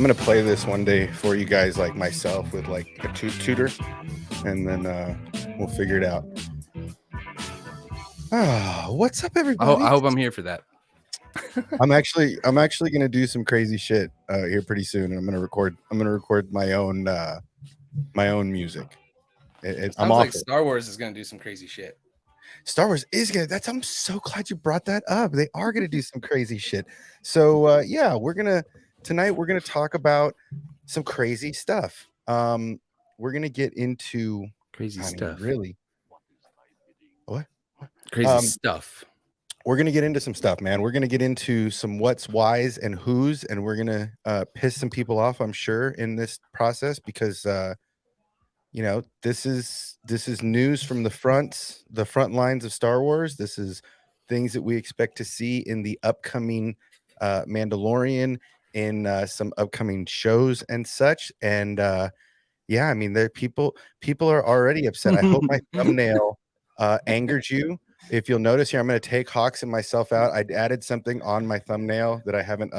gonna play this one day for you guys, like myself, with like a tutor, and then we'll figure it out. What's up, everybody? I hope I'm here for that. I'm actually gonna do some crazy shit here pretty soon, and I'm gonna record my own music. I'm Sounds off like it. Star Wars is gonna do some crazy shit. Star Wars is gonna. I'm so glad you brought that up. They are gonna do some crazy shit. So yeah, tonight we're gonna talk about some crazy stuff. We're gonna get into Crazy stuff. really what? Crazy stuff. We're gonna get into some stuff, man. We're gonna get into some what's wise and who's, and we're gonna piss some people off, I'm sure, in this process because this is news from the front lines of Star Wars. This is things that we expect to see in the upcoming Mandalorian, in some upcoming shows and such. And yeah, I mean, people are already upset. I hope my thumbnail angered you. If you'll notice here, I'm going to take Hawks and myself out. I added something on my thumbnail that I haven't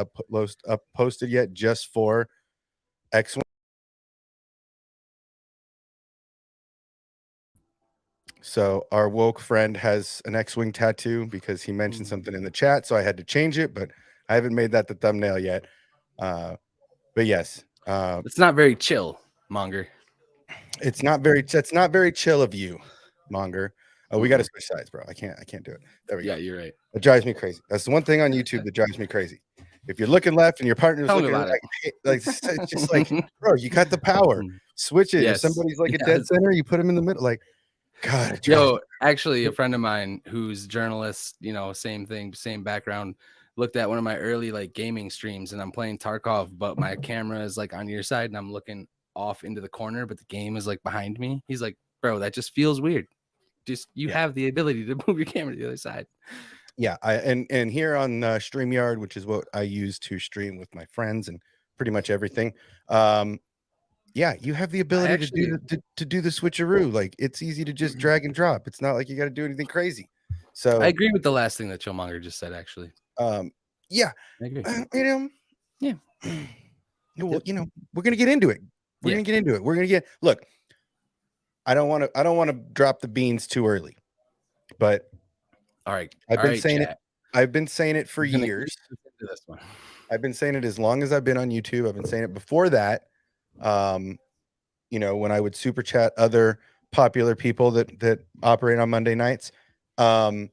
posted yet, just for X-Wing. So our woke friend has an X-Wing tattoo because he mentioned something in the chat, so I had to change it, but I haven't made that the thumbnail yet. But yes, it's not very chill, Monger. It's not very chill of you, Monger. Oh, we got to switch sides, bro. I can't do it. There we go. Yeah, you're right. It drives me crazy. That's the one thing on YouTube that drives me crazy. If you're looking left and your partner's looking right, like it's just like, bro, you got the power. Switch it. If somebody's like a dead center, you put them in the middle. Like, God. Actually, a friend of mine who's journalist, same thing, same background, looked at one of my early like gaming streams, and I'm playing Tarkov, but my camera is like on your side, and I'm looking off into the corner, but the game is like behind me. He's like, bro, that just feels weird. Just have the ability to move your camera to the other side. Yeah, and here on StreamYard, which is what I use to stream with my friends and pretty much everything. Yeah, you have the ability to do the switcheroo. Like, it's easy to just drag and drop. It's not like you got to do anything crazy. So I agree with the last thing that Chillmonger just said. Actually, yeah, I agree. Yeah. Well, we're gonna get into it. We're gonna get. Look, I don't want to drop the beans too early, but all right, I've been saying it. I've been saying it for years. This one. I've been saying it as long as I've been on YouTube. I've been saying it before that. When I would super chat other popular people that operate on Monday nights, and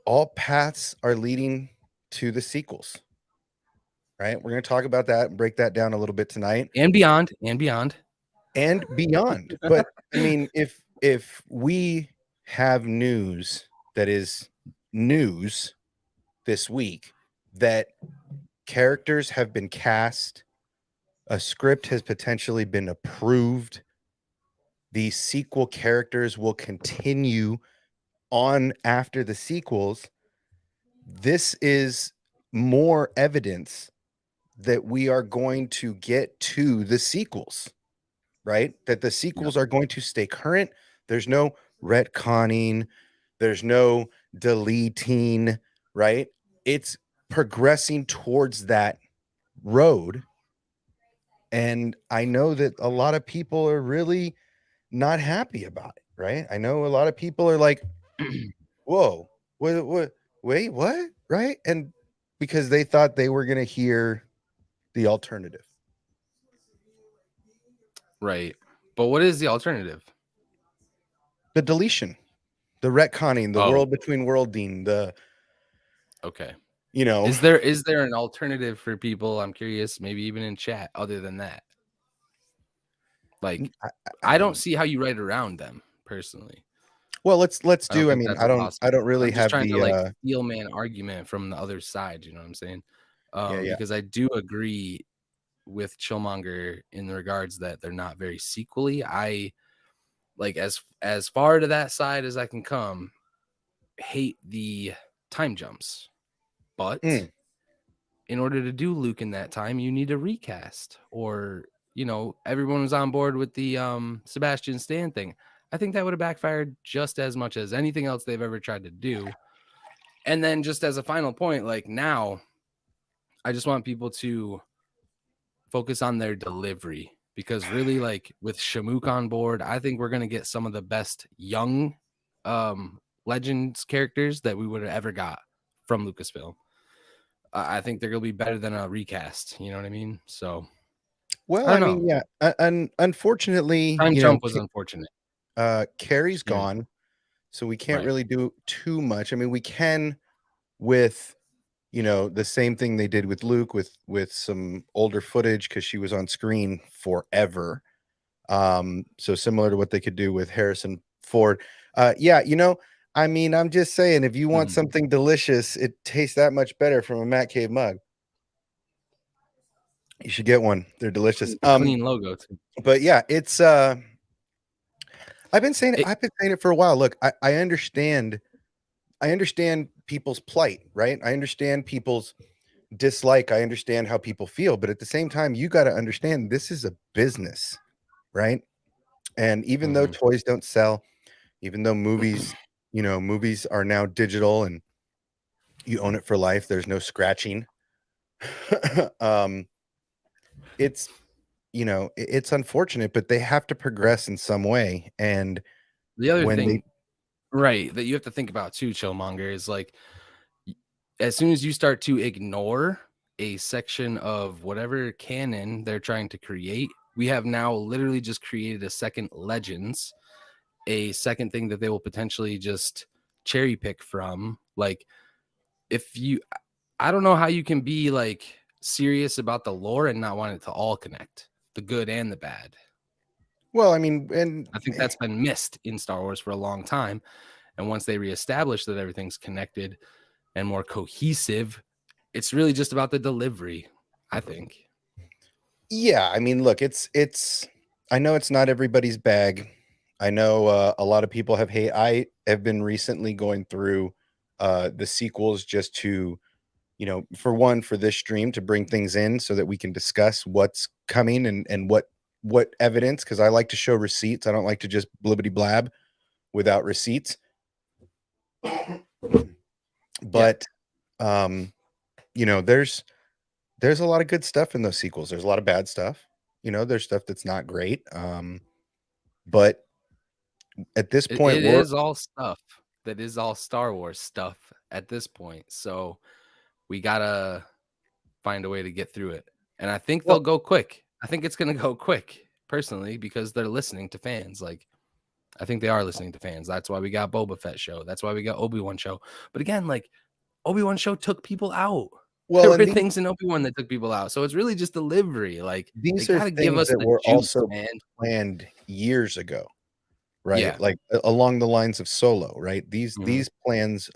all paths are leading to the sequels. Right, we're going to talk about that and break that down a little bit tonight, and beyond. But I mean, if we have news that is news this week, that characters have been cast, a script has potentially been approved, the sequel characters will continue on after the sequels, this is more evidence that we are going to get to the sequels, right? That the sequels are going to stay current. There's no retconning. There's no deleting, right? It's progressing towards that road. And I know that a lot of people are really not happy about it, right? I know a lot of people are like, whoa, wait, what? Right? And because they thought they were going to hear the alternative. Right. But what is the alternative? The deletion, the retconning, the world between worlding, okay. Is there an alternative for people? I'm curious, maybe even in chat, other than that. Like, I don't see how you write around them personally. Well, let's do. I mean, I don't really have trying the to like steel man argument from the other side. You know what I'm saying? Because I do agree with Chillmonger in regards that they're not very sequely. I like as far to that side as I can come. Hate the time jumps, but in order to do Luke in that time, you need a recast, or everyone was on board with the Sebastian Stan thing. I think that would have backfired just as much as anything else they've ever tried to do. And then just as a final point, like now, I just want people to focus on their delivery, because really, like with Shamook on board, I think we're gonna get some of the best young Legends characters that we would have ever got from Lucasfilm. I think they're gonna be better than a recast. You know what I mean? So Well, I I don't know. mean, yeah. Unfortunately, Time jump was unfortunate. Carrie's Yeah. gone, so we can't Right. really do too much. I mean, we can with the same thing they did with Luke with some older footage because she was on screen forever. So similar to what they could do with Harrison Ford. Yeah, I mean, I'm just saying, if you want something delicious, it tastes that much better from a Matt Cave mug. You should get one. They're delicious. Clean logo too. But yeah, it's I've been saying it for a while. Look, I understand people's plight, right? I understand people's dislike. I understand how people feel, but at the same time, you got to understand this is a business, right? And even though toys don't sell, even though movies are now digital and you own it for life, there's no scratching. It's it's unfortunate, but they have to progress in some way. And the other thing, right, that you have to think about too, Chillmonger, is like, as soon as you start to ignore a section of whatever canon they're trying to create, we have now literally just created a second Legends, a second thing that they will potentially just cherry pick from. Like, I don't know how you can be like serious about the lore and not want it to all connect, the good and the bad. Well, I mean, and I think that's been missed in Star Wars for a long time. And once they reestablish that everything's connected and more cohesive, it's really just about the delivery, I think. Yeah, I mean, look, it's I know it's not everybody's bag. I know a lot of people have hate. I have been recently going through the sequels just to, for this stream to bring things in so that we can discuss what's coming and what evidence, because I like to show receipts. I don't like to just blibbity blab without receipts. But there's a lot of good stuff in those sequels. There's a lot of bad stuff. There's stuff that's not great. But at this point, it is all stuff that is all Star Wars stuff at this point. So we gotta find a way to get through it. And I think they'll go quick. I think it's gonna go quick, personally, because they're listening to fans. Like, I think they are listening to fans. That's why we got Boba Fett show. That's why we got Obi-Wan show. But again, like, Obi-Wan show took people out. There were things in Obi-Wan that took people out. So it's really just delivery. Like, these they are gotta give things us that the were juice, also man. planned years ago, right? Yeah. Like along the lines of Solo, right? These plans,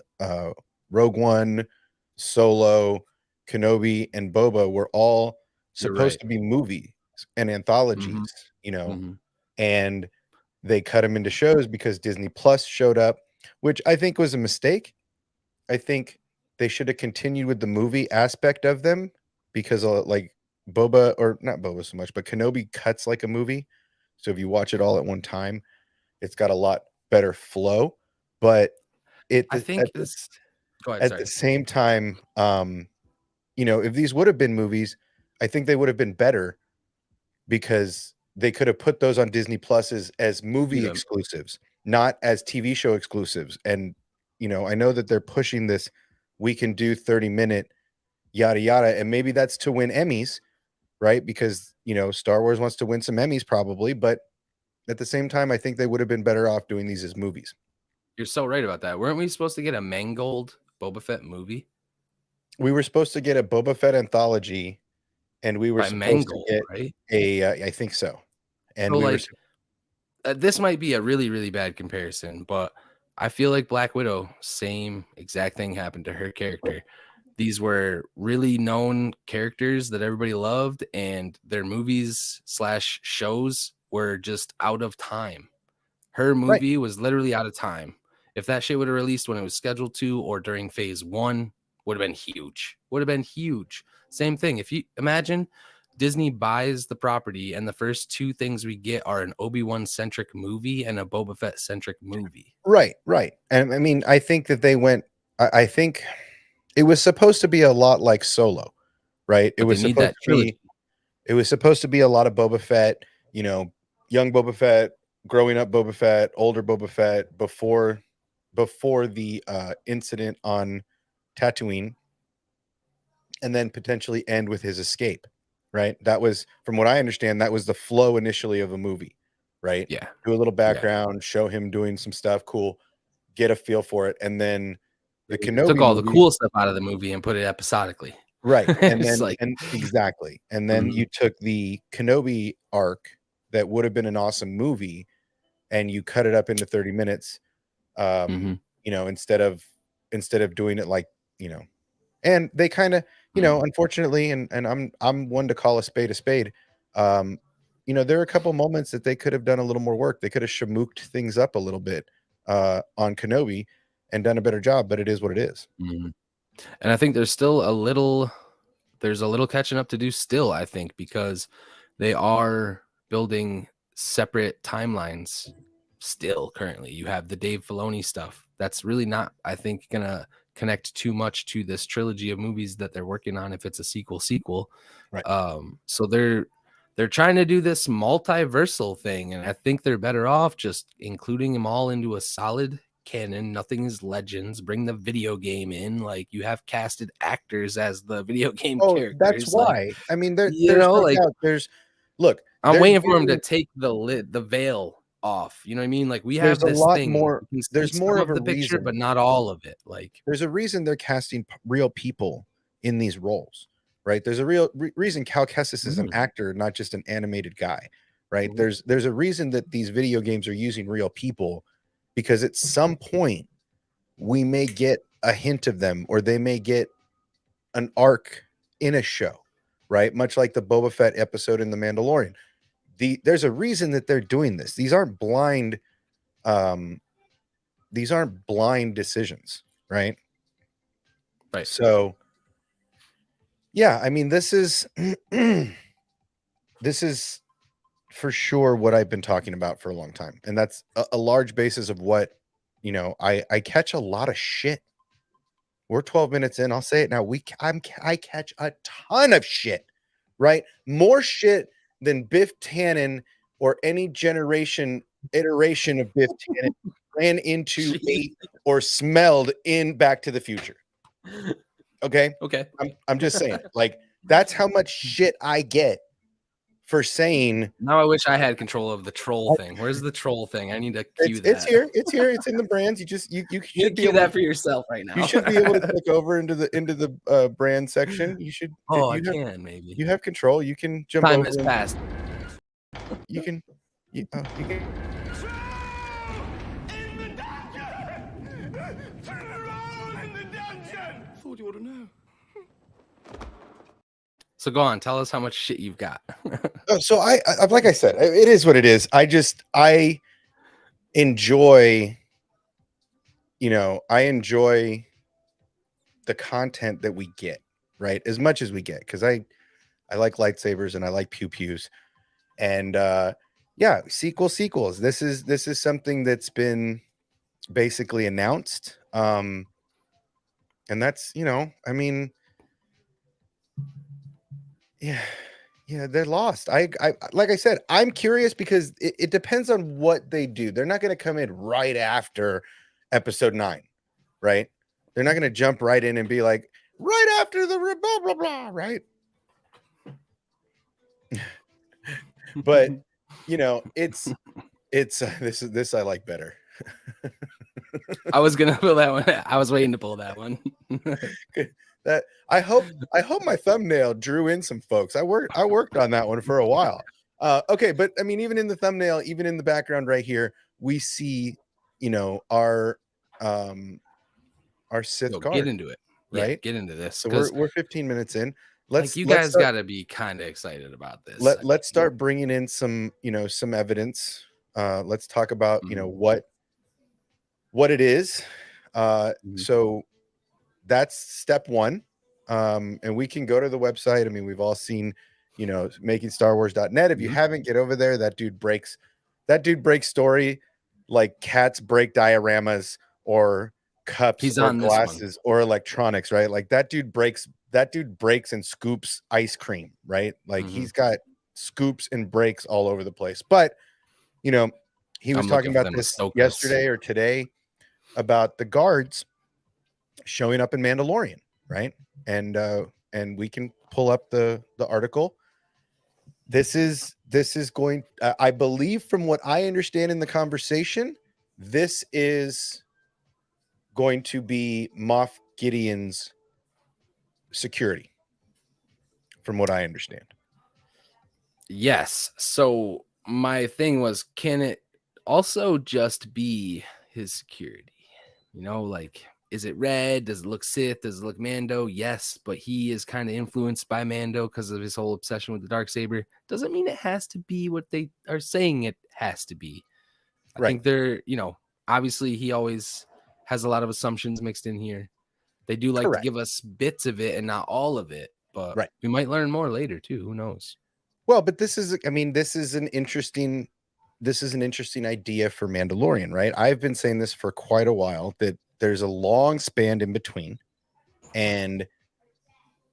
Rogue One, Solo, Kenobi, and Boba were all supposed to be movies and anthologies, and they cut them into shows because Disney Plus showed up, which I think was a mistake. I think they should have continued with the movie aspect of them, because like Boba, or not Boba so much, but Kenobi cuts like a movie. So if you watch it all at one time, it's got a lot better flow. But I think this. Go ahead, at the same time, if these would have been movies, I think they would have been better, because they could have put those on Disney Plus as movie exclusives, not as TV show exclusives. And I know that they're pushing this, we can do 30-minute yada yada, and maybe that's to win Emmys, right? Because Star Wars wants to win some Emmys probably, but at the same time, I think they would have been better off doing these as movies. You're so right about that. Weren't we supposed to get a Mangold Boba Fett movie? We were supposed to get a Boba Fett anthology, and we were supposed to get I think so. And so, like, this might be a really, really bad comparison, but I feel like Black Widow, same exact thing happened to her character. These were really known characters that everybody loved, and their movies / shows were just out of time. Her movie was literally out of time. If that shit would have released when it was scheduled to, or during phase 1, would have been huge. Would have been huge. Same thing. If you imagine Disney buys the property and the first 2 things we get are an Obi-Wan centric movie and a Boba Fett centric movie. Right. And I mean, I think that they went, I think it was supposed to be a lot like Solo, right? But they need that trilogy. It was supposed to be a lot of Boba Fett, young Boba Fett, growing up Boba Fett, older Boba Fett before the incident on Tatooine, and then potentially end with his escape, right? That was, from what I understand, that was the flow initially of a movie, right? Yeah. Do a little background, show him doing some stuff, cool, get a feel for it, and then the Kenobi took all movie, the cool stuff out of the movie and put it episodically. right? And then like, exactly, and then you took the Kenobi arc that would have been an awesome movie, and you cut it up into 30 minutes, instead of doing it like, and they kind of, unfortunately, and I'm one to call a spade a spade. There are a couple moments that they could have done a little more work. They could have shamooked things up a little bit on Kenobi and done a better job, but it is what it is. And I think there's still a little catching up to do still, I think, because they are building separate timelines still currently. You have the Dave Filoni stuff. That's really not, I think, gonna connect too much to this trilogy of movies that they're working on if it's a sequel. Right. So they're trying to do this multiversal thing, and I think they're better off just including them all into a solid canon. Nothing is Legends. Bring the video game in, like you have casted actors as the video game characters. That's why. I mean, there's look. I'm waiting for him to take the veil off. You know what I mean? Like we have this thing. More. There's more of a picture, reason, but not all of it. Like there's a reason they're casting real people in these roles, right? There's a real reason Cal Kestis is an actor, not just an animated guy, right? There's a reason that these video games are using real people, because at some point we may get a hint of them, or they may get an arc in a show, right? Much like the Boba Fett episode in The Mandalorian. There's a reason that they're doing this. These aren't blind decisions, right? Right. So yeah, I mean, this is this is for sure what I've been talking about for a long time, and that's a large basis of what, I catch a lot of shit. We're 12 minutes in. I'll say it now. I catch a ton of shit, right? More shit than Biff Tannen or any iteration of Biff Tannen ran into or smelled in Back to the Future. Okay. I'm just saying, like, that's how much shit I get for saying. Now I wish I had control of the troll thing. Where's the troll thing? I need to cue that. It's here. It's in the brands. You should cue that for yourself right now. You should be able to click over into the brand section. You should. I can maybe. You have control. You can jump Time over. has passed. You can. You can. Thought you ought to know. So go on, tell us how much shit you've got. So I like I said, it is what it is. I enjoy, I enjoy the content that we get, right? As much as we get, because I like lightsabers and I like pew pews, and sequels. This is something that's been basically announced, and that's, I mean. Yeah, they're lost. I like I said, I'm curious because it depends on what they do. They're not going to come in right after episode 9, right? They're not going to jump right in and be like, right after the blah blah blah, right? But it's this I like better. I was gonna pull that one. I was waiting to pull that one. That I hope my thumbnail drew in some folks. I worked on that one for a while. Okay, but I mean, even in the thumbnail, even in the background right here, we see, our Sith guard. Get into it, right? Yeah, get into this. So we're 15 minutes in. You guys got to be kind of excited about this. Let's start bringing in some, some evidence. Let's talk about, what it is. So that's step 1. And we can go to the website. I mean, we've all seen, makingstarwars.net. If you haven't, get over there. That dude breaks story like cats break dioramas or cups or glasses or electronics, right? Like that dude breaks that dude breaks and scoops ice cream, right? Like he's got scoops and breaks all over the place. But you know, he was talking about this yesterday or today about the guards showing up in Mandalorian, right? And we can pull up the article. This is going, I believe, from what I understand in the conversation, this is going to be Moff Gideon's security, from what I understand. Yes. So my thing was, can it also just be his security? You know, like, is it Red? Does it look Sith? Does it look Mando? Yes, but he is kind of influenced by Mando because of his whole obsession with the Darksaber. Doesn't mean it has to be what they are saying it has to be. I think they're, you know, obviously he always has a lot of assumptions mixed in here. They do like to give us bits of it and not all of it, but we might learn more later too. Who knows? Well, but this is, I mean, this is an interesting idea for Mandalorian, right? I've been saying this for quite a while, that there's a long span in between, and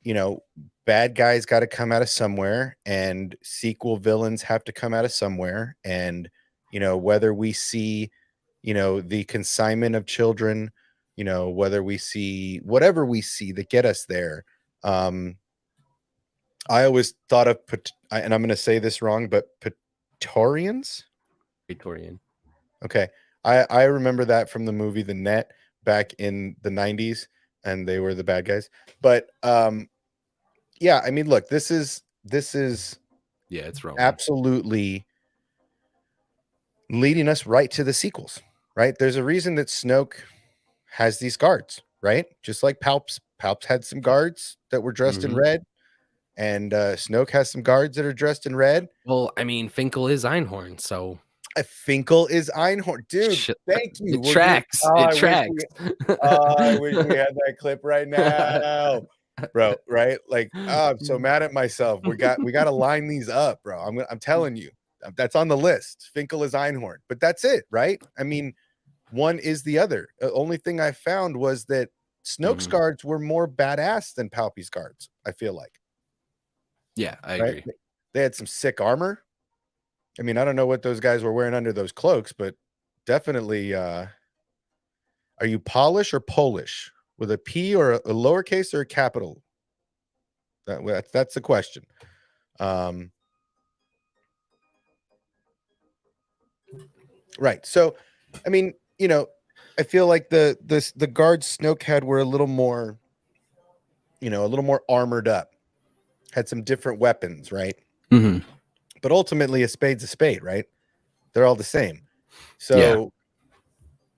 you know, bad guys got to come out of somewhere, and sequel villains have to come out of somewhere. And you know, whether we see, you know, the consignment of children, you know, whether we see whatever we see that get us there, I always thought of, and I'm going to say this wrong, but Praetorians? Praetorian. Okay. I remember that from the movie The Net back in the 90s, and they were the bad guys. But yeah, I mean, look, this is yeah, it's wrong. Absolutely leading us right to the sequels, right? There's a reason that Snoke has these guards, right? Just like Palps had some guards that were dressed in red, and Snoke has some guards that are dressed in red. Well, I mean, Finkel is Einhorn, so Finkel is Einhorn, dude. Thank you. It tracks. It tracks. I wish we had that clip right now, bro. Right? Like, oh, I'm so mad at myself. We got to line these up, bro. I'm telling you, that's on the list. Finkel is Einhorn, but that's it, right? I mean, one is the other. The only thing I found was that Snoke's guards were more badass than Palpy's guards, I feel like. Yeah, I agree. They had some sick armor. I mean, I don't know what those guys were wearing under those cloaks, but definitely, are you Polish or Polish? With a P or a lowercase or a capital? That's the question. Right. So, I mean, you know, I feel like the guards Snoke had were a little more, you know, a little more armored up, had some different weapons, right? But ultimately, a spade's a spade, right? They're all the same. So,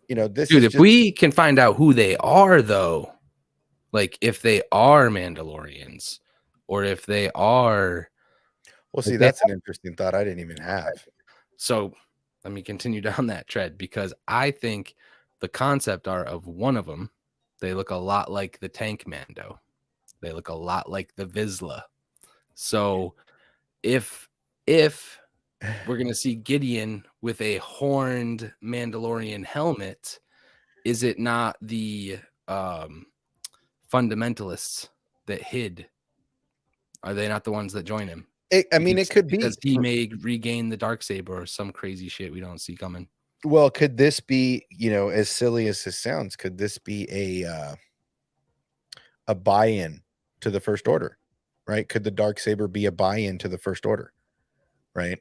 you know, this dude, is if we can find out who they are, though, like if they are Mandalorians or if they are, well, see, that's an interesting thought I didn't even have. So let me continue down that tread, because I think the concept art of one of them, they look a lot like the Tank Mando. They look a lot like the Vizsla. So if we're going to see Gideon with a horned Mandalorian helmet, is it not the fundamentalists that hid? Are they not the ones that join him? I mean, it could be because he may regain the Darksaber or some crazy shit we don't see coming. Well, could this be, you know, as silly as this sounds, could this be a buy-in to the First Order, right? Could the Darksaber be a buy-in to the First Order, right?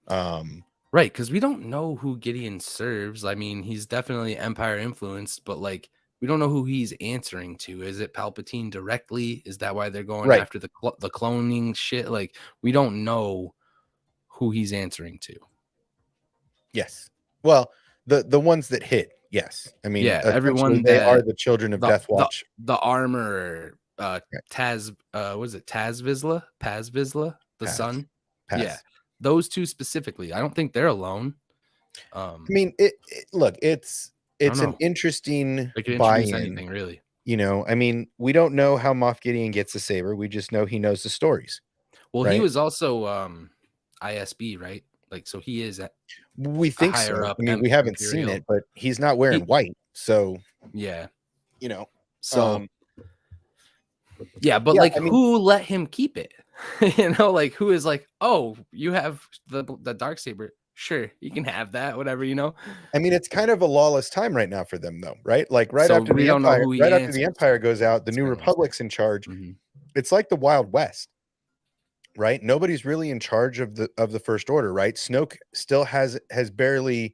Right, because we don't know who Gideon serves. I mean, he's definitely Empire influenced, but like, we don't know who he's answering to. Is it Palpatine directly? Is that why they're going after the cloning shit? Like, we don't know who he's answering to. Yes. Well, the ones that hit, yes. I mean, yeah, everyone they are the children of Death Watch. The armor, Taz, was it Taz Vizsla? Paz Vizsla, the son? Paz. Yeah, those two specifically. I don't think they're alone. I mean, look, it's an interesting buy-in. Anything, really. You know, I mean, we don't know how Moff Gideon gets the saber. We just know he knows the stories. Well, he was also ISB, right? Like, so he is we think so. I mean, we haven't seen it, but he's not wearing white. So, yeah, you know, so Yeah, but Yeah, like, I mean, who let him keep it? You know, like, who is like, oh, you have the Darksaber. Sure, you can have that, whatever, you know. I mean, it's kind of a lawless time right now for them, though, right? Like So we don't know who he right after the answers Empire to. goes out, the That's New what I want to say. Republic's in charge. Mhm. It's like the Wild West, right? Nobody's really in charge of the First Order, right? Snoke still has barely.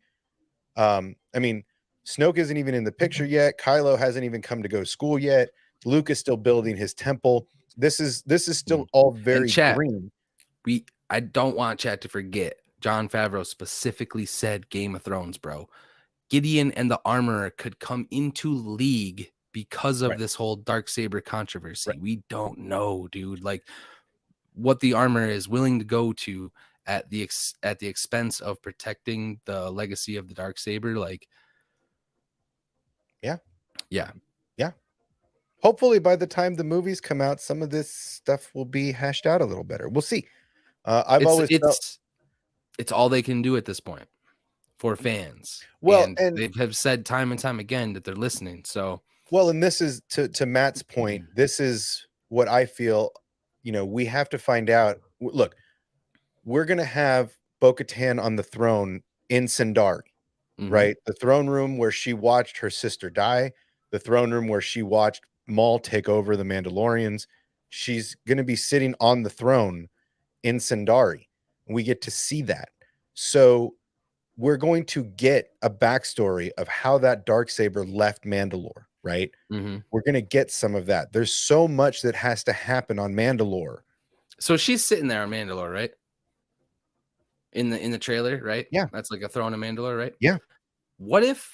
I mean, Snoke isn't even in the picture yet. Kylo hasn't even come to go to school yet. Luke is still building his temple. This is still all And very chat, green. I don't want chat to forget. Jon Favreau specifically said Game of Thrones, bro. Gideon and the Armorer could come into league because of Right. this whole Darksaber controversy. Right. We don't know, dude. Like, what the Armorer is willing to go to at the expense of protecting the legacy of the Darksaber. Like, Yeah. yeah. Hopefully, by the time the movies come out, some of this stuff will be hashed out a little better. We'll see. I've always felt It's all they can do at this point for fans. well, And and they have said time and time again that they're listening. So, well, and this is to Matt's point. This is what I feel. We have to find out. Look, we're gonna have Bo-Katan on the throne in Sindari, right? The throne room where she watched her sister die, the throne room where she watched Maul take over the Mandalorians. She's gonna be sitting on the throne in Sindari. We get to see that. So we're going to get a backstory of how that Darksaber left Mandalore, right? We're going to get some of that. There's so much that has to happen on Mandalore. So she's sitting there on Mandalore, right? In the trailer, right? Yeah. That's like a throne of Mandalore, right? Yeah. What if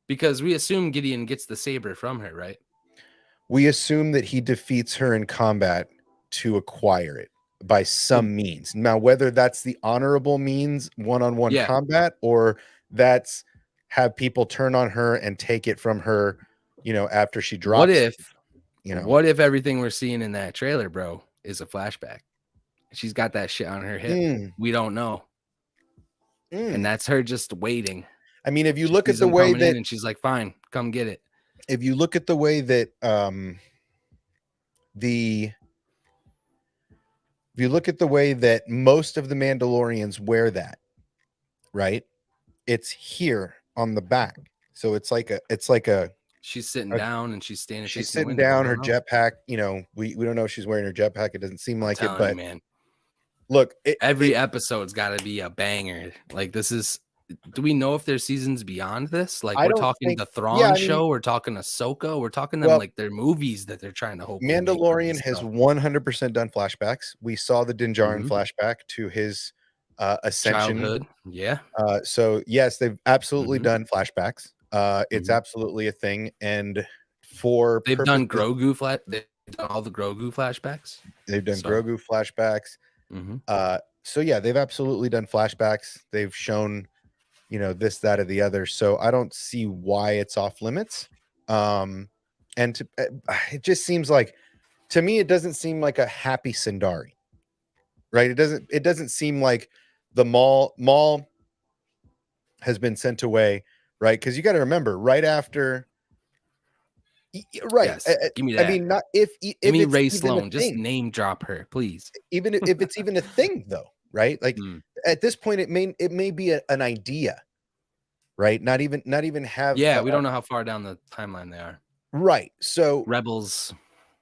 because we assume Gideon gets the saber from her, right? We assume that he defeats her in combat to acquire it by some means. Now, whether that's the honorable means, one-on-one combat, or that's have people turn on her and take it from her, after she drops. What if everything we're seeing in that trailer, bro, is a flashback? She's got that shit on her hip. We don't know. And that's her just waiting. I mean, if you look at the way that, and she's like, fine, come get it. If you look at the way that most of the Mandalorians wear that, right? It's here on the back. So it's like a she's sitting down and she's standing. She's sitting down, her jetpack, we don't know if she's wearing her jetpack. It doesn't seem like it, but man. Look, every episode's got to be a banger. Like, this is. Do we know if there's seasons beyond this? Like, we're talking the Thrawn show, we're talking Ahsoka, we're talking them like their movies that they're trying to hopefully Mandalorian has 100% done flashbacks. We saw the Din Djarin flashback to his ascension. Childhood. Yeah. So yes, they've absolutely done flashbacks. It's absolutely a thing, and they've done Grogu they've done all the Grogu flashbacks. They've done Grogu flashbacks. So yeah, they've absolutely done flashbacks. They've shown, this, that, or the other. So I don't see why it's off limits. And it just seems like, to me, it doesn't seem like a happy Sindari, right? It doesn't seem like the Maul has been sent away, right? Because you got to remember, right after, right? Yes, give me that. I mean, not if give me Ray Sloan, just name drop her, please. Even if it's even a thing, though, right? Like at this point, it may be an idea, right? Not even have. Yeah, we don't know how far down the timeline they are. Right. So Rebels.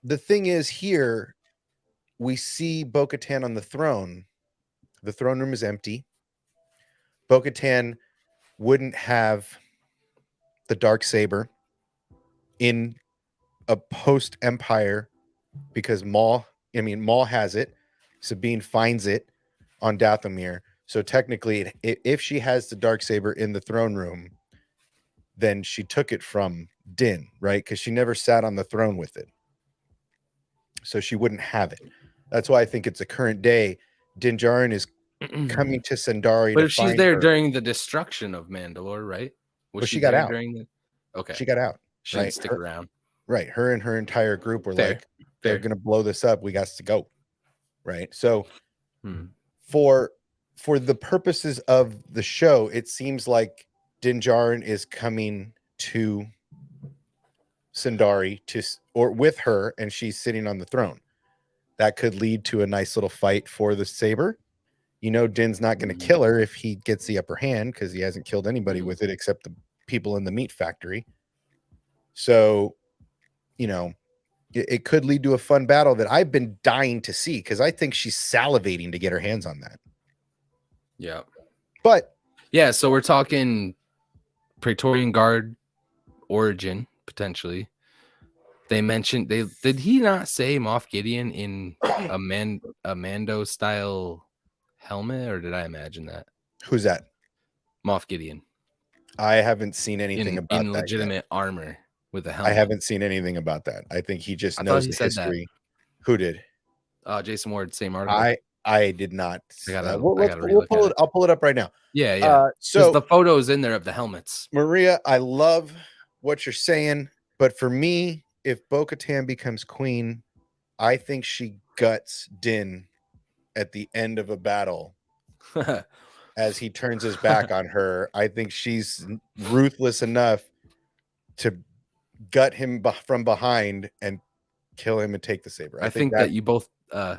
The thing is, here we see Bo-Katan on the throne. The throne room is empty. Bo-Katan wouldn't have the Darksaber in a post-Empire because Maul has it. Sabine finds it on Dathomir. So technically, if she has the Darksaber in the throne room, then she took it from Din, right? Because she never sat on the throne with it. So she wouldn't have it. That's why I think it's a current day. Din Djarin is coming to Sindari. But if she's there during the destruction of Mandalore, right? She got out. Okay. She got out. She didn't stick around. Right. Her and her entire group were like, they're going to blow this up. We got to go. Right. So for the purposes of the show, it seems like Din Djarin is coming to Sindari or with her, and she's sitting on the throne. That could lead to a nice little fight for the saber. Din's not going to kill her if he gets the upper hand, because he hasn't killed anybody with it except the people in the meat factory. So, it could lead to a fun battle that I've been dying to see, because I think she's salivating to get her hands on that. Yeah. But yeah, so we're talking Praetorian Guard origin, potentially. They mentioned did he not say Moff Gideon in a Mando style helmet, or did I imagine that? Who's that? Moff Gideon. I haven't seen anything about in that legitimate yet. armor with a helmet. I haven't seen anything about that. I think he just knows the history. That. Who did? Jason Ward, same article. I did not. I gotta we'll pull it. I'll pull it up right now. Yeah. So the photos in there of the helmets. Maria, I love what you're saying, but for me, if Bo-Katan becomes queen, I think she guts Din at the end of a battle as he turns his back on her. I think she's ruthless enough to gut him from behind and kill him and take the saber. I think that you both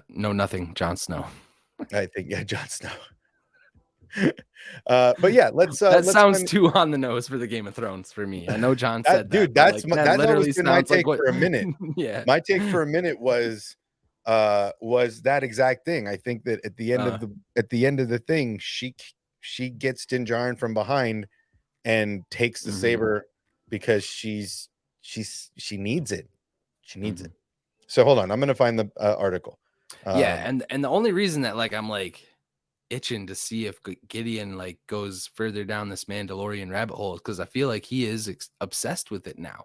know nothing, Jon Snow. I think, yeah, Jon Snow. But yeah, let's sounds too on the nose for the Game of Thrones for me. I know John said dude, that, that's literally been my take for a minute. Yeah, my take for a minute was that exact thing. I think that at the end of the thing, she gets Din Djarin from behind and takes the saber because she needs it. She needs it. So hold on, I'm gonna find the article. And the only reason that I'm itching to see if Gideon goes further down this Mandalorian rabbit hole because I feel like he is obsessed with it now.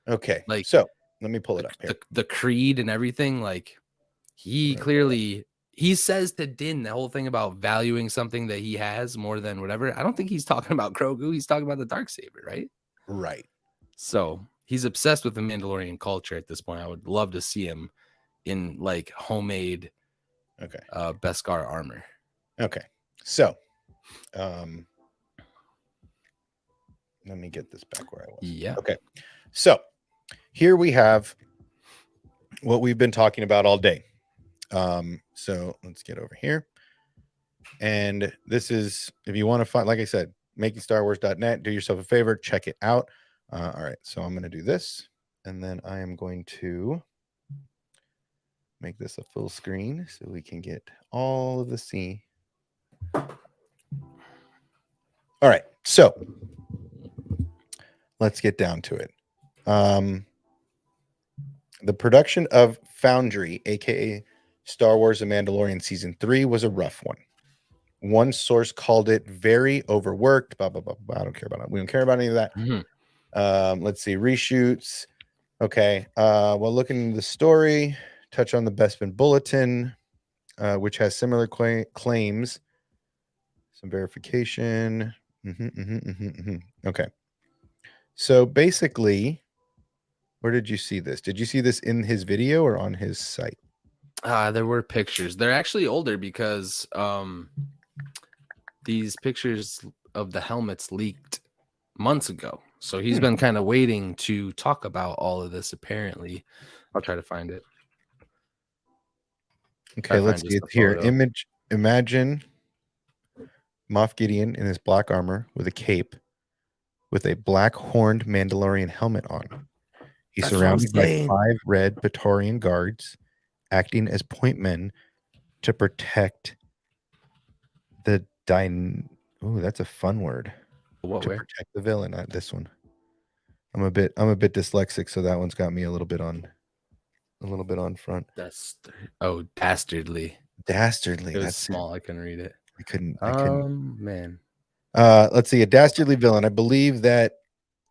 Okay, so let me pull it up here. The creed and everything, he clearly he says to Din the whole thing about valuing something that he has more than whatever. I don't think he's talking about Grogu. He's talking about the Darksaber, right? Right. So he's obsessed with the Mandalorian culture at this point. I would love to see him in homemade Beskar armor. Okay, so let me get this back where I was. Yeah. Okay, so here we have what we've been talking about all day. So let's get over here. And this is, if you want to find, like I said, makingstarwars.net, do yourself a favor, check it out. All right, so I'm going to do this, and then I am going to make this a full screen so we can get all of the scene. All right, so let's get down to it. The production of Foundry, aka Star Wars: The Mandalorian Season 3, was a rough one. One source called it very overworked. Blah, blah, blah, blah. I don't care about it. We don't care about any of that. Let's see. Reshoots. Okay. Well, looking into the story, touch on the Bespin Bulletin, which has similar claims. Some verification. Okay. So basically, where did you see this? Did you see this in his video or on his site? There were pictures. They're actually older because these pictures of the helmets leaked months ago. So he's been kind of waiting to talk about all of this, apparently. I'll try to find it. Okay, let's see it here. Imagine Moff Gideon in his black armor with a cape with a black horned Mandalorian helmet on. He's surrounded by 5 red Praetorian guards acting as point men to protect the Oh, that's a fun word. Protect the villain, not this one. I'm a bit dyslexic, so that one's got me a little bit on front. Dastardly. Dastardly. It was small. I couldn't read it. I couldn't. Man. Let's see. A dastardly villain. I believe that.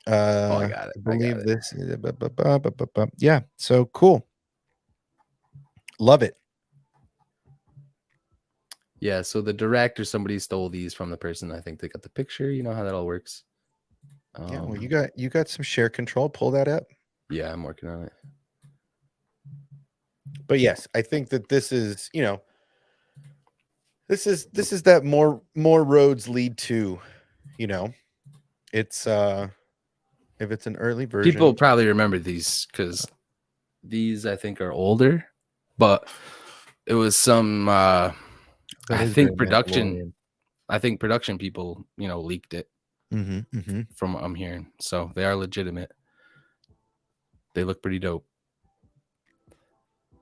I got it. I believe this. Yeah. So cool. Love it. Yeah. So the director, somebody stole these from the person. I think they got the picture. You know how that all works. Yeah. Well, you got some share control. Pull that up. Yeah, I'm working on it. But yes, I think that this is, this is that more roads lead to, it's If it's an early version, people probably remember these because these I think are older, but it was some. I think production people, leaked it from what I'm hearing. So they are legitimate. They look pretty dope.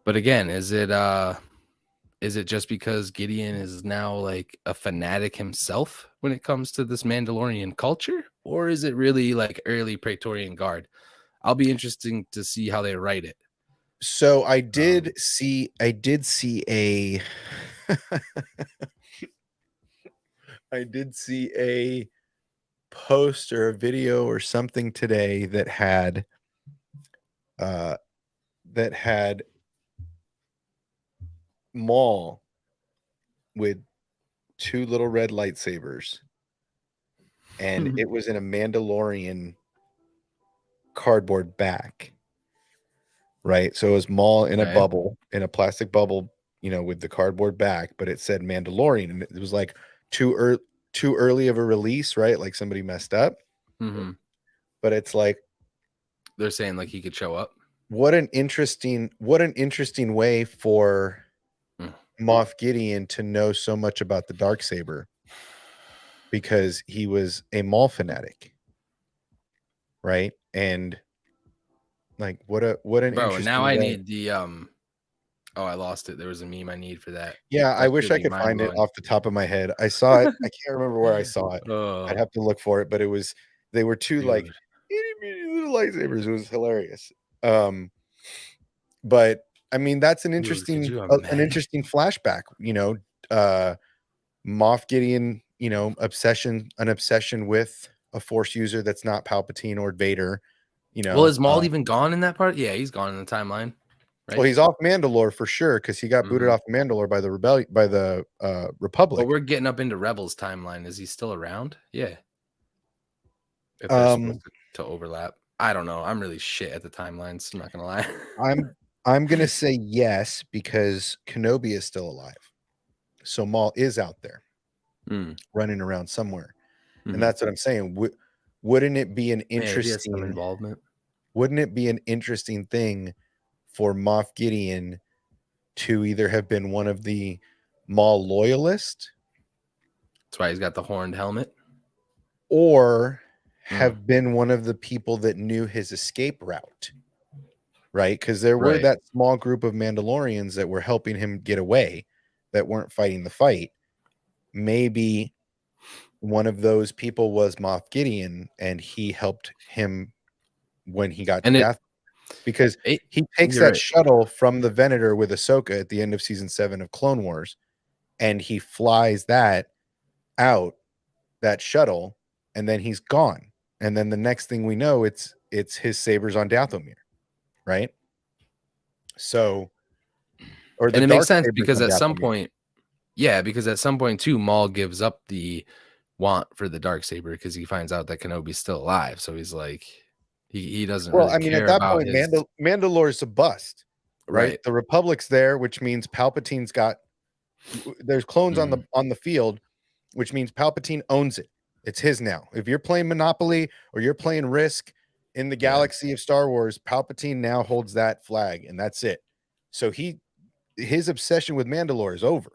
But again, is it just because Gideon is now like a fanatic himself when it comes to this Mandalorian culture? Or is it really like early Praetorian Guard? I'll be interesting to see how they write it. So I did see a I did see a post or a video or something today that had Maul with 2 little red lightsabers, and it was in a Mandalorian cardboard back, right? So it was Maul in a bubble, in a plastic bubble, with the cardboard back, but it said Mandalorian, and it was like too early of a release, right? Like somebody messed up. But it's like they're saying like he could show up. What an interesting way for Moff Gideon to know so much about the Darksaber, because he was a Maul fanatic, right? And like what an interesting now I way. need the I lost it. There was a meme I need for that. Yeah, I wish I could find it off the top of my head. I saw it. I can't remember where I saw it. I'd have to look for it, but they were 2 like itty little lightsabers. It was hilarious. But I mean, that's an interesting flashback, Moff Gideon, an obsession with a Force user that's not Palpatine or Vader, Well, is Maul even gone in that part? Yeah, he's gone in the timeline. Right? Well, he's off Mandalore for sure, because he got booted off of Mandalore by the Republic. But we're getting up into Rebels timeline. Is he still around? Yeah. If they're supposed to overlap. I don't know. I'm really shit at the timelines. I'm not gonna lie. I'm gonna say yes, because Kenobi is still alive. So Maul is out there running around somewhere. And that's what I'm saying. Wouldn't it be an interesting involvement? Wouldn't it be an interesting thing for Moff Gideon to either have been one of the Maul loyalists? That's why he's got the horned helmet. Or have been one of the people that knew his escape route, right? Because there were that small group of Mandalorians that were helping him get away, that weren't fighting the fight. Maybe one of those people was Moff Gideon, and he helped him when he got to death, because he takes that shuttle from the Venator with Ahsoka at the end of season 7 of Clone Wars, and he flies that shuttle, and then he's gone. And then the next thing we know, it's his sabers on Dathomir, right? So, and it makes sense because at some point, too, Maul gives up the want for the Darksaber because he finds out that Kenobi's still alive. So he's like, he doesn't really care at that about point, Mandalore is a bust, right? The Republic's there, which means Palpatine's there's clones on the field, which means Palpatine owns it. It's his now. If you're playing Monopoly or you're playing Risk in the galaxy of Star Wars, Palpatine now holds that flag, and that's it. So his obsession with Mandalore is over,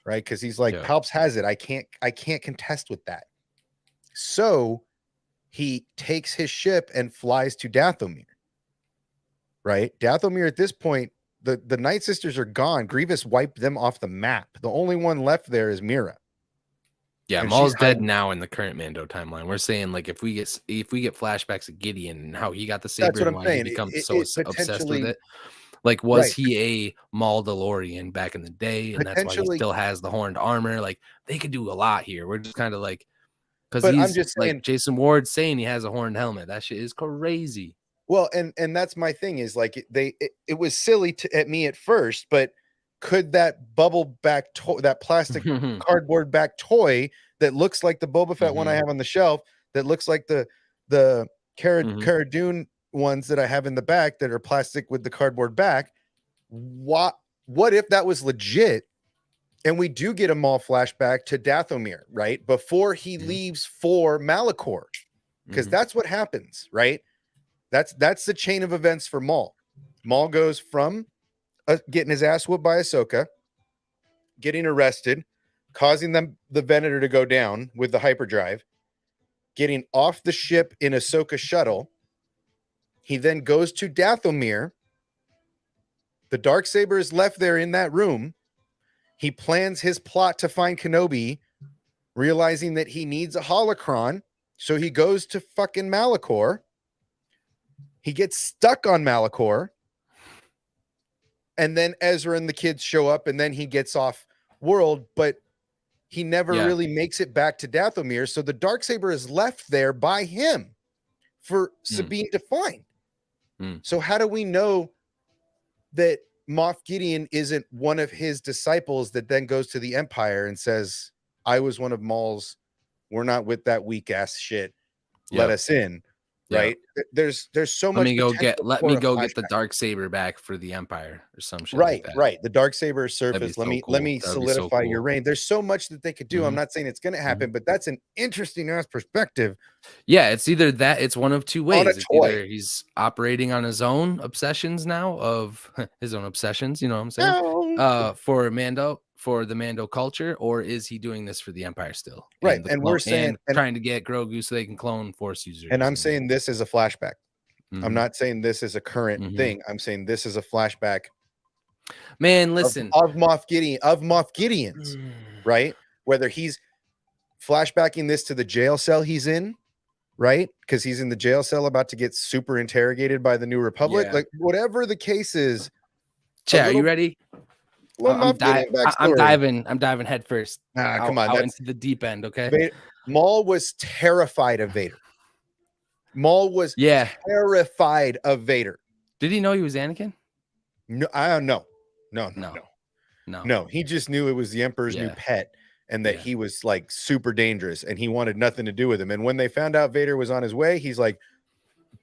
right? Because he's like, Palps has it. I can't contest with that. So he takes his ship and flies to Dathomir, right? Dathomir at this point, the Night Sisters are gone. Grievous wiped them off the map. The only one left there is Mira. Yeah, and Maul's dead now in the current Mando timeline. We're saying like if we get flashbacks of Gideon and how he got the saber and why he becomes so obsessed with it. Like, was he a Maldalorian back in the day, and that's why he still has the horned armor? Like, they could do a lot here. We're just kind of like, because he's just like Jason Ward saying he has a horned helmet. That shit is crazy. Well, and that's my thing is like it was silly at me at first, but could that bubble back that plastic cardboard back toy that looks like the Boba Fett one I have on the shelf, that looks like the Cara Dune ones that I have in the back that are plastic with the cardboard back, what if that was legit and we do get a Maul flashback to Dathomir, right? Before he leaves for Malachor, because that's what happens, right? That's the chain of events for Maul. Maul goes from getting his ass whooped by Ahsoka, getting arrested, causing the Venator to go down with the hyperdrive, getting off the ship in Ahsoka's shuttle. He then goes to Dathomir. The Darksaber is left there in that room. He plans his plot to find Kenobi, realizing that he needs a holocron. So he goes to fucking Malachor. He gets stuck on Malachor. And then Ezra and the kids show up, and then he gets off world, but he never really makes it back to Dathomir. So the Darksaber is left there by him for Sabine to find. So how do we know that Moff Gideon isn't one of his disciples that then goes to the Empire and says, I was one of Maul's, we're not with that weak ass shit. Let us in. Right? There's so much. Let me go get the Darksaber back for the Empire or some shit. Right, like that. right. The Darksaber surface. Let me solidify your reign. There's so much that they could do. I'm not saying it's going to happen, but that's an interesting ass perspective. Yeah, it's either that. It's one of two ways. It's either he's operating on his own obsessions now of his own obsessions. You know what I'm saying? For the Mando culture, or is he doing this for the Empire still? Right, and we're saying trying to get Grogu so they can clone Force users. And I'm saying this is a flashback. I'm not saying this is a current thing. I'm saying this is a flashback. Man, listen, of Moff Gideon's, right? Whether he's flashbacking this to the jail cell he's in, right? Because he's in the jail cell about to get super interrogated by the New Republic. Like whatever the case is. Chat, are you ready? I'm diving head first. Come on, out into the deep end. Okay. Maul was terrified of Vader. Maul was terrified of Vader. Did he know he was Anakin? No, I don't know. No. He just knew it was the Emperor's new pet, and that he was like super dangerous, and he wanted nothing to do with him. And when they found out Vader was on his way, he's like,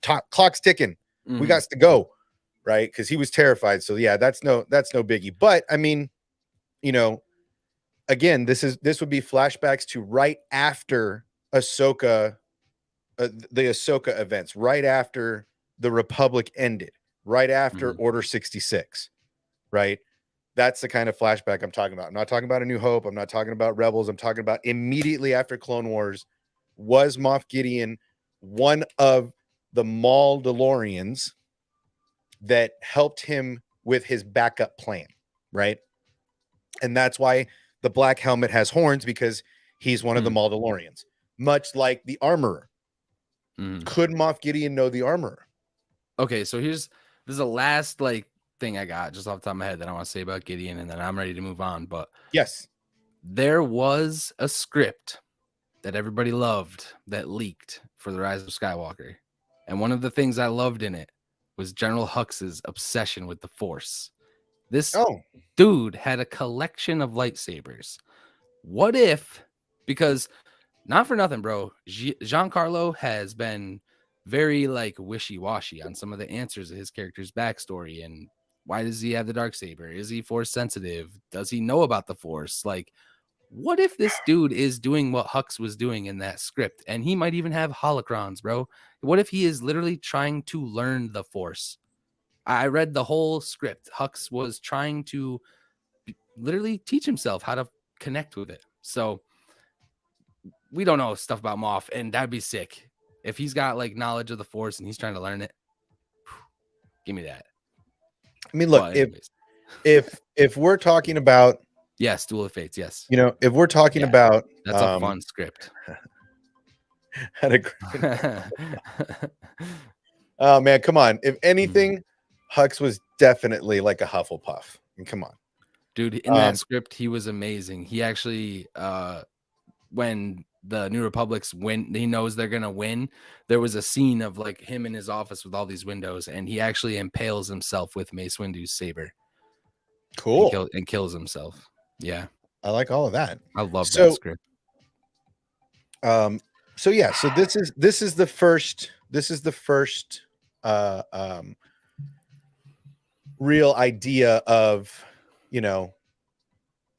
"Clock's ticking. We got to go." Right, because he was terrified. So yeah, that's no biggie. But I mean, you know, again, this would be flashbacks to right after Ahsoka, the Ahsoka events, right after the Republic ended, right after Order 66. Right, that's the kind of flashback I'm talking about. I'm not talking about A New Hope. I'm not talking about Rebels. I'm talking about immediately after Clone Wars. Was Moff Gideon one of the Maul DeLoreans that helped him with his backup plan, right? And that's why the black helmet has horns, because he's one of the Maul DeLoreans, much like the armorer. Could Moff Gideon know the armorer? Okay, so this is the last thing I got just off the top of my head that I want to say about Gideon, and then I'm ready to move on. But yes, there was a script that everybody loved that leaked for The Rise of Skywalker, and one of the things I loved in it was General Hux's obsession with the Force. This dude had a collection of lightsabers. What if, because not for nothing, bro, Giancarlo has been very wishy-washy on some of the answers of his character's backstory, and why does he have the Darksaber? Is he Force sensitive? Does he know about the Force? What if this dude is doing what Hux was doing in that script, and he might even have holocrons, bro? What if he is literally trying to learn the Force? I read the whole script. Hux was trying to literally teach himself how to connect with it. So we don't know stuff about Moff, and that'd be sick. If he's got knowledge of the Force and he's trying to learn it, give me that. I mean, look, if we're talking about Duel of Fates, yes. You know, if we're talking about that's a fun script. Oh man, come on. If anything, Hux was definitely like a Hufflepuff. Come on. Dude, in that script, he was amazing. He actually when the New Republic's win, he knows they're gonna win. There was a scene of him in his office with all these windows, and he actually impales himself with Mace Windu's saber. Cool. And kills himself. Yeah, I like all of that. I love that script. So yeah, so this is the first real idea of, you know,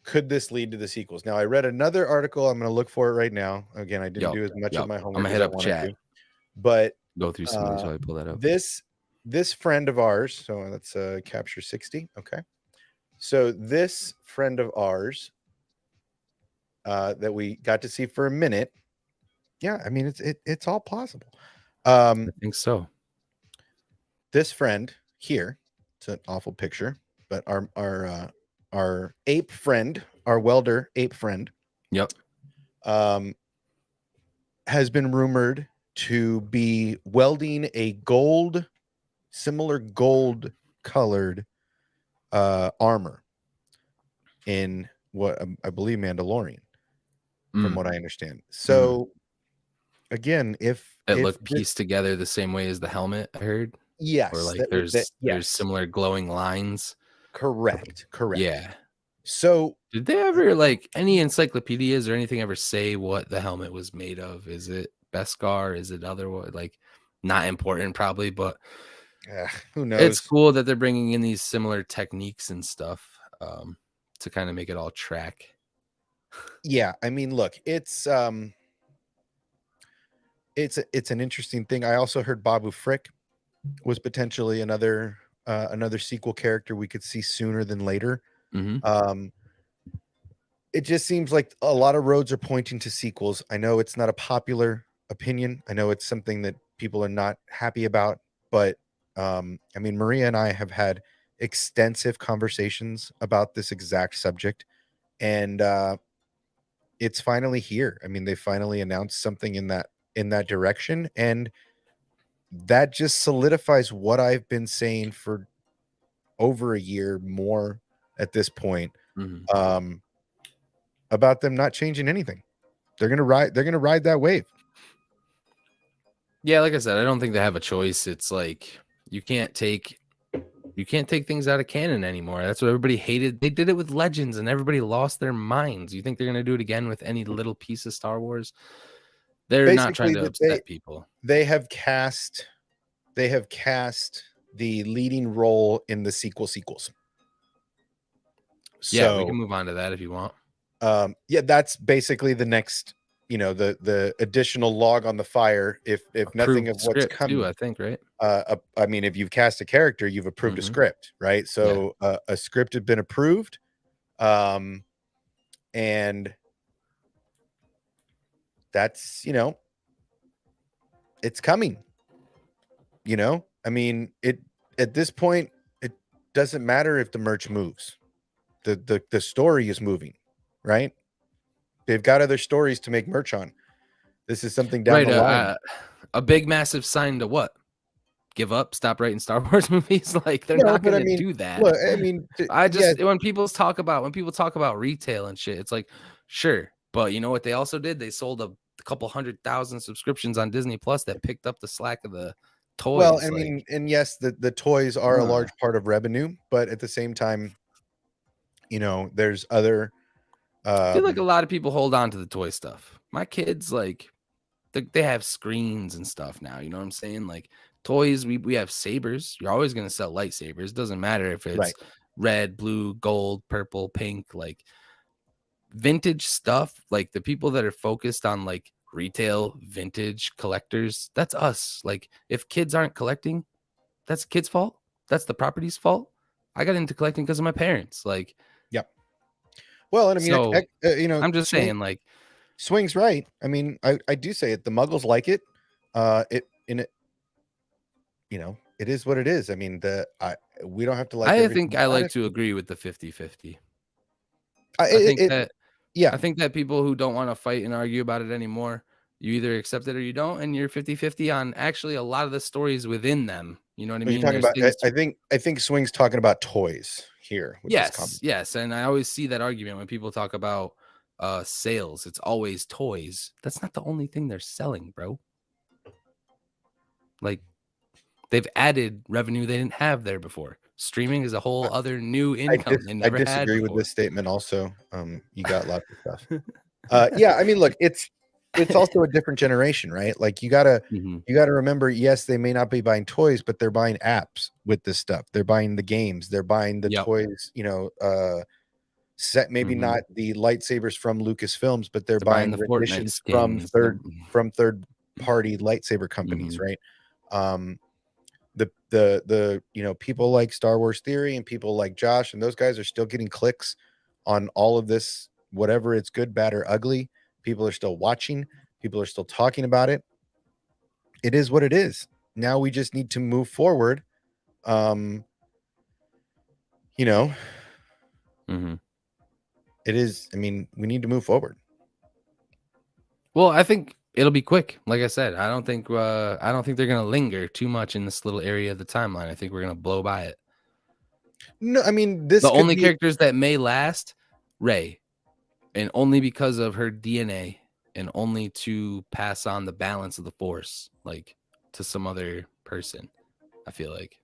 could this lead to the sequels? Now I read another article. I'm going to look for it right now. Again, I didn't do as much of my homework. I'm gonna hit up chat. But Go through some of these while I pull that up. This friend of ours, so let's capture 60. Okay. So this friend of ours that we got to see for a minute. Yeah, I mean it's all possible. I think so. This friend here, it's an awful picture, but our ape friend, our welder ape friend, yep, has been rumored to be welding a similar gold colored armor in what I believe Mandalorian, from what I understand. So again, if it looked pieced together the same way as the helmet, I heard. Yes, or like there's similar glowing lines. Correct. Yeah. So did they ever, like, any encyclopedias or anything ever say what the helmet was made of? Is it Beskar? Is it other, like, not important probably, but who knows? It's cool that they're bringing in these similar techniques and stuff to kind of make it all track. Yeah, I mean, look, it's an interesting thing. I also heard Babu Frick was potentially another sequel character we could see sooner than later. It just seems like a lot of roads are pointing to sequels. I know it's not a popular opinion. I know it's something that people are not happy about, but I mean, Maria and I have had extensive conversations about this exact subject, and it's finally here. I mean, they finally announced something in that direction, and that just solidifies what I've been saying for over a year more at this point. About them not changing anything. They're gonna ride that wave. Yeah, like I said, I don't think they have a choice. It's like you can't take things out of canon anymore. That's what everybody hated. They did it with Legends and everybody lost their minds. You think they're gonna do it again with any little piece of Star Wars? They're not trying to upset people. They have cast the leading role in the sequels. So yeah, we can move on to that if you want. Yeah, that's basically the next, the additional log on the fire. If nothing of what's coming, too, I think, right? I mean, if you've cast a character, you've approved a script, right? So a script had been approved, and that's it's coming. I mean, at this point, it doesn't matter if the merch moves. The story is moving, right? They've got other stories to make merch on. This is something down the line. A big, massive sign to what? Give up, stop writing Star Wars movies. Like, they're not going to do that. Look, I mean, when people talk about retail and shit, it's like, sure, but you know what they also did? They sold a couple 100,000 subscriptions on Disney Plus that picked up the slack of the toys. Well, I mean, and yes, the toys are a large part of revenue, but at the same time, there's other. I feel like a lot of people hold on to the toy stuff. My kids, like, they have screens and stuff now. You know what I'm saying? Like, toys, we have sabers. You're always going to sell lightsabers. Doesn't matter if it's red, blue, gold, purple, pink. Like, vintage stuff, like the people that are focused on like retail vintage collectors, that's us. Like, if kids aren't collecting, that's the kid's fault. That's the property's fault. I got into collecting because of my parents. Like, yep. Well, and I mean, I'm just saying, like, Swing's right. I mean, I do say it. The Muggles like it. It is what it is. I mean, we don't have to like. I think I like to agree with the 50-50. I think that people who don't want to fight and argue about it anymore, you either accept it or you don't, and you're 50-50 on actually a lot of the stories within them. You know what I mean? You're talking about, I think Swing's talking about toys here. Yes, and I always see that argument when people talk about sales. It's always toys. That's not the only thing they're selling, bro. Like, they've added revenue they didn't have there before. Streaming is a whole other new income they never had. I disagree with this statement also. You got lots of stuff. Yeah, I mean, look, it's also a different generation, right? Like, you gotta remember, yes, they may not be buying toys, but they're buying apps with this stuff. They're buying the games, they're buying the toys, set, maybe not the lightsabers from Lucasfilms, but they're buying the renditions Fortnite skins, from third party lightsaber companies, Mhm. right? The people like Star Wars Theory and people like Josh and those guys are still getting clicks on all of this, whatever it's good, bad, or ugly. People are still watching. People are still talking about it. It is what it is. Now we just need to move forward. Um, you know, Mhm. it is. I mean, we need to move forward. Well, I think it'll be quick. Like I said, I don't think they're gonna linger too much in this little area of the timeline. I think we're gonna blow by it. No, I mean, this The could only be characters that may last, Rey, and only because of her DNA, and only to pass on the balance of the Force, like to some other person. I feel like.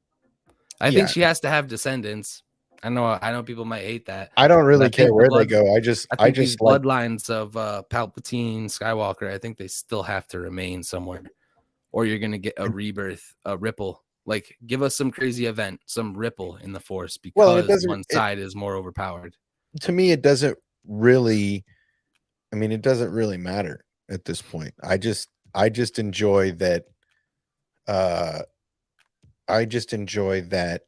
I think yeah. she has to have descendants. I know people might hate that, I don't but I really care think the where they blood go. I I think these just like bloodlines of Palpatine, Skywalker, I think they still have to remain somewhere, or you're gonna get a rebirth, a ripple. Like, give us some crazy event, some ripple in the Force well, and it because doesn't. one side is more overpowered. To me, it doesn't really. I mean, it doesn't really matter at this point. I just enjoy that. Uh, I just enjoy that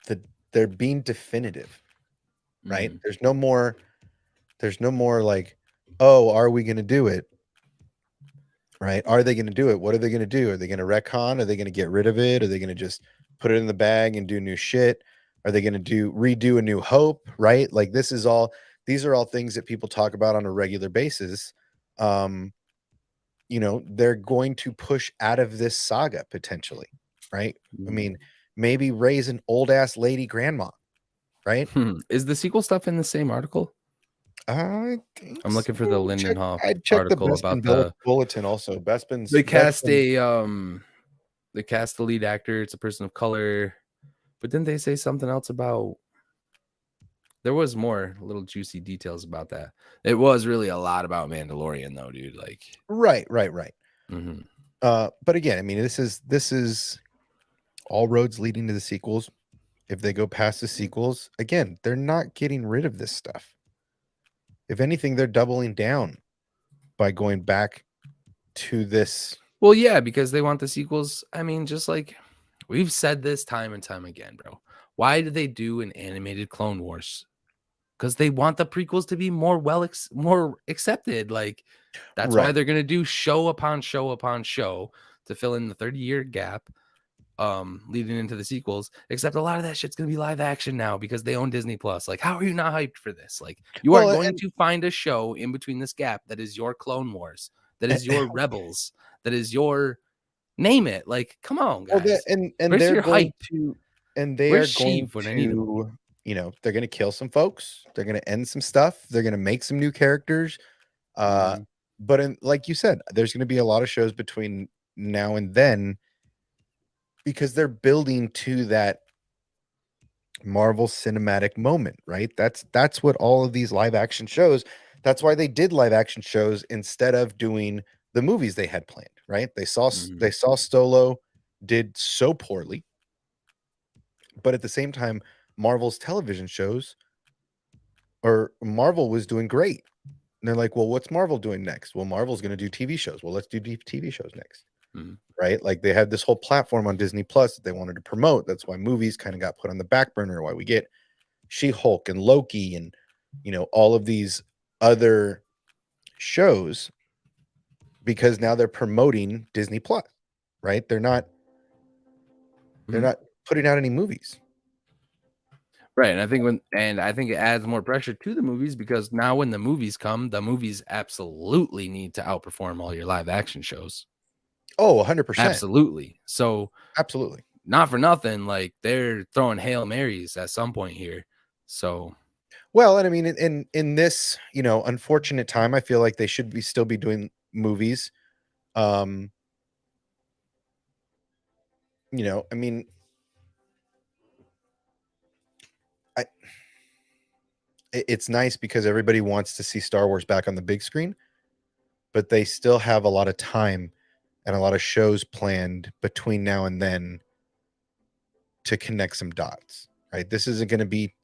the they're being definitive, right? Mhm. There's no more. There's no more like, oh, are we going to do it? Right? Are they going to do it? What are they going to do? Are they going to retcon? Are they going to get rid of it? Are they going to just put it in the bag and do new shit? Are they going to redo A New Hope? Right? Like these are all things that people talk about on a regular basis. Um, they're going to push out of this saga potentially, right? I Mhm. mean, maybe raise an old ass lady grandma, right? Is the sequel stuff in the same article? I think I'm so. looking for the Check. Lindenhof I'd check the article Bespin about the bulletin also. they cast Bespin. the lead actor. It's a person of color. But didn't they say something else about there was more little juicy details about that. It was really a lot about Mandalorian though, dude. Like Right. mhm. But again, I mean, this is all roads leading to the sequels. If they go past the sequels, again, they're not getting rid of this stuff. If anything, they're doubling down by going back to this. Well, yeah, because they want the sequels. I mean, just like we've said this time and time again, bro. Why did they do an animated Clone Wars? Because they want the prequels to be more accepted. Like that's why Right. they're gonna do show upon show upon show to fill in the 30-year gap leading into the sequels, except a lot of that shit's gonna be live action now because they own Disney Plus. Like, how are you not hyped for this? Like, you are Well, going to find a show in between this gap that is your Clone Wars, that is your Rebels, that is your name it. Like, come on, well, guys. and Where's they're your going hype? to, and they are Where's going Sheev when I need him? to, they're going to kill some folks. They're going to end some stuff. They're going to make some new characters. Uh, Mhm. but like you said, there's going to be a lot of shows between now and then because they're building to that Marvel cinematic moment, right? That's what all of these live action shows. That's why they did live action shows instead of doing the movies they had planned, right? They Mhm. saw Stolo did so poorly, but at the same time, Marvel's television shows or Marvel was doing great. And they're like, well, what's Marvel doing next? Well, Marvel's going to do TV shows. Well, let's do TV shows next, Mhm. right? Like they had this whole platform on Disney Plus that they wanted to promote. That's why movies kind of got put on the back burner. Why we get She-Hulk and Loki and all of these other shows because now they're promoting Disney Plus, right? They're Mhm. not putting out any movies. Right, and I think it adds more pressure to the movies because now when the movies come, the movies absolutely need to outperform all your live action shows. Oh, 100%. Absolutely. So, Absolutely. not for nothing, like they're throwing Hail Marys at some point here. So, Well, and I mean in this, unfortunate time, I feel like they should be still be doing movies. Um, I mean, I it's nice because everybody wants to see Star Wars back on the big screen, but they still have a lot of time and a lot of shows planned between now and then to connect some dots, right? This isn't going to be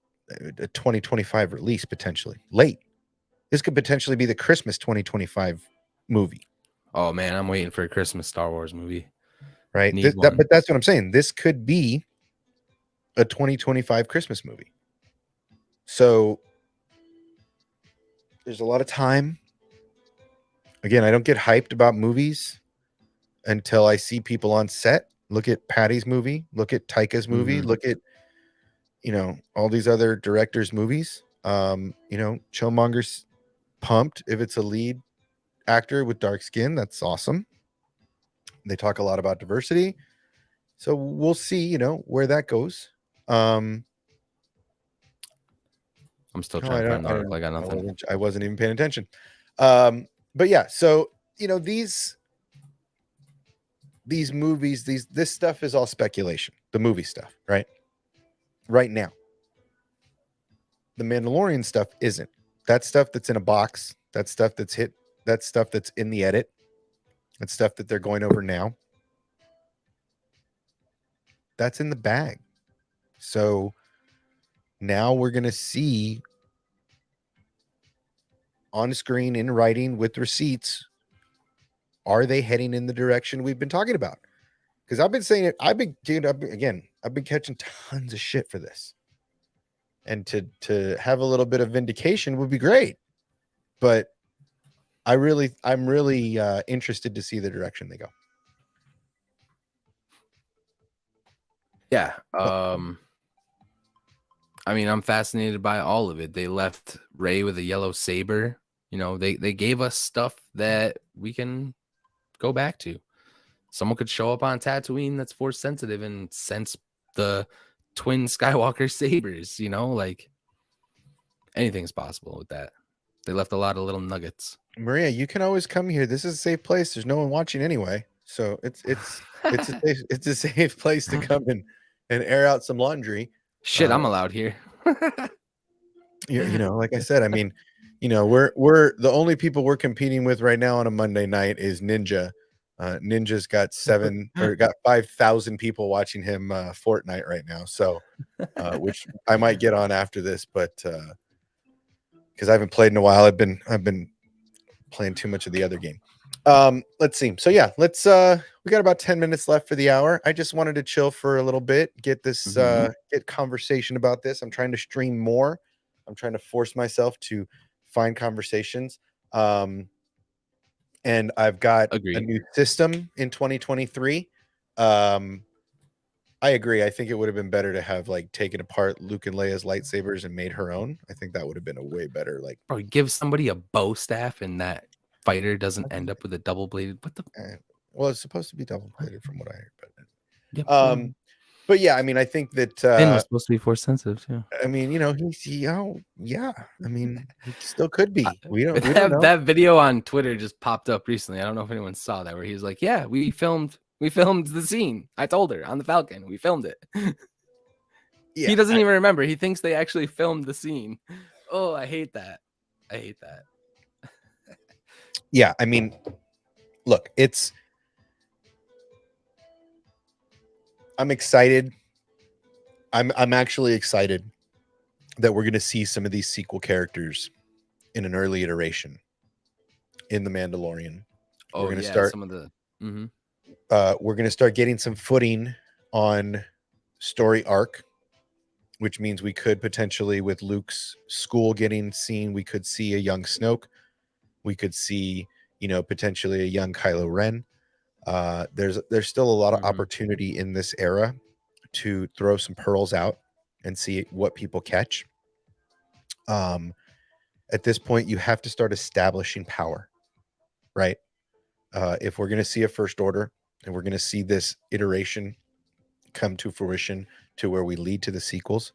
a 2025 release potentially. Late. This could potentially be the Christmas 2025 movie. Oh man, I'm waiting for a Christmas Star Wars movie. Right? Need one. But that's what I'm saying. This could be a 2025 Christmas movie. So there's a lot of time. Again, I don't get hyped about movies until I see people on set. Look at Patty's movie, look at Taika's movie, look at, you know, all these other directors' movies. You know, Chillmonger's pumped if it's a lead actor with dark skin. That's awesome. They talk a lot about diversity. So we'll see, you know, where that goes. I'm still trying to find the article. I got nothing. I wasn't even paying attention. But yeah, so you know, these movies, this stuff is all speculation. The movie stuff, right? Right now. The Mandalorian stuff isn't. That stuff that's in a box, that stuff that's hit, that stuff that's in the edit, that stuff that they're going over now. That's in the bag. So now we're going to see on screen in writing with receipts, are they heading in the direction we've been talking about? Because I've been saying it. I've been catching tons of shit for this. And to have a little bit of vindication would be great. But I'm really interested to see the direction they go. Yeah. I mean, I'm fascinated by all of it. They left Rey with a yellow saber. You know, they gave us stuff that we can go back to. Someone could show up on Tatooine that's force sensitive and sense the twin Skywalker sabers, you know, like anything's possible with that. They left a lot of little nuggets. Maria, you can always come here. This is a safe place. There's no one watching anyway. So it's a safe place to come in and air out some laundry. Shit, I'm allowed here. You know, like I said, I mean, you know, we're the only people we're competing with right now on a Monday night is Ninja. Ninja's got 5,000 people watching him Fortnite right now. So which I might get on after this, but because I haven't played in a while. I've been playing too much of the other game. Let's see. So yeah, we got about 10 minutes left for the hour. I just wanted to chill for a little bit, get this get conversation about this. I'm trying to stream more. I'm trying to force myself to find conversations. And I've got a new system in 2023. I agree. I think it would have been better to have like taken apart Luke and Leia's lightsabers and made her own. I think that would have been a way better. Like, bro, give somebody a bow staff and that fighter doesn't end up with a double bladed. What the? Well, it's supposed to be double bladed from what I heard, but but yeah, I mean, I think that Finn was supposed to be force sensitive too. I mean, you know, yeah. I mean, he still could be. We don't know. That video on Twitter just popped up recently. I don't know if anyone saw that, where he was like, "Yeah, we filmed the scene. I told her on the Falcon. We filmed it." Yeah, he doesn't even remember. He thinks they actually filmed the scene. Oh, I hate that. Yeah, I mean, look, I'm excited. I'm actually excited that we're going to see some of these sequel characters in an early iteration in The Mandalorian. Oh, we're going to start some of the we're going to start getting some footing on story arc, which means we could potentially, with Luke's school getting seen, we could see a young Snoke. We could see, you know, potentially a young Kylo Ren. There's still a lot of opportunity in this era to throw some pearls out and see what people catch. At this point, you have to start establishing power, right? If we're going to see a First Order and we're going to see this iteration come to fruition to where we lead to the sequels,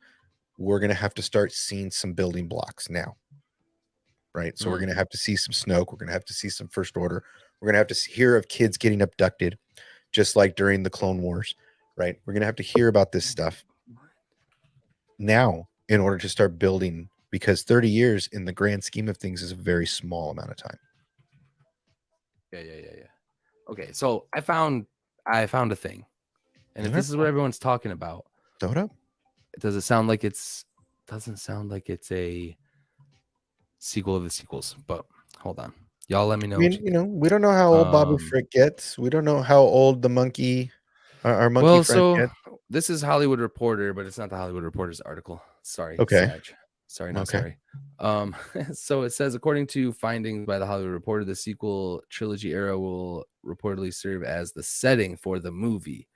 we're going to have to start seeing some building blocks now, right? So we're going to have to see some Snoke. We're going to have to see some First Order. We're going to have to hear of kids getting abducted, just like during the Clone Wars, right? We're going to have to hear about this stuff now in order to start building, because 30 years in the grand scheme of things is a very small amount of time. Yeah. Okay, so I found a thing. And if this is what everyone's talking about, throw it up. Doesn't sound like it's a sequel of the sequels, but hold on. Y'all let me know. I mean, we don't know how old Bobby Frick gets. We don't know how old the monkey, our monkey friend so gets. this is Hollywood Reporter, but it's not the Hollywood Reporter's article. Sorry, Okay. Sag. Sorry, not Okay. sorry. So it says, according to findings by the Hollywood Reporter, the sequel trilogy era will reportedly serve as the setting for the movie.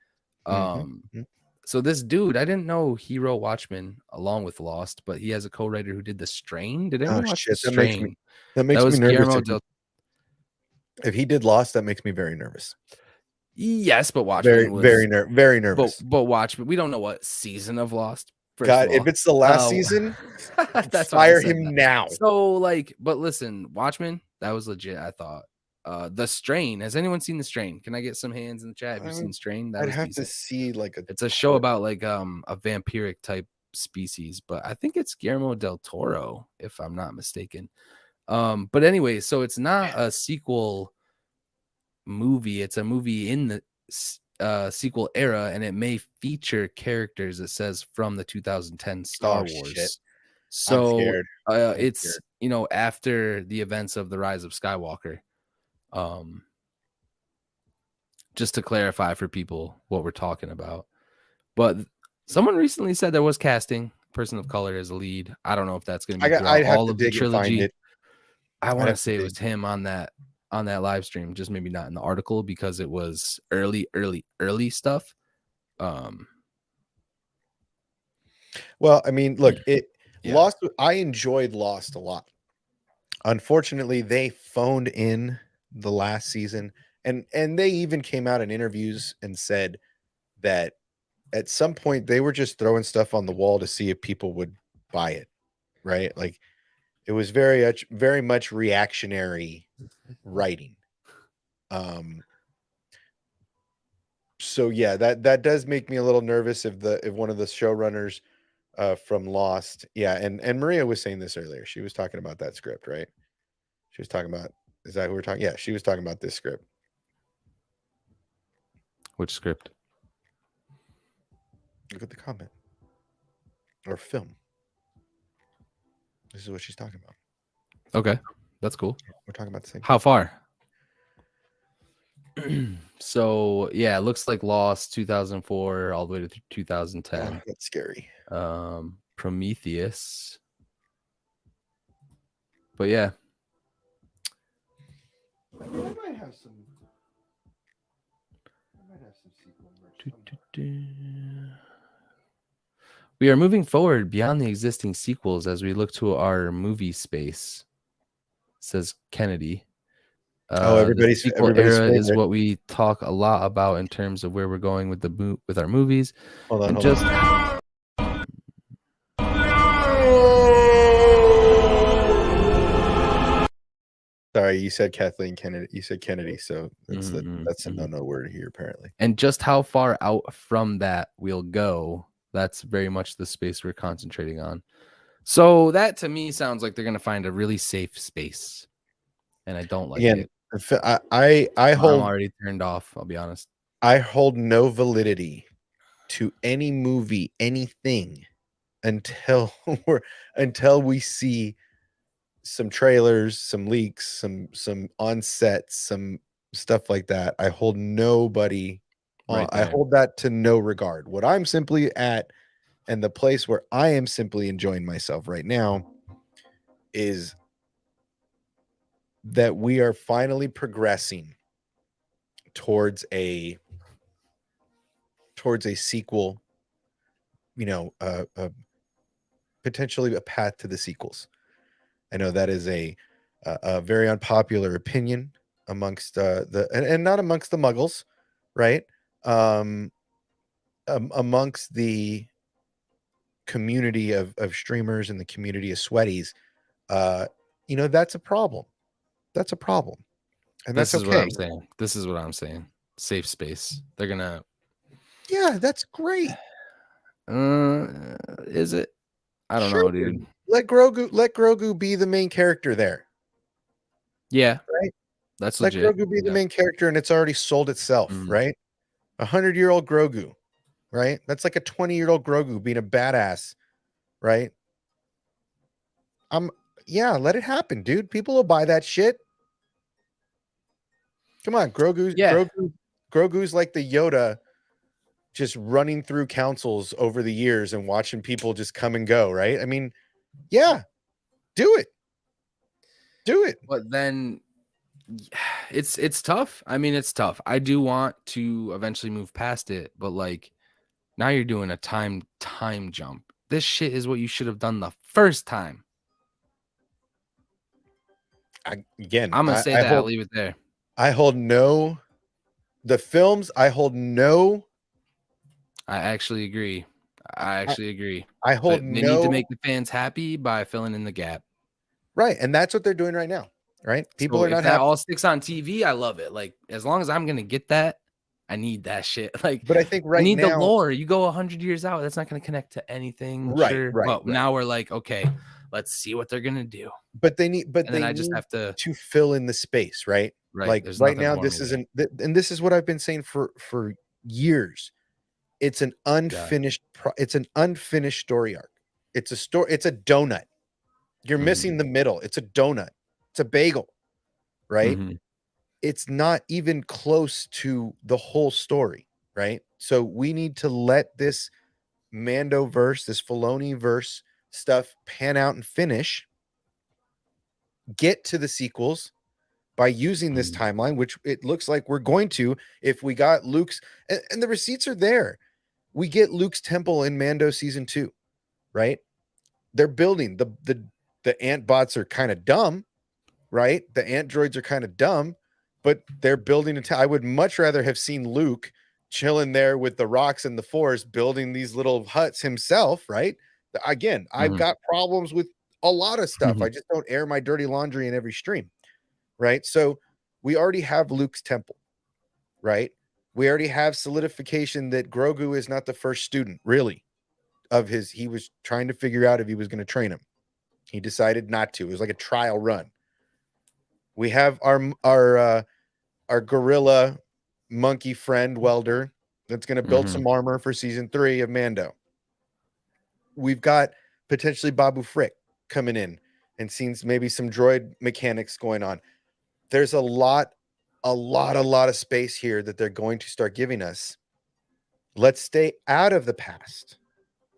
Mm-hmm. So this dude, I didn't know he wrote Watchmen along with Lost, but he has a co-writer who did The Strain. Did anyone watch The Shit, Strain? that makes me was nervous. Guillermo If he did Lost, that makes me very nervous. Yes, but Watchmen was very nervous. But Watchmen, we don't know what season of Lost. God, if it's the last season, that's fire him now. So, but listen, Watchmen, that was legit. I thought. The Strain. Has anyone seen The Strain? Can I get some hands in the chat? Have you seen Strain? I'd have to see It's a show about a vampiric type species, but I think it's Guillermo del Toro, if I'm not mistaken. But anyway, so it's not a sequel movie. It's a movie in the sequel era, and it may feature characters, it says, from the 2010 Star Wars. Shit. So it's scared. After the events of the Rise of Skywalker. Just to clarify for people what we're talking about. But someone recently said there was casting person of color as a lead. I don't know if that's going to be throughout all of the trilogy. I want to say it was him on that live stream, just maybe not in the article because it was early stuff. Well, I mean, look, Lost. I enjoyed Lost a lot. Unfortunately, they phoned in the last season, and they even came out in interviews and said that at some point they were just throwing stuff on the wall to see if people would buy it, right? Like it was very much reactionary writing. So yeah, that does make me a little nervous if one of the showrunners from Lost, and Maria was saying this earlier. She was talking about that script, right? She was talking about, is that who we're talking? Yeah, she was talking about this script. Which script? Look at the comment. Or film. This is what she's talking about. Okay, that's cool. We're talking about the same. How far? So yeah, it looks like Lost 2004 all the way to 2010. Oh, that's scary. Prometheus. But yeah. I might have some sequel. We are moving forward beyond the existing sequels as we look to our movie space, says Kennedy. Everybody's era is what we talk a lot about in terms of where we're going with our movies. Hold on. Sorry, you said Kathleen Kennedy. You said Kennedy, so that's a no word here apparently. And just how far out from that we'll go, that's very much the space we're concentrating on. So that to me sounds like they're going to find a really safe space, and I don't like it. I hold. I'm already turned off. I'll be honest. I hold no validity to any movie, anything, until we see some trailers, some leaks, some on sets, some stuff like that. I hold nobody. I hold that to no regard. What I'm simply at, and the place where I am simply enjoying myself right now, is that we are finally progressing towards a sequel, potentially a path to the sequels. I know that is a very unpopular opinion amongst and not amongst the muggles, right? Amongst the community of streamers and the community of sweaties, that's a problem. That's a problem. And that's okay. This is what I'm saying. Safe space. They're gonna. Yeah, that's great. Is it? I don't know, dude. Let Grogu be the main character there. Yeah, right. That's let legit. Grogu be the main character, and it's already sold itself, right? 100-year-old Grogu, right? That's like a 20-year-old Grogu being a badass, right? Let it happen, dude. People will buy that shit. Come on, Grogu's like the Yoda, just running through councils over the years and watching people just come and go, right? I mean, yeah, do it. But then it's tough. I mean, it's tough. I do want to eventually move past it, but like now you're doing a time jump. This shit is what you should have done the first time. I'm gonna say that. I'll leave it there. I hold no. The films, I hold no. I actually agree. I hold They need to make the fans happy by filling in the gap. Right, and that's what they're doing right now, right? People are not happy. If that all sticks on TV, I love it. Like, as long as I'm gonna get that, I need that shit. Like, but I think right now, I need the lore. You go 100 years out, that's not gonna connect to anything. Right. But now we're like, okay, let's see what they're gonna do. But they need, just have to fill in the space, right? Right. Like right now, this isn't, and this is what I've been saying for years. It's an unfinished. It's an unfinished story arc. It's a story. It's a donut. You're missing the middle. It's a donut. It's a bagel, right? It's not even close to the whole story, right? So we need to let this Mando verse, this Filoni verse stuff pan out and finish. Get to the sequels by using this timeline, which it looks like we're going to if we got Luke's, and the receipts are there. We get Luke's temple in Mando season 2, right? They're building the ant bots are kind of dumb, right? The ant droids are kind of dumb, but they're building I would much rather have seen Luke chilling there with the rocks and the Force, building these little huts himself, right? Again, I've got problems with a lot of stuff. I just don't air my dirty laundry in every stream, right? So we already have Luke's temple, right? We already have solidification that Grogu is not the first student, really, of his. He was trying to figure out if he was going to train him. He decided not to. It was like a trial run. We have our gorilla monkey friend welder that's going to build some armor for season 3 of Mando. We've got potentially Babu Frick coming in and seeing maybe some droid mechanics going on. There's a lot of space here that they're going to start giving us. Let's stay out of the past.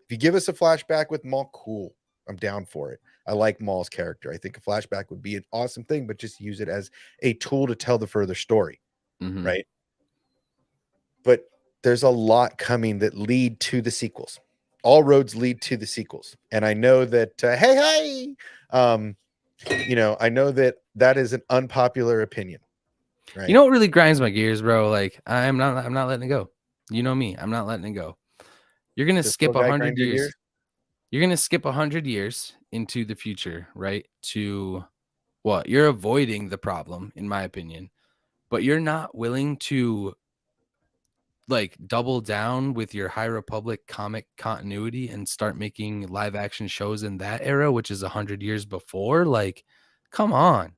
If you give us a flashback with Maul, cool. I'm down for it. I like Maul's character. I think a flashback would be an awesome thing, but just use it as a tool to tell the further story, right? But there's a lot coming that lead to the sequels. All roads lead to the sequels. And I know that, hey, I know that is an unpopular opinion. Right? You know what really grinds my gears, bro? Like, I'm not letting it go. You know me. I'm not letting it go. You're going to skip 100 years. You're going to skip 100 years into the future, right? To what? You're avoiding the problem, in my opinion, but you're not willing to like double down with your High Republic comic continuity and start making live action shows in that era, which is 100 years before. Like, come on.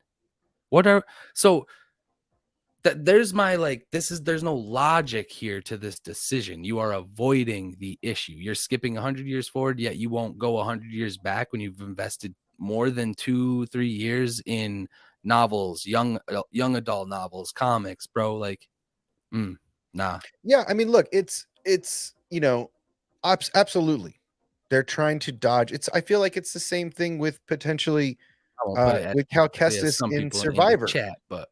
There's no logic here to this decision. You are avoiding the issue. You're skipping 100 years forward, yet you won't go 100 years back when you've invested more than 2-3 years in novels, young adult novels, comics, bro. Like, nah. Yeah, I mean, look, it's absolutely. They're trying to dodge. I feel like it's the same thing with potentially with Cal Kestis in Survivor. Chat, but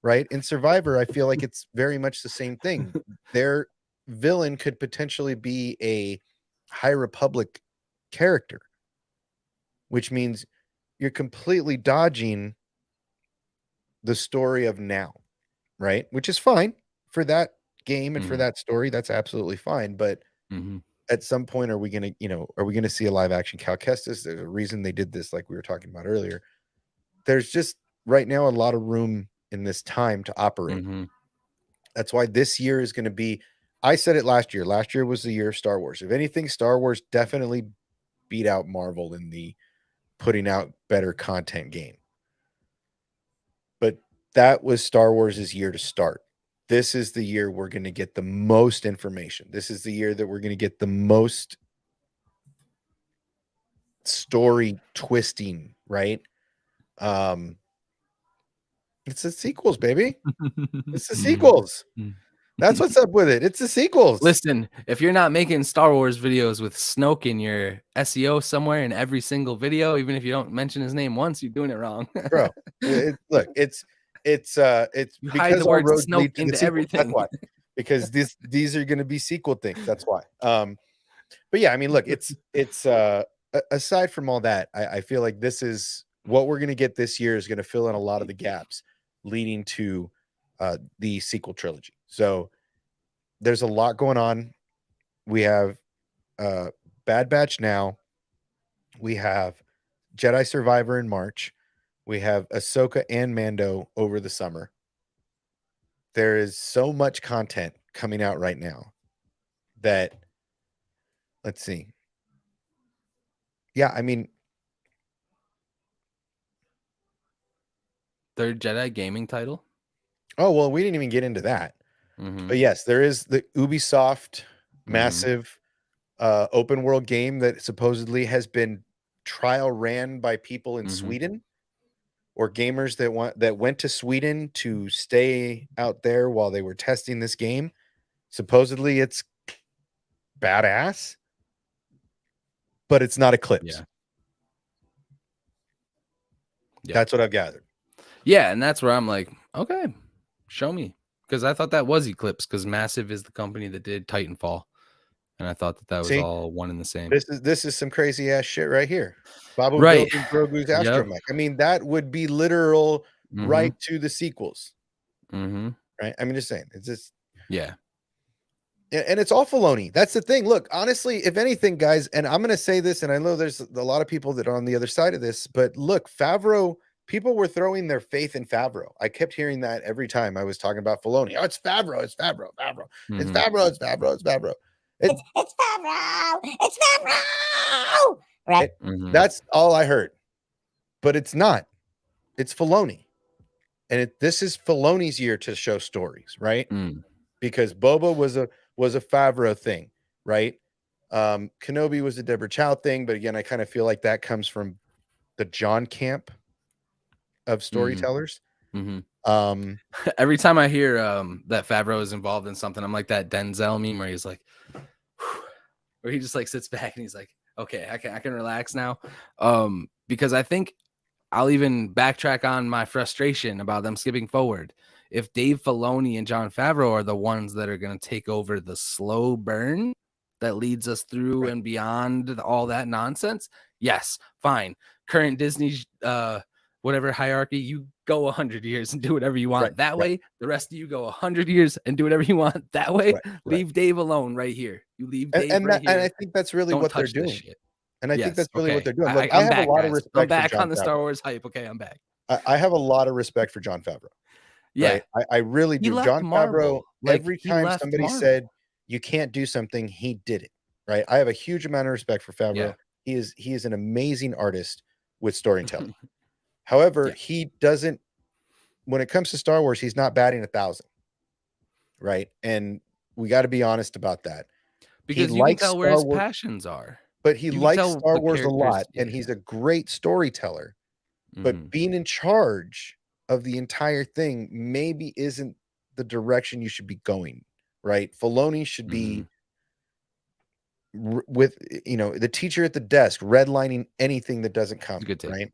right in Survivor, I feel like it's very much the same thing. Their villain could potentially be a High Republic character, which means you're completely dodging the story of now, right? Which is fine for that game and for that story. That's absolutely fine. But at some point, are we going to see a live action Cal Kestis? There's a reason they did this, like we were talking about earlier. There's just right now a lot of room in this time to operate. That's why this year is going to be, I said it last year. Last year was the year of Star Wars. If anything, Star Wars definitely beat out Marvel in the putting out better content game. But that was Star Wars' year to start. This is the year we're going to get the most information. This is the year that we're going to get the most story twisting, right? It's the sequels, baby. It's the sequels. That's what's up with it. It's the sequels. Listen, if you're not making Star Wars videos with Snoke in your SEO somewhere in every single video, even if you don't mention his name once, you're doing it wrong. Bro, look, it's You hide because the all word roads Snoke lead to the into sequel. everything. That's why. Because these are going to be sequel things. That's why. But yeah, I mean, look, it's aside from all that, I feel like this is what we're going to get this year is going to fill in a lot of the gaps leading to the sequel trilogy. So there's a lot going on. We have Bad Batch now. We have Jedi Survivor in March. We have Ahsoka and Mando over the summer. There is so much content coming out right now that, let's see. Yeah, I mean, Third Jedi gaming title. Oh, well, we didn't even get into that. Mm-hmm. But yes, there is the Ubisoft massive open world game that supposedly has been trial ran by people in Sweden or gamers that went to Sweden to stay out there while they were testing this game. Supposedly it's badass, but it's not Eclipse. Yeah. That's what I've gathered. Yeah, and that's where I'm like, okay, show me. Because I thought that was Eclipse, because Massive is the company that did Titanfall. And I thought that was all one and the same. This is some crazy ass shit right here. Babu right. building Grogu's astromech. I mean, that would be literal right to the sequels. Right? I mean, just saying. It's just and it's all Filoni. That's the thing. Look, honestly, if anything, guys, and I'm gonna say this, and I know there's a lot of people that are on the other side of this, but look, Favreau. People were throwing their faith in Favreau. I kept hearing that every time I was talking about Filoni. Oh, it's Favreau. It's Favreau. Favreau. It's Favreau. It's Favreau. It's Favreau. It's Favreau. It's Favreau. Right. That's all I heard. But it's not. It's Filoni. And this is Filoni's year to show stories, right? Because Boba was a Favreau thing, right? Kenobi was a Deborah Chow thing, but again, I kind of feel like that comes from the John camp of storytellers. Every time I hear that Favreau is involved in something, I'm like that Denzel meme where he's like, where he just like sits back and he's like, okay, I can relax now. Because I think I'll even backtrack on my frustration about them skipping forward. If Dave Filoni and Jon Favreau are the ones that are going to take over the slow burn that leads us through and beyond all that nonsense, yes, fine. Current Disney whatever hierarchy, you go 100 years and do whatever you want that way. The rest of you go 100 years and do whatever you want that way. Leave Dave alone right here. You leave Dave here. And I think that's really what they're doing. And I think that's really what they're doing. Look, I have back, a lot guys. of respect. I'm back for Jon on the Favreau. Star Wars hype. Okay, I'm back. I have a lot of respect for Jon Favreau. Yeah, right? I really do. Jon Favreau, every time somebody said you can't do something, he did it. Right. I have a huge amount of respect for Favreau. He is an amazing artist with storytelling. However, he doesn't, when it comes to Star Wars, he's not batting 1,000. Right. And we got to be honest about that. Because you can tell where his passions are. But he likes Star Wars a lot, and he's a great storyteller. But being in charge of the entire thing maybe isn't the direction you should be going, right? Filoni should be with, the teacher at the desk, redlining anything that doesn't come, right?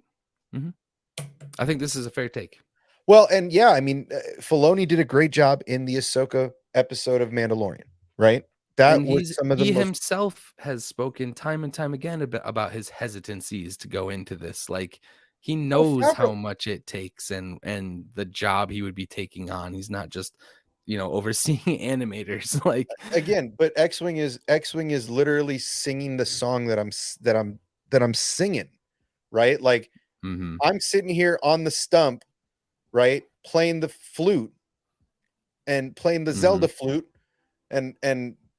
I think this is a fair take. Well, and yeah, I mean, Filoni did a great job in the Ahsoka episode of Mandalorian, right? That was some of the he himself has spoken time and time again about his hesitancies to go into this. Like, he knows how much it takes and the job he would be taking on. He's not just, overseeing animators. Like, again, but X-Wing is literally singing the song that I'm singing, right? Like, I'm sitting here on the stump, right, playing the flute and playing the Zelda flute, and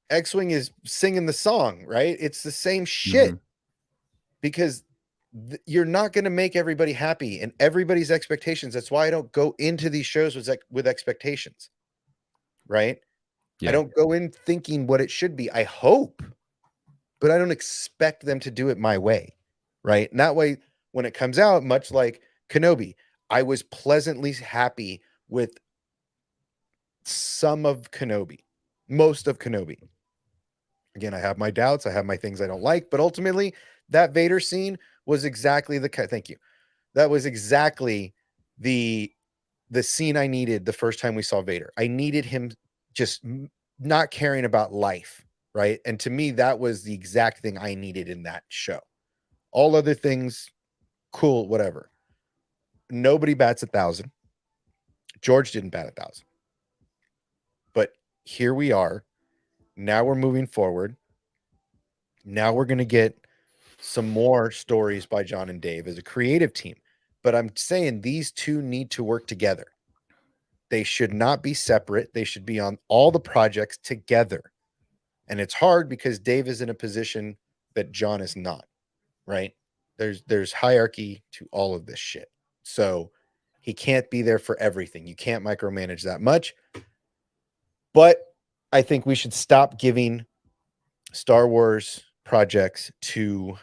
X-Wing is singing the song, right? It's the same shit because you're not going to make everybody happy and everybody's expectations. That's why I don't go into these shows with expectations, right? I don't go in thinking what it should be. I hope, but I don't expect them to do it my way, right? And that way, when it comes out, much like Kenobi, I was pleasantly happy with some of Kenobi, most of Kenobi. Again, I have my doubts, I have my things I don't like, but ultimately that Vader scene was exactly thank you. That was exactly the scene I needed the first time we saw Vader. I needed him just not caring about life, right? And to me, that was the exact thing I needed in that show. All other things, cool, whatever. Nobody bats 1,000. George didn't bat 1,000. But here we are. Now we're moving forward. Now we're going to get some more stories by John and Dave as a creative team. But I'm saying these two need to work together. They should not be separate. They should be on all the projects together. And it's hard because Dave is in a position that John is not, right? There's hierarchy to all of this shit. So he can't be there for everything. You can't micromanage that much. But I think we should stop giving Star Wars projects to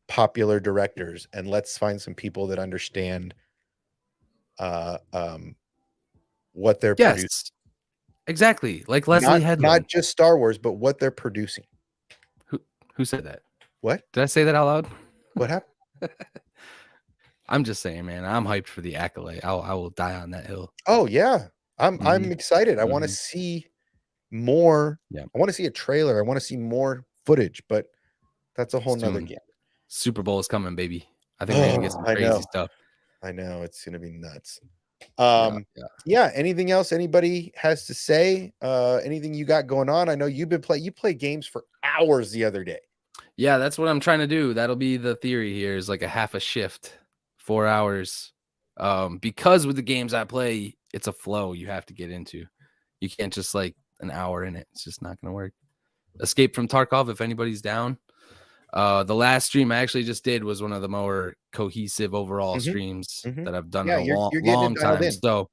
popular directors and let's find some people that understand what they're producing. Exactly. Like Leslie Headland. Not just Star Wars, but what they're producing. Who said that? What? Did I say that out loud? What happened? I'm just saying, man, I'm hyped for the Acolyte. I will die on that hill. Oh yeah. I'm excited. I want to see more. Yeah. I want to see a trailer. I want to see more footage, but that's a whole nother game. Super Bowl is coming, baby. I think we're gonna get some crazy stuff. I know it's gonna be nuts. Yeah. Anything else anybody has to say? Anything you got going on? I know you play games for hours the other day. Yeah, that's what I'm trying to do. That'll be the theory here, is like a half a shift, 4 hours. Because with the games I play, it's a flow you have to get into. You can't just like an hour in it. It's just not gonna work. Escape from Tarkov, if anybody's down. The last stream I actually just did was one of the more cohesive overall streams that I've done in a long time. So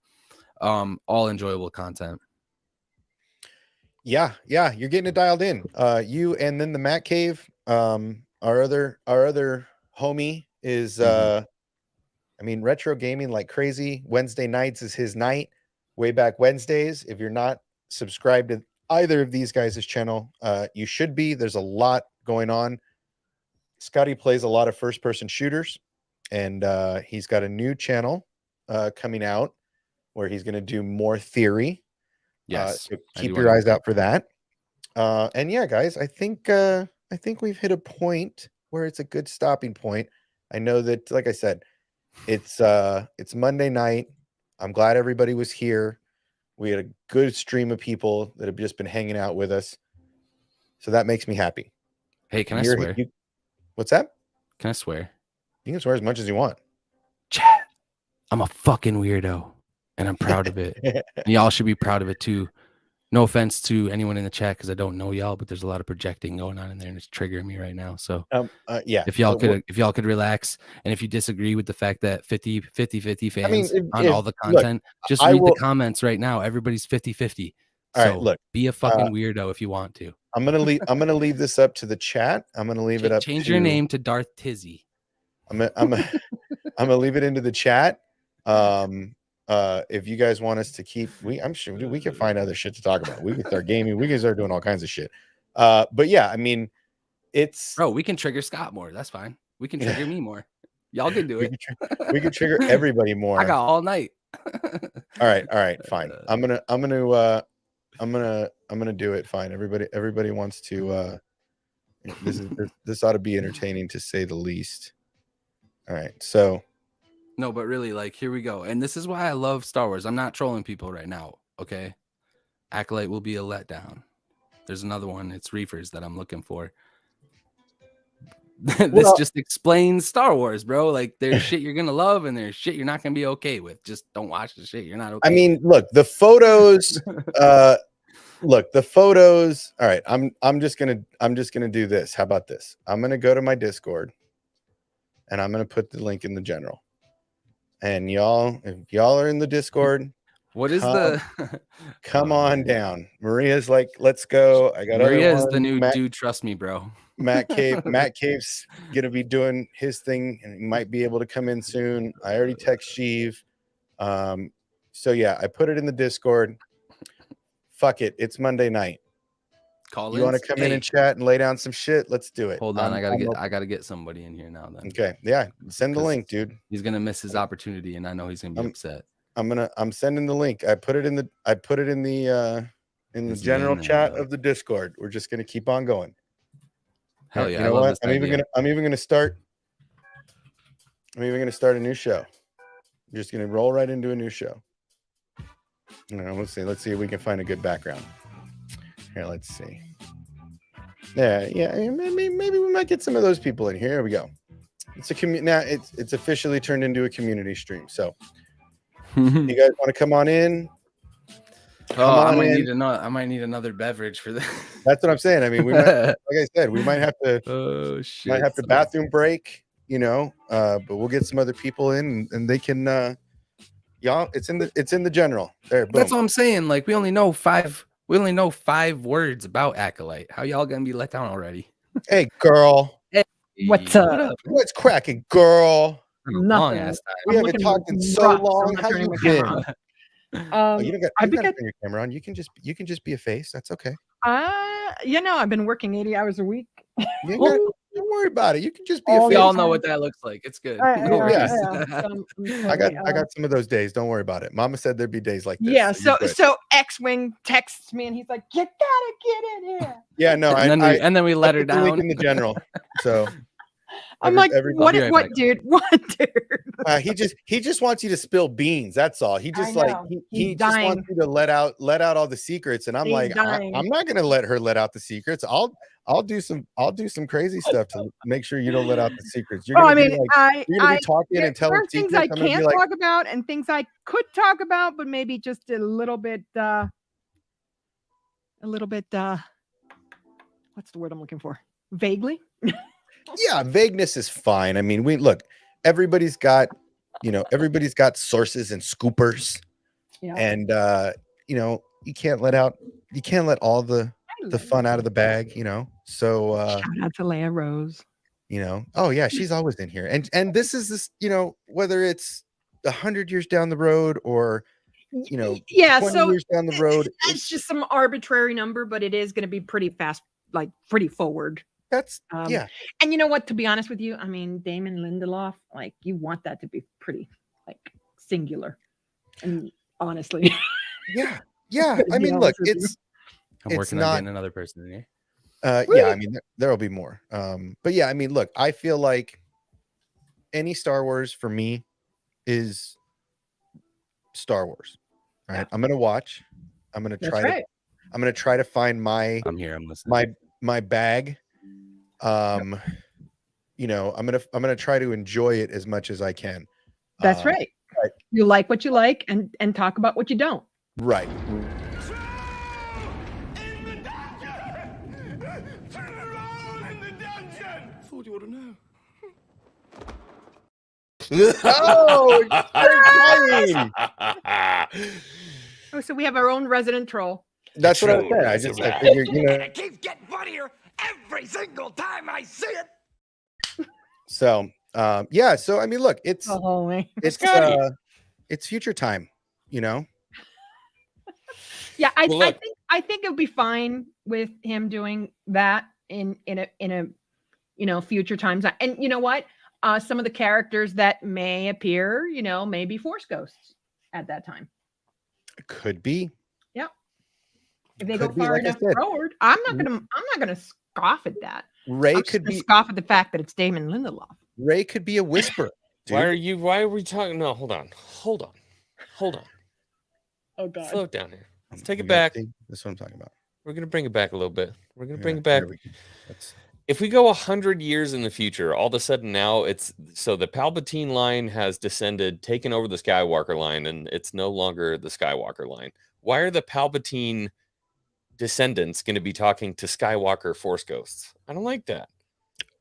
all enjoyable content. Yeah, you're getting it dialed in. You and then the Matt Cave, our other homie is retro gaming like crazy. Wednesday nights is his night. Way back Wednesdays. If you're not subscribed to either of these guys' channel, you should be. There's a lot going on. Scotty plays a lot of first-person shooters, and he's got a new channel coming out where he's going to do more theory. Yes, so keep your eyes out for that. And yeah, guys, I think we've hit a point where it's a good stopping point. I know that, like I said, it's Monday night. I'm glad everybody was here. We had a good stream of people that have just been hanging out with us, so that makes me happy. Hey, can I swear? What's that? Can I swear? You can swear as much as you want. Chat. I'm a fucking weirdo, and I'm proud of it. And y'all should be proud of it too. No offense to anyone in the chat because I don't know y'all, but there's a lot of projecting going on in there, and it's triggering me right now. So yeah, if y'all could relax, and if you disagree with the fact that 50-50 fans on all the content, just read the comments right now. Everybody's 50-50. So all right, look, be a fucking weirdo if you want to. I'm gonna leave this up to the chat. I'm gonna leave it up. Change your name to Darth Tizzy. I'm gonna leave it into the chat. If you guys want us to keep, I'm sure we can find other shit to talk about. We can start gaming. We can start doing all kinds of shit. But yeah, I mean, we can trigger Scott more. That's fine. We can trigger me more. Y'all can do it. We can trigger everybody more. I got all night. All right, fine. I'm gonna do it. Fine. Everybody wants to. This ought to be entertaining to say the least. All right, so. No, but really, like, here we go. And this is why I love Star Wars. I'm not trolling people right now, okay? Acolyte will be a letdown. There's another one. It's Reefers that I'm looking for. This just explains Star Wars, bro. Like, there's shit you're going to love and there's shit you're not going to be okay with. Just don't watch the shit you're not okay I mean, with. Look, the photos... All right, I'm just gonna do this. How about this? I'm gonna go to my Discord and I'm gonna put the link in the general. And if y'all are in the Discord, come on down. Maria's like, let's go. I got Maria is the new dude. Trust me, bro. Matt Cave's gonna be doing his thing, and he might be able to come in soon. I already text Sheev. So yeah, I put it in the Discord. Fuck it, it's Monday night. You want to come in and chat and lay down some shit? Let's do it. Hold on, I gotta get somebody in here now. Then okay, yeah, send the link, dude. He's gonna miss his opportunity, and I know he's gonna be upset. I'm sending the link. I put it in the general chat of the Discord. We're just gonna keep on going. Hell yeah! You know what? I'm even gonna start a new show. I'm just gonna roll right into a new show. Let's see if we can find a good background. Here, let's see. Yeah, maybe we might get some of those people in here. Here we go. It's a now it's officially turned into a community stream. So you guys want to come on in? I might need another beverage for that. That's what I'm saying. I mean, we might, like I said, we might have to. Oh shit! Might have to bathroom break. But we'll get some other people in, and they can. Y'all, it's in the general. There, boom. That's what I'm saying. Like we only know 5 words about Acolyte. How y'all gonna be let down already? Hey, girl. Hey, what's up? What's cracking, girl? Nothing. We haven't talked in so long. How you been? You don't got to turn your camera on. You can just be a face. That's okay. I've been working 80 hours a week. Don't worry about it. You can just be a face. We all know what that looks like. It's good. I got some of those days. Don't worry about it. Mama said there'd be days like this. Yeah. So X-Wing texts me and he's like, "You gotta get in here." Yeah. No. And then we let her down in the general. So. I'm like, what, dude? What, dude? He just wants you to spill beans. That's all. He just he just wants you to let out all the secrets. And I'm like, I'm not gonna let her let out the secrets. I'll do some crazy stuff to make sure you don't let out the secrets. You're gonna be talking and telling things I can't talk about and things I could talk about, but maybe just a little bit. What's the word I'm looking for? Vaguely. Yeah, vagueness is fine. I mean, everybody's got sources and scoopers. Yeah. And you can't let all the fun out of the bag, So shout out to Leia Rose. Oh yeah, she's always in here. And this whether it's 100 years down the road or 20 years down the road. It's just some arbitrary number, but it is going to be pretty fast, like pretty forward. That's And you know what? To be honest with you, I mean, Damon Lindelof, like you want that to be pretty like singular. And honestly, yeah. I mean, look, I'm working on getting another person in here. Yeah, I mean, there'll be more. But yeah, I mean, look, I feel like any Star Wars for me is Star Wars. All right, I'm gonna watch. I'm gonna try to find my. I'm here. I'm listening. My bag. I'm gonna try to enjoy it as much as I can. That's right. You like what you like and talk about what you don't. Right. Thought you ought to know. Oh, so we have our own resident troll. That's what I said. I figured, It keeps getting funnier every single time I see it. So, So I mean, look, it's future time, Yeah, I think it'll be fine with him doing that in a future times. And you know what? Some of the characters that may appear, may be Force ghosts at that time. Could be. Yeah. If they go far enough forward, I'm not gonna scoff at that. Ray could be scoff at the fact that it's Damon Lindelof. Ray could be a whisper. Why are we talking? No, hold on. Oh God. Slow it down here. Let's take it back. That's what I'm talking about. We're gonna bring it back a little bit. We're gonna bring it back. If we go 100 years in the future, all of a sudden now the Palpatine line has descended, taken over the Skywalker line, and it's no longer the Skywalker line. Why are the Palpatine descendants going to be talking to Skywalker Force ghosts? I don't like that.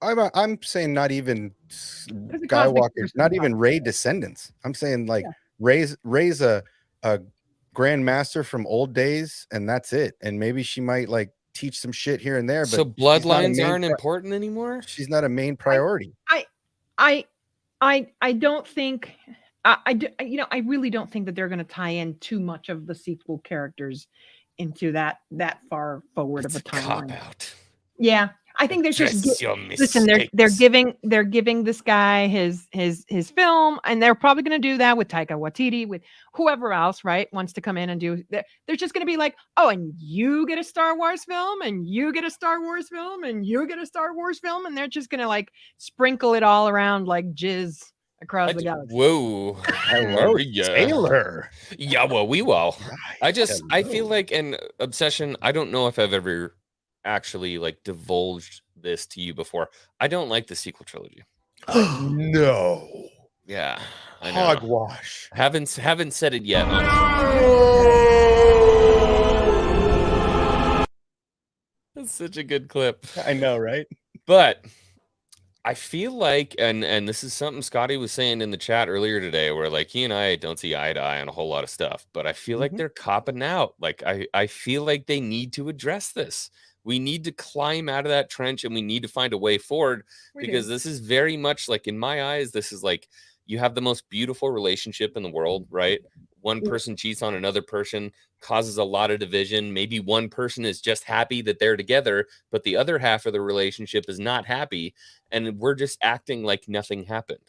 I'm saying not even Skywalker, not even Rey descendants. I'm saying like Rey's a Grand Master from old days, and that's it. And maybe she might like teach some shit here and there. But so bloodlines aren't important anymore. She's not a main priority. I don't think. I really don't think that they're going to tie in too much of the sequel characters into that far forward of a timeline. Cop out. Yeah, I think they're just listen. They're giving this guy his film, and they're probably going to do that with Taika Waititi, with whoever else, right, wants to come in and do. They're just going to be like, oh, and you get a Star Wars film, and you get a Star Wars film, and you get a Star Wars film, and they're just going to like sprinkle it all around like jizz across the galaxy. Whoa, hello, Taylor. Yeah, well, we will. I feel like an obsession. I don't know if I've ever actually like divulged this to you before. I don't like the sequel trilogy. No. Yeah. I know. Hogwash. Haven't said it yet. That's such a good clip. I know, right? But I feel like, and this is something Scotty was saying in the chat earlier today, where like he and I don't see eye to eye on a whole lot of stuff, but I feel like they're copping out. Like I feel like they need to address this. We need to climb out of that trench, and we need to find a way forward, because this is very much like, in my eyes, this is like, you have the most beautiful relationship in the world, right? One person cheats on another person, causes a lot of division. Maybe one person is just happy that they're together, but the other half of the relationship is not happy. And we're just acting like nothing happened.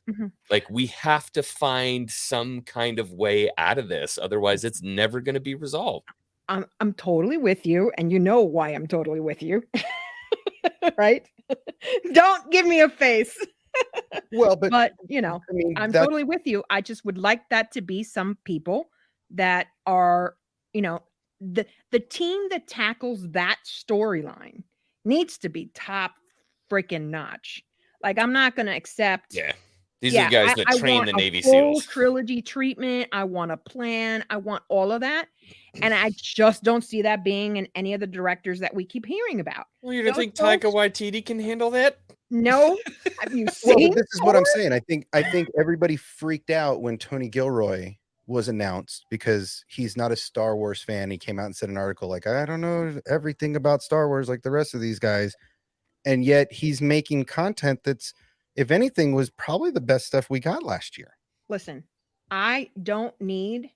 Like, we have to find some kind of way out of this. Otherwise, it's never going to be resolved. I'm totally with you, and you know why I'm totally with you, right? Don't give me a face. Well, but you know, I mean, I'm totally with you. I just would like that to be some people that are, you know, the team that tackles that storyline needs to be top freaking notch. Like, I'm not going to accept. Yeah. These are the guys that train the Navy SEALs. SEALs. Trilogy treatment. I want a plan. I want all of that. And I just don't see that being in any of the directors that we keep hearing about. Well, you don't think Taika Waititi can handle that? No. Have you seen? Well, this is what I'm saying. I think everybody freaked out when Tony Gilroy was announced, because he's not a Star Wars fan. He came out and said an article like, I don't know everything about Star Wars like the rest of these guys. And yet he's making content that's, if anything, was probably the best stuff we got last year. Listen, I don't need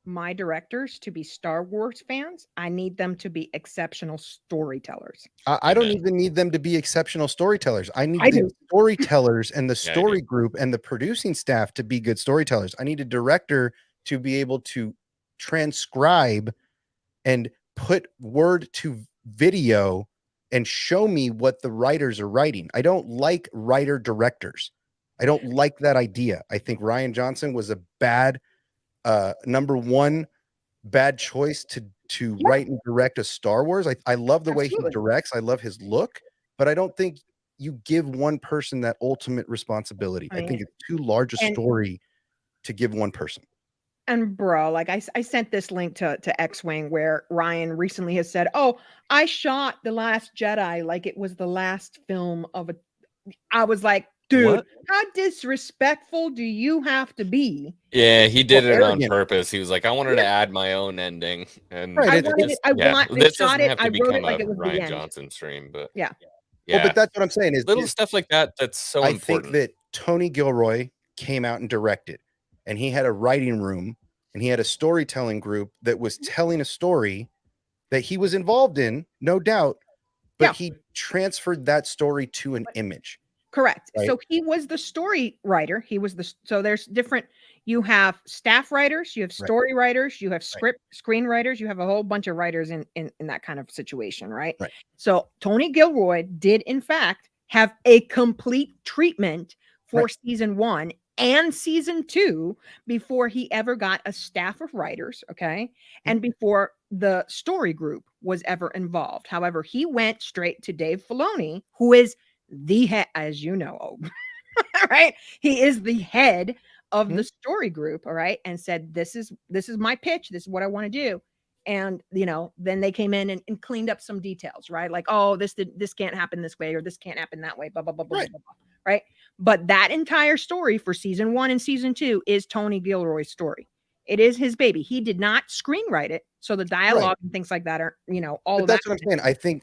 my directors to be Star Wars fans. I need them to be exceptional storytellers. I don't even need them to be exceptional storytellers. I need the storytellers and the story group and the producing staff to be good storytellers. I need a director to be able to transcribe and put word to video and show me what the writers are writing. I don't like writer directors. I don't like that idea. I think Rian Johnson was a bad number one bad choice to write and direct a Star Wars. I love the way he directs. I love his look, but I don't think you give one person that ultimate responsibility. I think it's too large a story to give one person. And bro, like I sent this link to X-Wing where Ryan recently has said, oh, I shot The Last Jedi like it was the last film of a. I was like, dude, how disrespectful do you have to be? Yeah, he did it on purpose. He was like, I wanted to add my own ending. And I shot it. I wrote it like it was Ryan the end. Johnson stream, but yeah. Well, but that's what I'm saying is little stuff like that. That's so important. I think that Tony Gilroy came out and directed, and he had a writing room and he had a storytelling group that was telling a story that he was involved in, no doubt, but he transferred that story to an image. Correct. Right? So he was the story writer. He was so there's different, you have staff writers, you have story writers, you have screenwriters, you have a whole bunch of writers in that kind of situation, right? So Tony Gilroy did in fact have a complete treatment for season 1 and season 2 before he ever got a staff of writers, okay? And before the story group was ever involved. However, he went straight to Dave Filoni, who is the head, as you know, right? He is the head of the story group, all right? And said, this is my pitch. This is what I want to do. And, you know, then they came in and cleaned up some details, right? Like, oh, this can't happen this way, or this can't happen that way, blah, blah, blah, blah, blah, blah, right? But that entire story for season 1 and season 2 is Tony Gilroy's story. It is his baby. He did not screenwrite it. So the dialogue and things like that are, all of that. That's what I'm saying.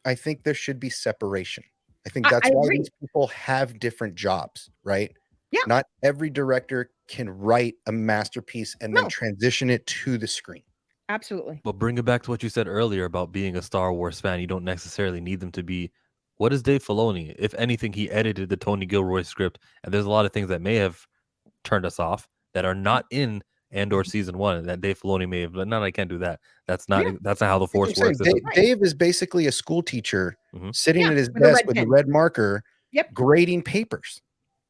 I think there should be separation. I think that's why these people have different jobs, right? Yeah. Not every director can write a masterpiece and then transition it to the screen. Absolutely. But bring it back to what you said earlier about being a Star Wars fan. You don't necessarily need them to be. What is Dave Filoni? If anything, he edited the Tony Gilroy script, and there's a lot of things that may have turned us off that are not in Andor season 1, and that Dave Filoni may have. No, I can't do that. That's not how the Force works. Dave is basically a school teacher sitting at his desk with a red marker, grading papers.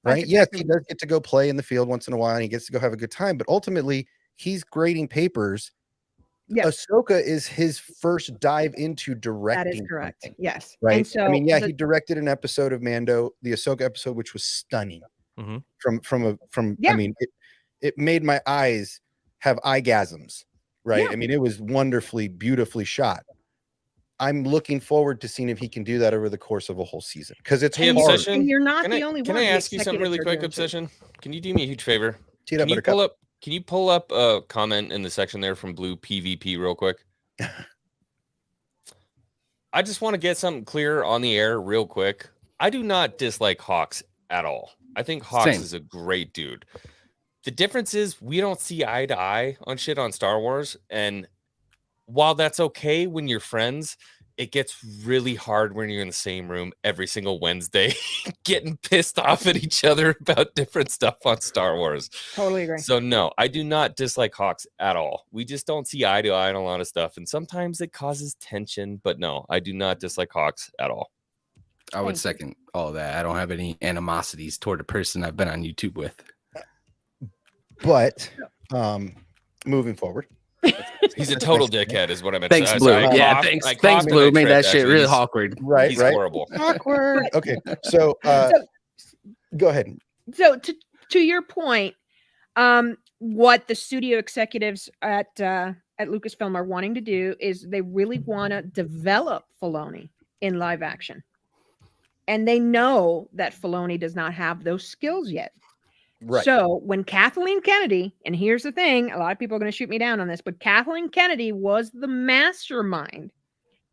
Right? Yes, he does get to go play in the field once in a while, and he gets to go have a good time. But ultimately, he's grading papers. Ahsoka is his first dive into directing. That is correct. Something, yes. right. And so, he directed an episode of Mando, the Ahsoka episode, which was stunning. I mean, it made my eyes have eyegasms. Right. I mean, it was wonderfully, beautifully shot. I'm looking forward to seeing if he can do that over the course of a whole season, because it's hard. Obsession. And you're not the only one. Can I ask you something really quick, Obsession? Can you do me a huge favor? Can you pull up a comment in the section there from Blue PvP real quick? I just want to get something clear on the air real quick. I do not dislike Hawks at all. I think Hawks is a great dude. The difference is we don't see eye to eye on shit on Star Wars, and while that's okay when you're friends, it gets really hard when you're in the same room every single Wednesday getting pissed off at each other about different stuff on Star Wars. Totally agree. So no, I do not dislike Hawks at all. We just don't see eye to eye on a lot of stuff, and sometimes it causes tension, but no, I do not dislike Hawks at all. I would second all of that. I don't have any animosities toward a person I've been on YouTube with. But moving forward. He's a total dickhead, is what I meant. Thanks, Blue. Yeah, thanks, Blue. Made that shit really awkward. Right, he's horrible. Awkward. Okay, so go ahead. So to your point, what the studio executives at Lucasfilm are wanting to do is they really want to develop Filoni in live action, and they know that Filoni does not have those skills yet. Right. So when Kathleen Kennedy, and here's the thing, a lot of people are going to shoot me down on this, but Kathleen Kennedy was the mastermind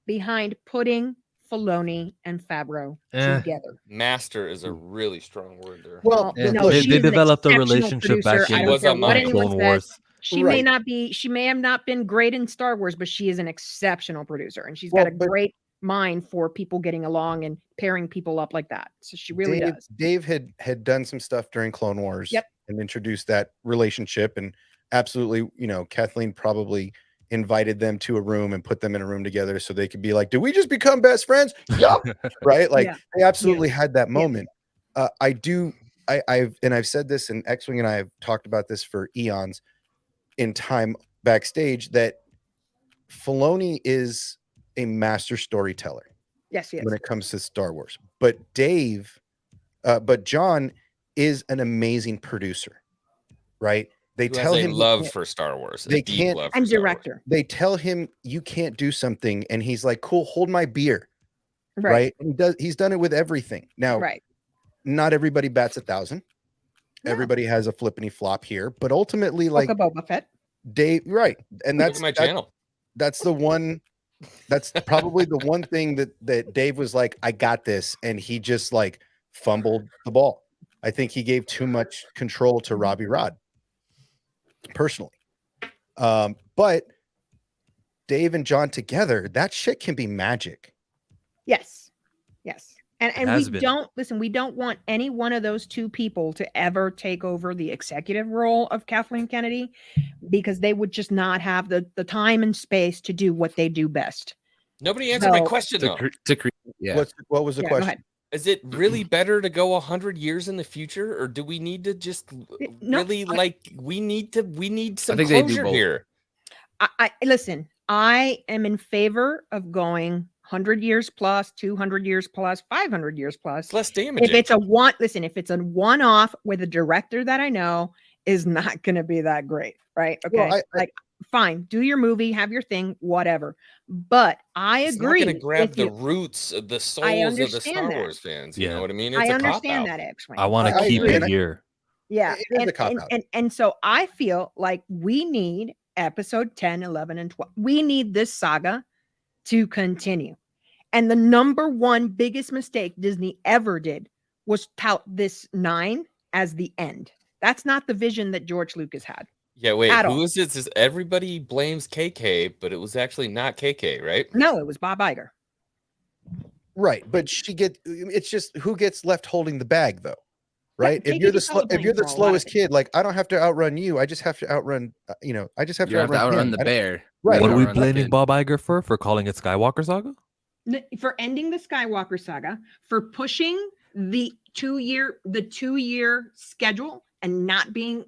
behind putting Filoni and Favreau together. Master is a really strong word there. Well, they developed a relationship back in Clone Wars. She may have not been great in Star Wars, but she is an exceptional producer, and she's got a great mind for people getting along and pairing people up like that. So she really does. Dave had done some stuff during Clone Wars and introduced that relationship, and absolutely, Kathleen probably invited them to a room and put them in a room together so they could be like, "Did we just become best friends?" Yeah, right. Like they absolutely had that moment. I've said this, and X-Wing and I have talked about this for eons in time backstage, that Filoni is a master storyteller. Yes, when it comes to Star Wars. But John is an amazing producer, right? They tell him love for Star Wars. They can't, and director. They tell him you can't do something, and he's like, "Cool, hold my beer." Right? And he's done it with everything. Now, not everybody bats 1,000. No. Everybody has a flippity flop here, but ultimately, like Boba Fett. Dave, right? And that's my channel. That's the one. That's probably the one thing that Dave was like, "I got this," and he just like fumbled the ball. I think he gave too much control to Robbie Rod, personally. But Dave and John together, that shit can be magic. Yes. And we don't want any one of those two people to ever take over the executive role of Kathleen Kennedy, because they would just not have the time and space to do what they do best. Nobody answered my question though. What was the question? Is it really better to go 100 years in the future, or do we need to just we need some closure here? Listen, I am in favor of going 100 years plus, 200 years plus, 500 years plus. It's less damaging. If it's a one-off with a director that I know is not going to be that great, right? Okay, well, fine, do your movie, have your thing, whatever. But I agree. It's not going to grab the roots of the souls of the Star Wars fans. You know what I mean? It's I understand that, X-Wing. I want to keep it here. Yeah, and so I feel like we need episode 10, 11, and 12. We need this saga to continue. And the number one biggest mistake Disney ever did was tout this 9 as the end. That's not the vision that George Lucas had. Yeah, wait, who is it? Everybody blames KK, but it was actually not KK, right? No, it was Bob Iger. Right, but it's just who gets left holding the bag, though, right? Yeah, if you're the slowest kid, like I don't have to outrun you, I just have to outrun, I just have to outrun the bear. Right. What are we blaming Bob Iger for calling it Skywalker Saga? For ending the Skywalker saga, for pushing the 2-year schedule and not being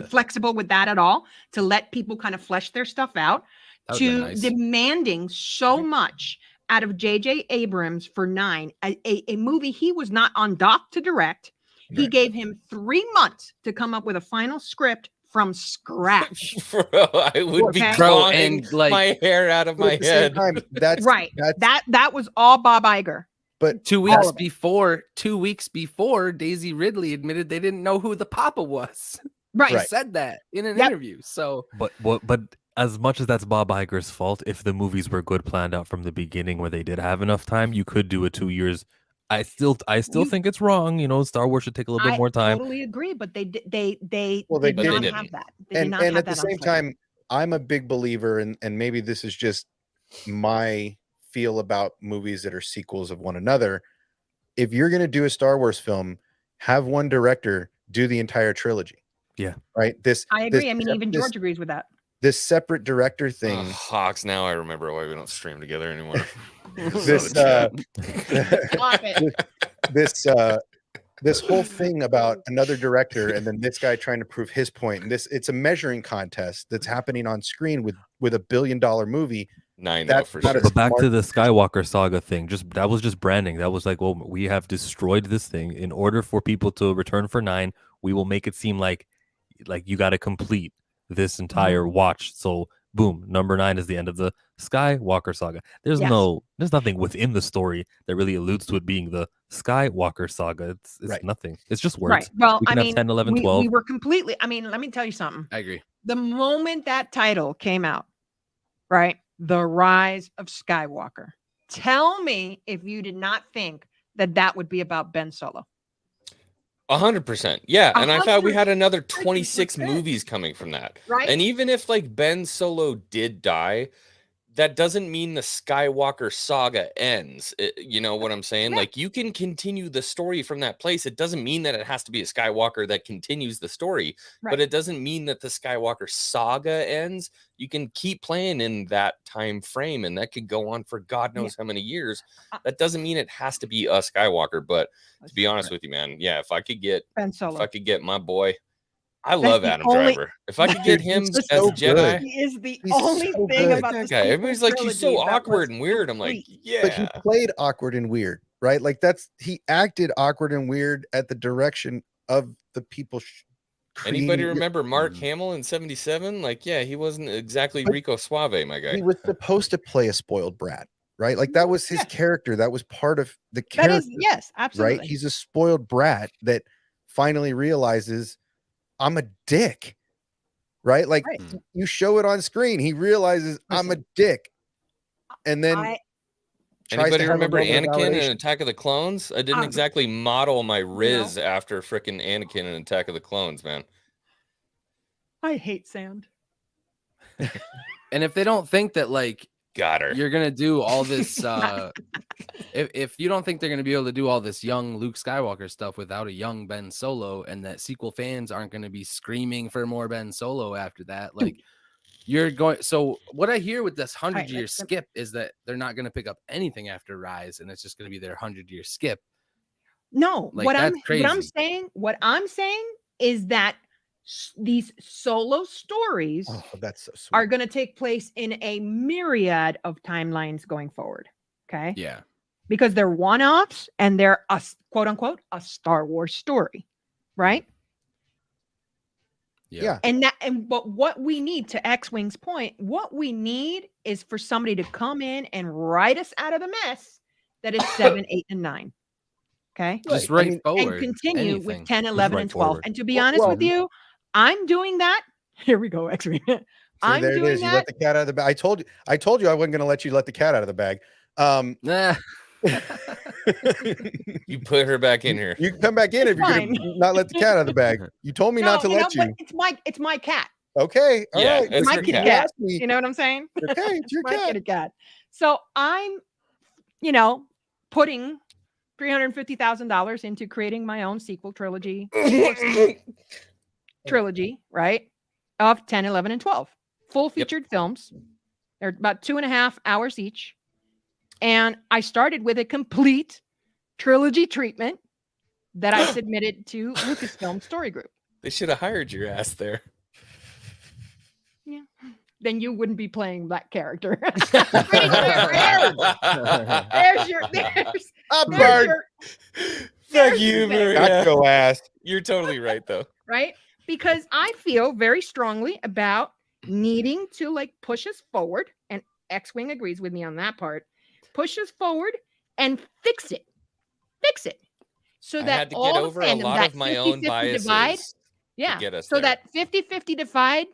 flexible with that at all, to let people kind of flesh their stuff out, to demanding so much out of J.J. Abrams for 9, a movie he was not on dock to direct. Right. He gave him 3 months to come up with a final script from scratch. Bro, I would be clawing my hair out of my head. That's right. That was all Bob Iger. But 2 weeks before, Daisy Ridley admitted they didn't know who the Papa was. Right. She said that in an interview. So, but as much as that's Bob Iger's fault, if the movies were good planned out from the beginning, where they did have enough time, you could do it 2 years. I still think it's wrong. Star Wars should take a little bit more time. I totally agree, but they did not have that. And at the same time, I'm a big believer, and maybe this is just my feel about movies that are sequels of one another. If you're going to do a Star Wars film, have one director do the entire trilogy. Yeah. Right. I agree. Even George agrees with that. This separate director thing. Hawks. Now I remember why we don't stream together anymore. This whole thing about another director and then this guy trying to prove his point, and it's a measuring contest that's happening on screen with $1 billion movie. But back to the Skywalker saga thing, that was just branding. That was like, well, we have destroyed this thing. In order for people to return for 9, we will make it seem like you got to complete this entire watch. So boom, number 9 is the end of the Skywalker saga. There's nothing within the story that really alludes to it being the Skywalker saga. It's nothing. It's just words. Right. Well, we can have 10, 11, 12. We were completely, let me tell you something. I agree. The moment that title came out, right? The Rise of Skywalker. Tell me if you did not think that would be about Ben Solo. 100%. Yeah. And I thought we had another 26 movies coming from that. Right. And even if Ben Solo did die, that doesn't mean the Skywalker saga ends. You know what I'm saying? Yeah. You can continue the story from that place. It doesn't mean that it has to be a Skywalker that continues the story, but it doesn't mean that the Skywalker saga ends. You can keep playing in that time frame, and that could go on for God knows how many years. That doesn't mean it has to be a Skywalker, but to be honest with you, man, if I could get Ben Solo, if I could get my boy, I love Adam Driver. If I could get him as a Jedi, he is the only thing about this guy. Everybody's like, he's so awkward and weird. I'm like, yeah. But he played awkward and weird, right? He acted awkward and weird at the direction of the people. Anybody remember Mark Hamill in '77? He wasn't exactly Rico Suave, my guy. He was supposed to play a spoiled brat, right? That was his character. That was part of the character. Yes, absolutely. Right? He's a spoiled brat that finally realizes, I'm a dick, right? You show it on screen. He realizes I'm a dick. And then anybody remember Anakin in Attack of the Clones? I didn't exactly model my Riz after frickin' Anakin in Attack of the Clones, man. I hate sand. And if they don't think that got her, you're gonna do all this if you don't think they're gonna be able to do all this young Luke Skywalker stuff without a young Ben Solo, and that sequel fans aren't gonna be screaming for more Ben Solo after that, you're going. So what I hear with this 100-year skip is that they're not gonna pick up anything after Rise, and it's just gonna be their 100-year skip. No, what I'm saying is that these solo stories that's so sweet. are going to take place in a myriad of timelines going forward. Okay. Yeah. Because they're one-offs and they're a quote unquote a Star Wars story. Right. Yeah. But what we need, to X-Wing's point, what we need is for somebody to come in and write us out of the mess that is 7, 8, and 9. Okay. Just forward and continue with 10, 11, and 12. Forward. And to be honest with you, I'm doing that. Here we go, X-Wing. I'm there it doing is. You that. let the cat out of the bag. I told you I wasn't going to let you let the cat out of the bag. Nah. You put her back in here. You can come back in if you're going to not let the cat out of the bag. You told me not to let you. But it's my cat. Okay. All Yeah, right. it's My her kitty cat. cat. You know what I'm saying? Okay, it's your My cat. kitty cat. So I'm, putting $350,000 into creating my own sequel trilogy, right? Of 10, 11, and 12 full featured films. They're about 2.5 hours each. And I started with a complete trilogy treatment that I submitted to Lucasfilm Story Group. They should have hired your ass there. Yeah. Then you wouldn't be playing that character. Fuck you, Maria. Got your ass. You're totally right, though. Right? Because I feel very strongly about needing to push us forward, and X-Wing agrees with me on that part. Push us forward and fix it. So that I had to all get the over a fandom, lot that of my own 50-50 biases. divide, to get us so there. that 50-50 divide,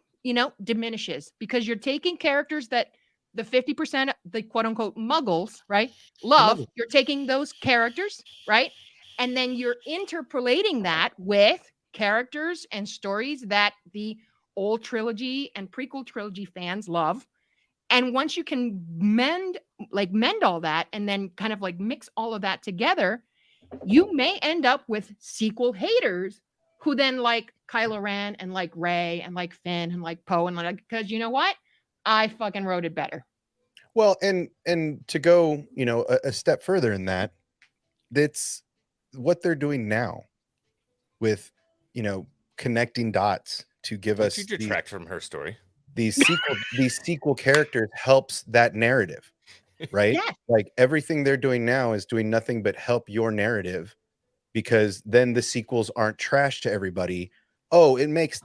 diminishes, because you're taking characters that the 50%, the quote unquote muggles, right, love. You're taking those characters, right, and then you're interpolating that with characters and stories that the old trilogy and prequel trilogy fans love. And once you can mend all that, and then kind of mix all of that together, you may end up with sequel haters who then like Kylo Ren and like Rey and like Finn and like Poe, and because you know what? I fucking wrote it better. Well, and to go, a step further in that, that's what they're doing now with, connecting dots to give us you detract from her story. These sequel characters helps that narrative, right? Yes. Like everything they're doing now is doing nothing but help your narrative, because then the sequels aren't trash to everybody. Oh,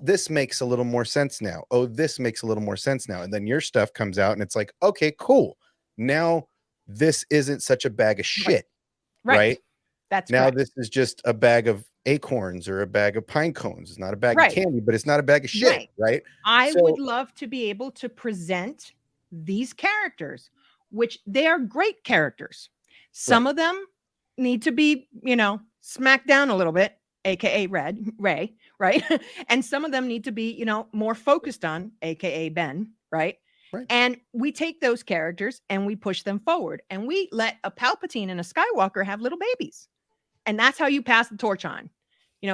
this makes a little more sense now. Oh, this makes a little more sense now. And then your stuff comes out and it's like, okay, cool. Now this isn't such a bag of shit. Right? That's now correct. This is just a bag of acorns or a bag of pine cones. It's not a bag of candy, but it's not a bag of shit. Right? I would love to be able to present these characters, which they are great characters. Some of them need to be, smacked down a little bit, aka Rey, right? And some of them need to be, more focused on, aka Ben, right? And we take those characters and we push them forward, and we let a Palpatine and a Skywalker have little babies. And that's how you pass the torch on.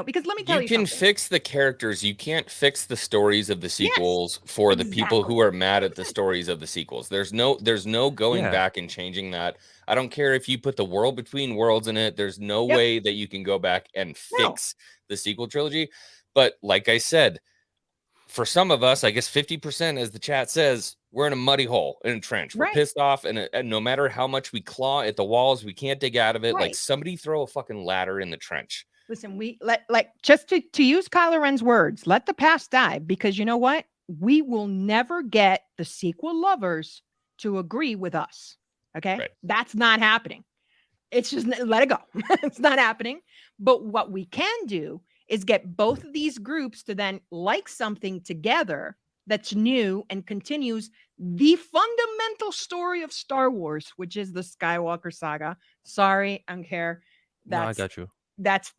Because let me tell you, you can something. fix the characters. You can't fix the stories of the sequels for the people who are mad at the stories of the sequels. There's no going back and changing that. I don't care if you put the World Between Worlds in it. There's no way that you can go back and fix the sequel trilogy. But like I said, for some of us, I guess 50%, as the chat says, we're in a muddy hole, in a trench. We're pissed off, and no matter how much we claw at the walls, we can't dig out of it. Like, somebody throw a fucking ladder in the trench. Listen, we just to use Kylo Ren's words, let the past die, because you know what? We will never get the sequel lovers to agree with us. Okay? That's not happening. It's just, let it go. It's not happening. But what we can do is get both of these groups to then like something together that's new and continues the fundamental story of Star Wars, which is the Skywalker saga. Sorry, I don't care. No, I got you. That's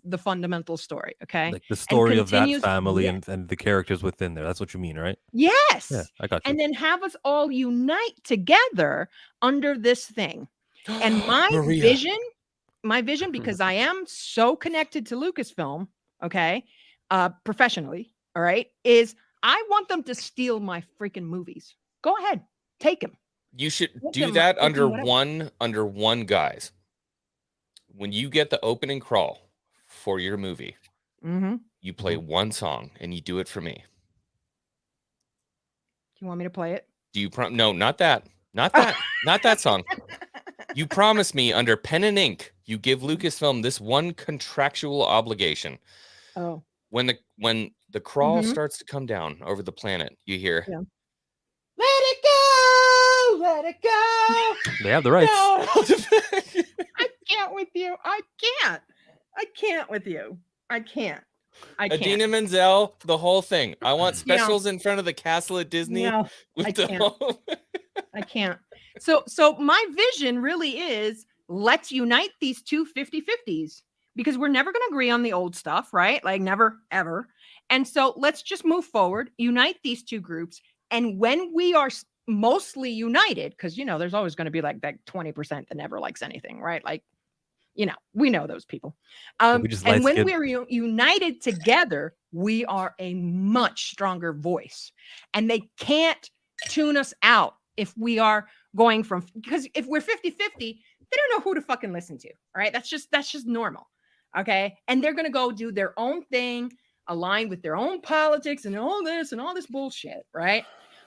the fundamental story. Okay. Like the story of that family and the characters within there. That's what you mean, right? Yes. Yeah, I got you. And then have us all unite together under this thing. And my vision, because I am so connected to Lucasfilm, okay, professionally, all right, is I want them to steal my freaking movies. Go ahead, take them. You should do that under one guise. When you get the opening crawl for your movie, you play one song, and you do it for me. Do you want me to play it? Do you no, not that. Not that song. You promise me under pen and ink, you give Lucasfilm this one contractual obligation. Oh. When the crawl starts to come down over the planet, you hear, let it go, let it go. They have the rights. No. I can't with you. I can't with you. I can't. I can't. Idina Menzel, the whole thing. I want specials in front of the castle at Disney. No, with I the can't. whole- I can't. So my vision really is, let's unite these two 50-50s, because we're never going to agree on the old stuff, right? Like never, ever. And so let's just move forward, unite these two groups. And when we are mostly united, because, you know, there's always going to be like that 20% that never likes anything, right? Like, you know, we know those people. we just And when light-skinned. we're united together, we are a much stronger voice. And they can't tune us out if we are going from, because if we're 50-50, they don't know who to fucking listen to. All right. That's just normal. Okay. And they're going to go do their own thing, aligned with their own politics and all this bullshit. Right.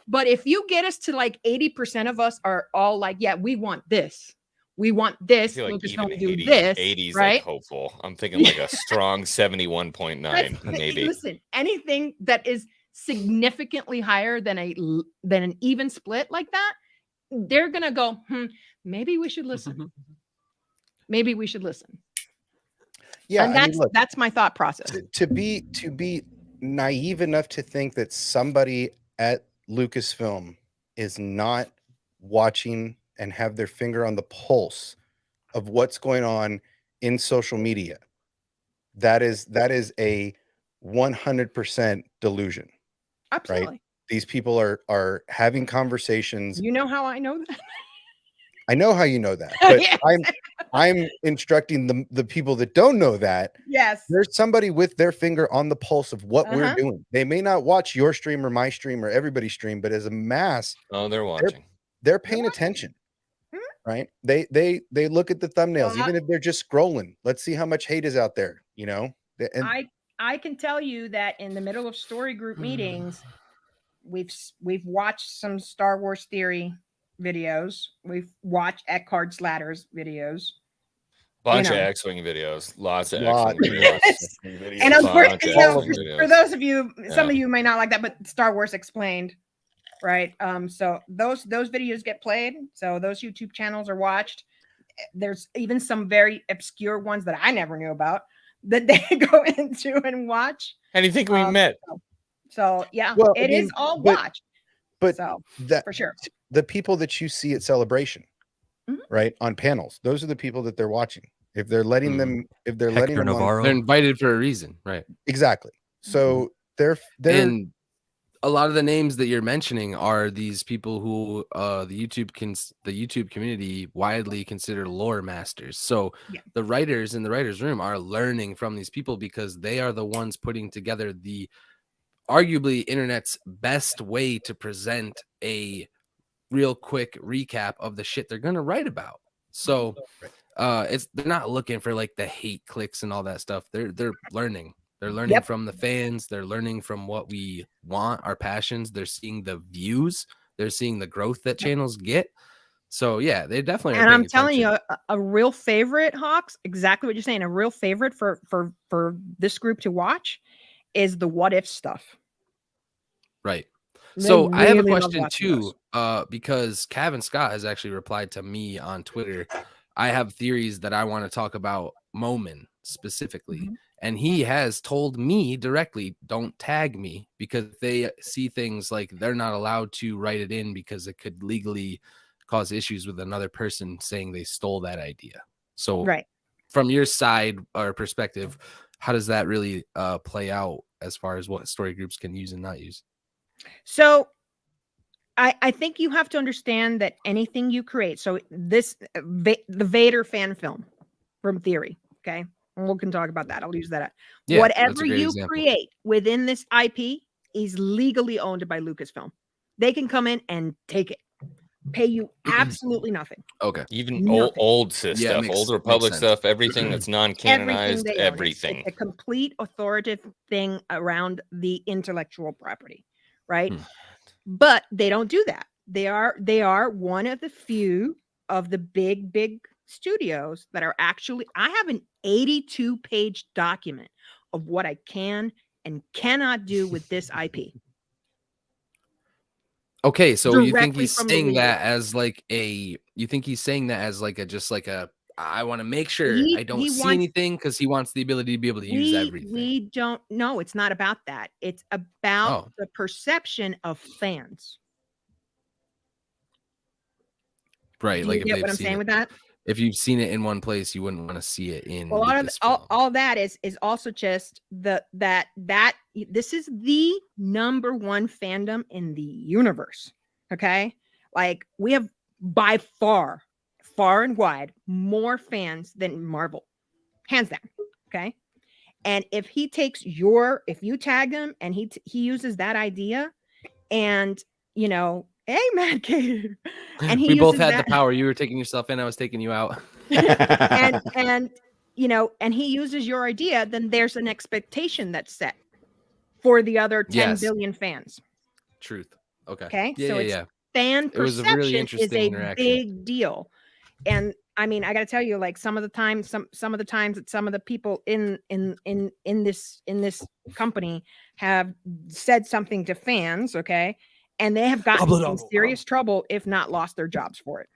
But if you get us to like 80% of us are all like, yeah, we want this. We want I this. feel like Lucasfilm even do 80, this. 80s right? like hopeful. I'm thinking like a strong 71.9 maybe. Listen, anything that is significantly higher than an even split like that, they're gonna go, maybe we should listen. Maybe we should listen. Yeah, and that's my thought process. To be naive enough to think that somebody at Lucasfilm is not watching and have their finger on the pulse of what's going on in social media, that is a 100% delusion. Absolutely. Right? These people are having conversations. You know how I know that? I know how you know that, but Yes. I'm instructing the people that don't know that. Yes. There's somebody with their finger on the pulse of what we're doing. They may not watch your stream or my stream or everybody's stream, but as a mass, they're watching. They're paying attention. Right? They look at the thumbnails, even if they're just scrolling. Let's see how much hate is out there, you know? And I can tell you that in the middle of story group meetings, we've watched some Star Wars theory videos. We've watched Eckhart's Ladders videos. Bunch of X-Wing videos. Lots of X-Wing videos. And unfortunately, for those of you, some of you may not like that, but Star Wars Explained, right? So those videos get played. So those YouTube channels are watched. There's even some very obscure ones that I never knew about that they go into and watch. How do you think we met? So yeah, well, it is all watched. But so that for sure, the people that you see at Celebration, right, on panels, those are the people that they're watching. If they're letting them, Hector letting them Navarro. They're invited for a reason, right? Exactly. So they're and a lot of the names that you're mentioning are these people who the YouTube community widely consider lore masters. So the writers in the writers' room are learning from these people because they are the ones putting together the arguably internet's best way to present a real quick recap of the shit they're going to write about. So they're not looking for like the hate clicks and all that stuff. They're learning. They're learning from the fans. They're learning from what we want, our passions. They're seeing the views. They're seeing the growth that channels get. So yeah, they definitely are. And I'm telling you, a real favorite, Hawks, exactly what you're saying. A real favorite for this group to watch is the what if stuff. Right. So I have a question too, because Kevin Scott has actually replied to me on Twitter. I have theories that I want to talk about Momin specifically. And he has told me directly, don't tag me, because they see things like they're not allowed to write it in because it could legally cause issues with another person saying they stole that idea. So from your side or perspective, how does that really play out as far as what story groups can use and not use? So I think you have to understand that anything you create, so the Vader fan film from Theory, okay? And we can talk about that. I'll use that. Yeah, whatever you create within this IP is legally owned by Lucasfilm. They can come in and take it, pay you absolutely nothing. Okay. Even old stuff, Old Republic stuff, everything that's non-canonized, everything. It's a complete authoritative thing around the intellectual property, right? But they don't do that. They are one of the few of the big studios that are actually, I have an 82-page document of what I can and cannot do with this IP. Okay, so you think he's saying that as like a, just like a I want to make sure I don't he see wants- anything because he wants the ability to be able to use everything. We don't know. It's not about that. It's about the perception of fans. Right. Do like you if get they've what I'm seen saying it, with that? if you've seen it in one place, you wouldn't want to see it in Well, Lucasfilm. all that is also just that this is the number one fandom in the universe. Okay, like we have by far and wide more fans than Marvel, hands down. Okay, and if you tag him and he uses that idea, and hey, Matt Cave, and we both had the power. You were taking yourself in, I was taking you out. and and he uses your idea, then there's an expectation that's set for the other 10 billion fans. Truth. Okay. Yeah, so yeah, fan it was a really interesting is a interaction. big deal. And I mean, I got to tell you, like some of the times that some of the people in this company have said something to fans, okay, and they have gotten in serious trouble, if not lost their jobs for it.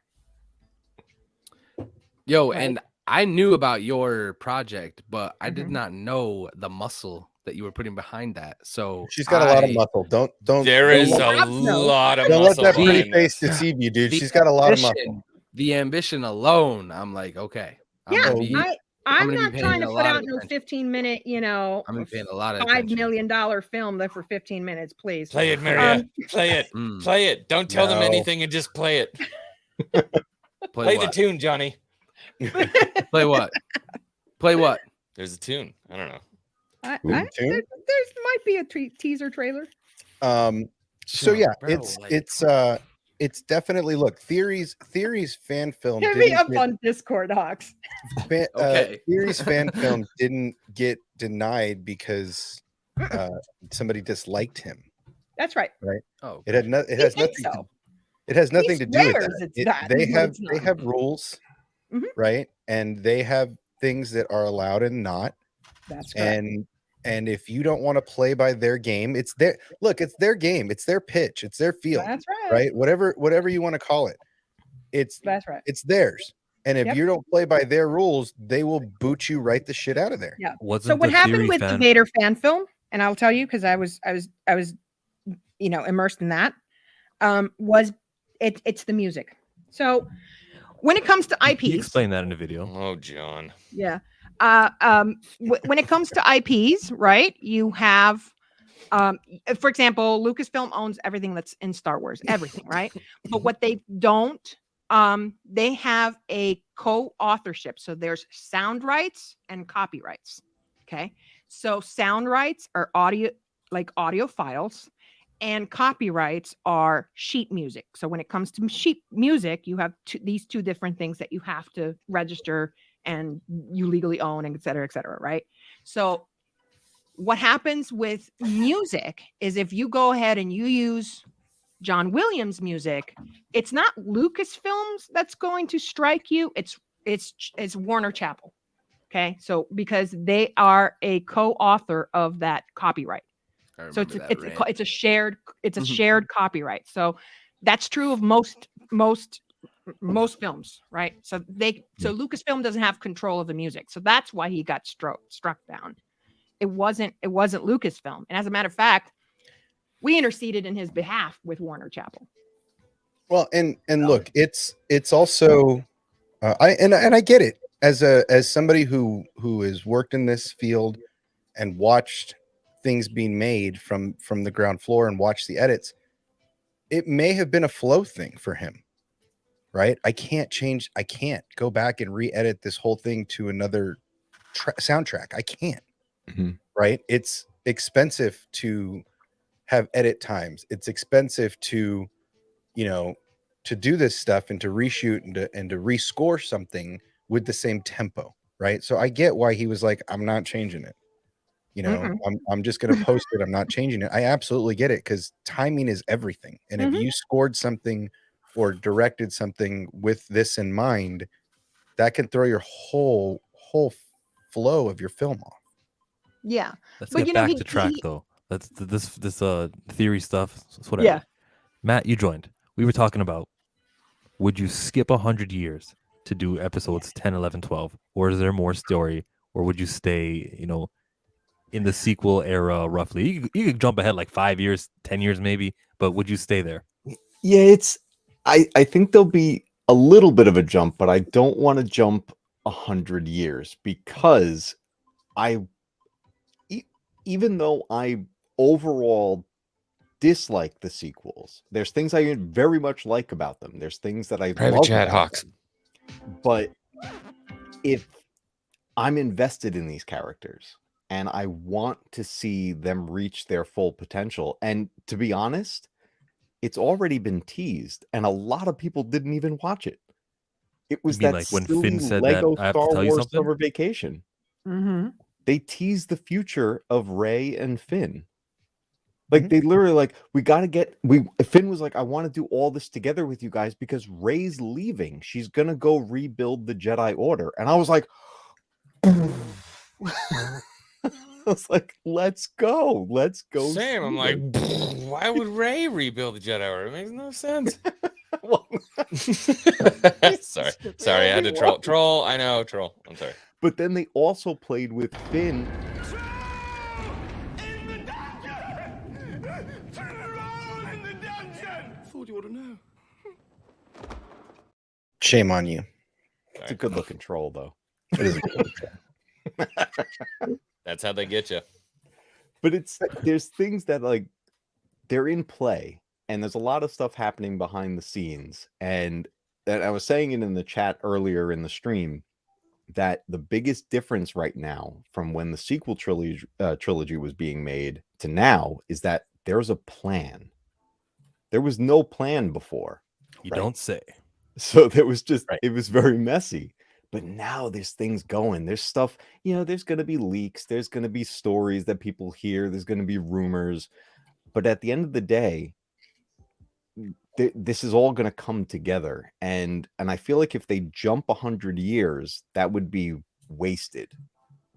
Right? And I knew about your project, but I did not know the muscle that you were putting behind that. So she's got a lot of muscle. Don't. There is a lot of don't muscle. Let that pretty face deceive you, dude. She's got a lot of muscle. The ambition alone, I'm like, okay. I'm not trying to put out no 15-minute, I'm paying a lot of $5 million film that for 15 minutes, please. Play it, Maria. Play it. Play it. Don't tell them anything and just play it. Play the tune, Johnny. Play what? Play what? There's a tune. I don't know. There might be a teaser trailer. So yeah, it's definitely Theory's fan film. Hit me up on Discord, Hawks. Theory's fan film didn't get denied because somebody disliked him. That's right. Right. Oh, it has nothing. It has nothing to do with that. They have rules, right? And they have things that are allowed and not. That's correct. And if you don't want to play by their game, it's their game, it's their pitch, it's their field. That's right. Right? Whatever you want to call it. That's right. It's theirs. And if you don't play by their rules, they will boot you right the shit out of there. Yeah. So what happened with the Vader fan film, and I'll tell you because I was immersed in that, was it's the music. So when it comes to IPs, you explain that in the video. Oh, John. Yeah. When it comes to IPs, right? You have, for example, Lucasfilm owns everything that's in Star Wars, everything, right? But what they don't, they have a co-authorship. So there's sound rights and copyrights. Okay. So sound rights are audio files, and copyrights are sheet music. So when it comes to sheet music, you have these two different things that you have to register and you legally own, and et cetera, right? So what happens with music is if you go ahead and you use John Williams music, it's not Lucasfilms that's going to strike you. It's Warner Chappell. Okay. So because they are a co-author of that copyright. So it's a shared copyright. So that's true of most films, right? So Lucasfilm doesn't have control of the music. So that's why he got struck down. It wasn't Lucasfilm. And as a matter of fact, we interceded in his behalf with Warner Chappell. Well, and look, it's also I get it as somebody who has worked in this field and watched things being made from the ground floor and watched the edits. It may have been a flow thing for him. Right? I can't go back and re-edit this whole thing to another soundtrack. I can't. Right? It's expensive to have edit times. It's expensive to do this stuff and to reshoot and to rescore something with the same tempo, right? So I get why he was like, I'm not changing it. I'm just going to post it. I'm not changing it. I absolutely get it because timing is everything. And if you scored something or directed something with this in mind, that can throw your whole flow of your film off. Yeah. Let's get back to track though. That's this theory stuff. That's whatever. Yeah. Matt, you joined. We were talking about, would you skip 100 years to do episodes 10, 11, 12? Or is there more story? Or would you stay, in the sequel era roughly? You could jump ahead like 5 years, 10 years maybe, but would you stay there? Yeah, I think there'll be a little bit of a jump, but I don't want to jump 100 years because even though I overall dislike the sequels, there's things I very much like about them. There's things that I Private love Chat about Hawks. them. But if I'm invested in these characters and I want to see them reach their full potential, and to be honest, it's already been teased, and a lot of people didn't even watch it. It was that like when silly Finn said Lego that, I have to Star tell you Wars something? Summer Vacation. Mm-hmm. They teased the future of Rey and Finn. Like they literally like, Finn was like, I want to do all this together with you guys because Rey's leaving. She's gonna go rebuild the Jedi Order. And I was like, I was like, let's go. Same. I'm like, why would Rey rebuild the Jedi Order? It makes no sense. Sorry, I had to troll. I know, troll. I'm sorry. But then they also played with Finn. Shame on you. It's a good looking troll, though. It is a good troll. That's how they get you. But there's things that like they're in play, and there's a lot of stuff happening behind the scenes. And I was saying it in the chat earlier in the stream that the biggest difference right now from when the sequel trilogy was being made to now is that there's a plan. There was no plan before. You don't say. So there was just, it was very messy. But now there's things going. There's stuff, there's going to be leaks. There's going to be stories that people hear. There's going to be rumors. But at the end of the day, this is all going to come together. And I feel like if they jump 100 years, that would be wasted.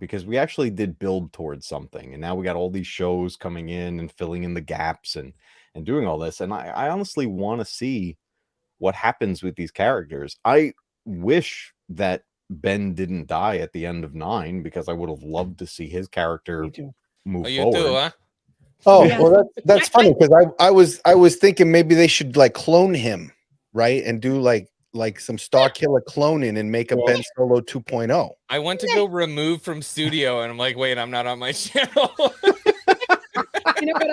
Because we actually did build towards something. And now we got all these shows coming in and filling in the gaps and doing all this. And I honestly want to see what happens with these characters. I wish that Ben didn't die at the end of 9 because I would have loved to see his character move forward. Too, huh? Oh, well, that's funny because I was thinking maybe they should like clone him, right, and do like some Star Killer cloning and make a Ben Solo 2.0. I went to go remove from studio, and I'm like, wait, I'm not on my channel. You know what?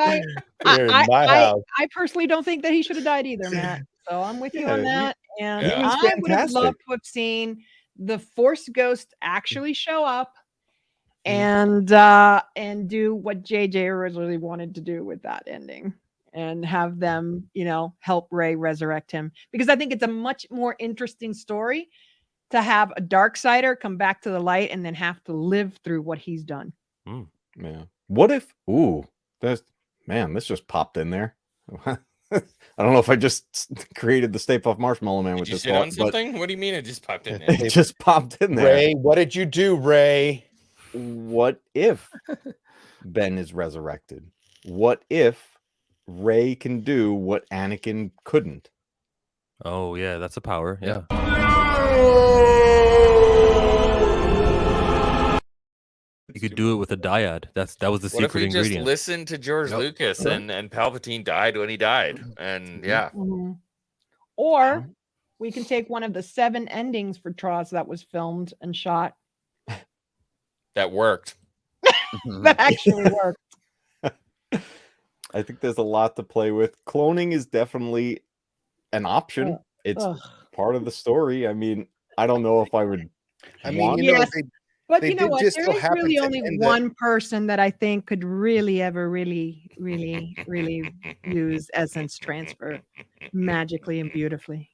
I personally don't think that he should have died either, Matt. So I'm with you on that. And I would have loved to have seen the Force Ghost actually show up and do what JJ originally wanted to do with that ending and have them, help Rey resurrect him. Because I think it's a much more interesting story to have a Darksider come back to the light and then have to live through what he's done. Yeah. What if, this just popped in there. I don't know if I just created the Stay Puft Marshmallow Man with this thought. On something? What do you mean it just popped in there? It just popped in there. Rey, what did you do, Rey? What if Ben is resurrected? What if Rey can do what Anakin couldn't? Oh, yeah, that's a power. Yeah. You could do it with a dyad. That was the secret ingredient. What if we just listened to George Lucas and Palpatine died when he died? And Mm-hmm. Or we can take one of the 7 endings for TROS that was filmed and shot. That worked. That actually worked. I think there's a lot to play with. Cloning is definitely an option. It's part of the story. I mean, I don't know if I would. But you know what? There is really only one person that I think could really ever really use essence transfer magically and beautifully.